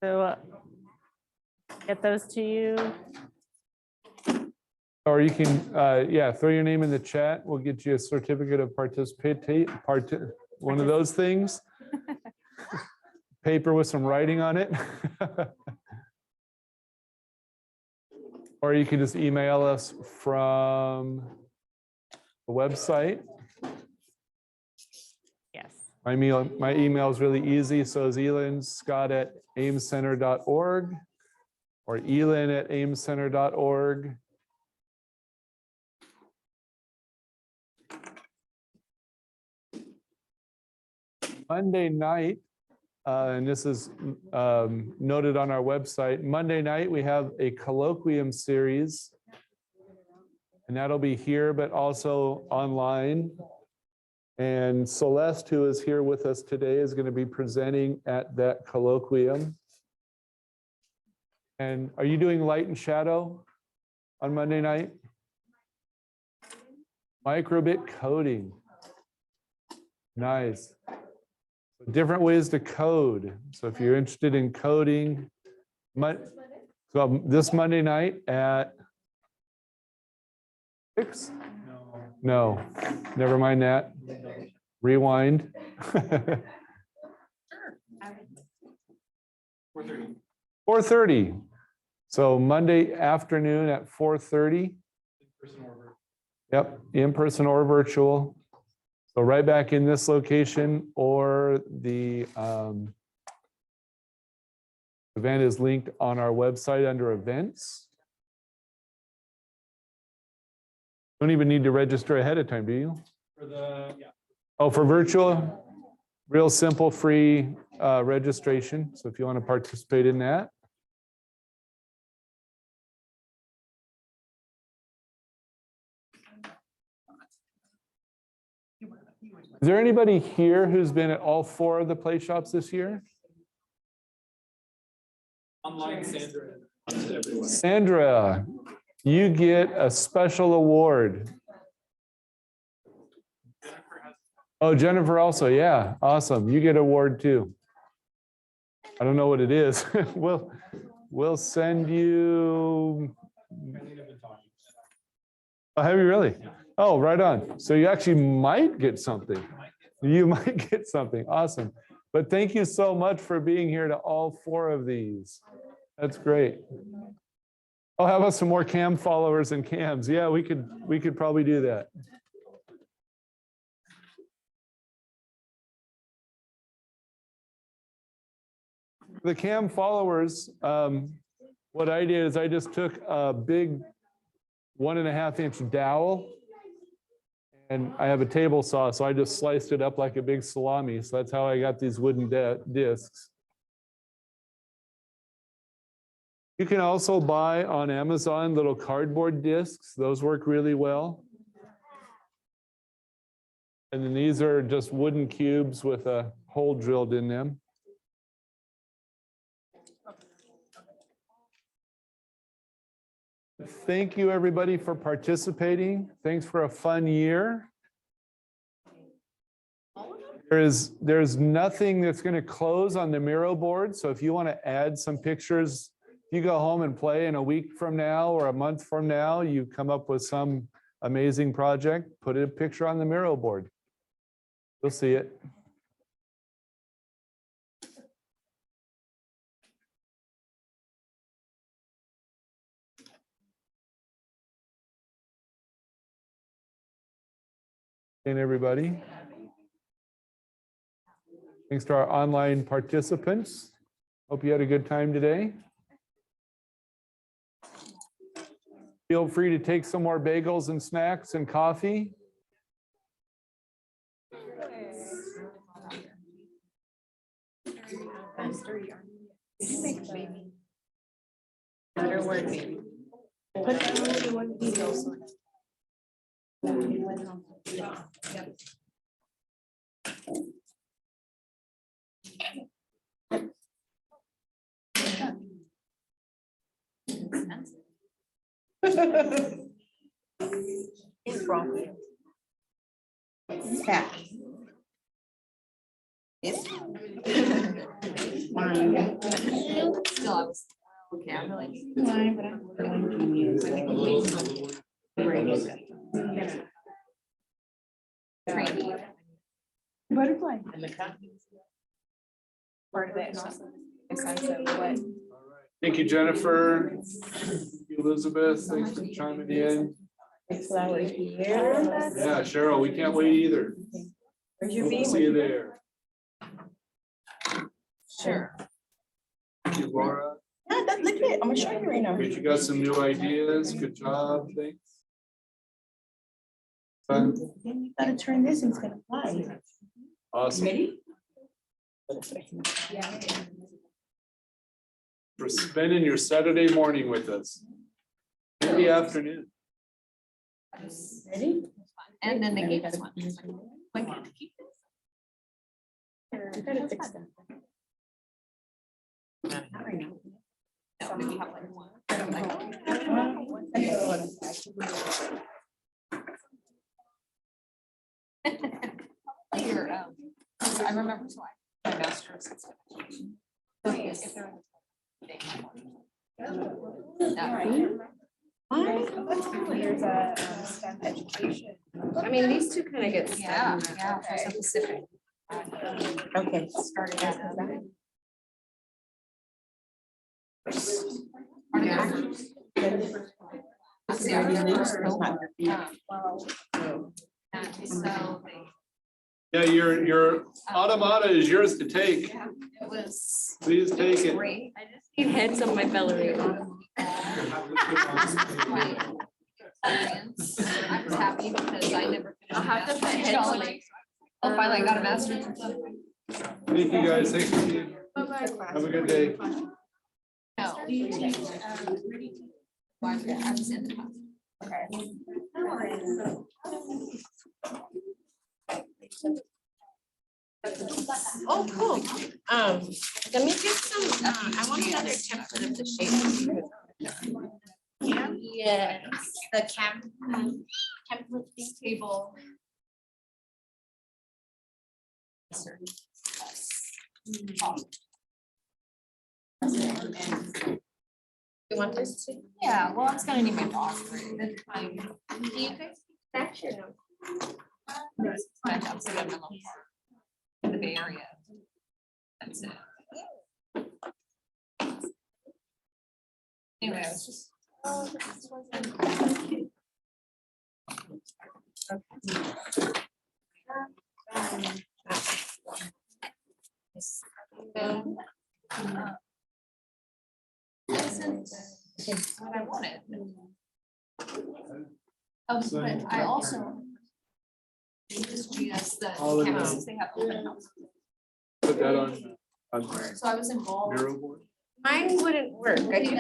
So get those to you. Or you can, yeah, throw your name in the chat. We'll get you a certificate of one of those things. Paper with some writing on it. Or you can just email us from the website. Yes. My email is really easy. So is Elin, scott@aimcenter.org or elin@aimcenter.org. Monday night, and this is noted on our website, Monday night we have a colloquium series, and that'll be here, but also online. And Celeste, who is here with us today, is going to be presenting at that colloquium. And are you doing light and shadow on Monday night? Microbit coding. Nice. Different ways to code. So if you're interested in coding, so this Monday night at 6? No, never mind that. Rewind. 4:30. So Monday afternoon at 4:30. Yep, in person or virtual. So right back in this location, or the event is linked on our website under events. Don't even need to register ahead of time, do you? For the, yeah. Oh, for virtual, real simple, free registration. So if you want to participate in that. Is there anybody here who's been at all 4 of the play shops this year? Online Sandra. Sandra, you get a special award. Oh, Jennifer also, yeah, awesome. You get an award too. I don't know what it is. We'll send you. Oh, have you really? Oh, right on. So you actually might get something. You might get something. Awesome. But thank you so much for being here to all 4 of these. That's great. Oh, how about some more cam followers and cams? Yeah, we could probably do that. The cam followers, what I did is I just took a big 1.5-inch dowel, and I have a table saw, so I just sliced it up like a big salami. So that's how I got these wooden discs. You can also buy on Amazon little cardboard discs. Those work really well. And then these are just wooden cubes with a hole drilled in them. Thank you, everybody, for participating. Thanks for a fun year. There's nothing that's going to close on the Miro board. So if you want to add some pictures, you go home and play in a week from now or a month from now, you come up with some amazing project, put a picture on the Miro board. You'll see it. And everybody. Thanks to our online participants. Hope you had a good time today. Feel free to take some more bagels and snacks and coffee. Better word, baby. Put that on one video. It's wrong. It's fat. It's mine. Still, okay, I'm like, mine, but I'm butterfly. And the cut. Part of it. A sense of what. Thank you, Jennifer. Thank you, Elizabeth, thanks for chiming in. Flower here. Yeah, Cheryl, we can't wait either. Where's your We'll bee? see you there. Sure. Thank you, Laura. Yeah, look at it. I'm gonna show you right now. Great, you got some new ideas. Good job, thanks. Fun. Then you gotta turn this and it's gonna fly. Awesome. Ready? for spending your Saturday morning with us. Maybe afternoon. Ready? And then they gave us one. Why can't I keep this? I gotta fix that. Not right now. So maybe have like one. I'm like, your own. I remember, so I, my master's. So if they're Here's a STEM education. I mean, these two kind of get. Yeah, yeah, for some Pacific. Okay. Started out. Yeah, your automata is yours to take. It was Please take it. great. I just need heads on my belly. I was happy because I never. I'll have to put heads on my. Oh, finally, I got a master's. Thank you guys. Thanks for being here. Have a good day. No. I was in the class. Oh, cool. Let me get some, I want another template of the shape. Yes, the template table. You want this to? Yeah, well, I was gonna need my dog. Do you guys? That's your number. In the Bay Area. That's it. Anyway, I was just. What I wanted. But I also. Just GS the All in campuses, they have open houses. Put that on So I was involved. Miro board. Mine wouldn't work. I think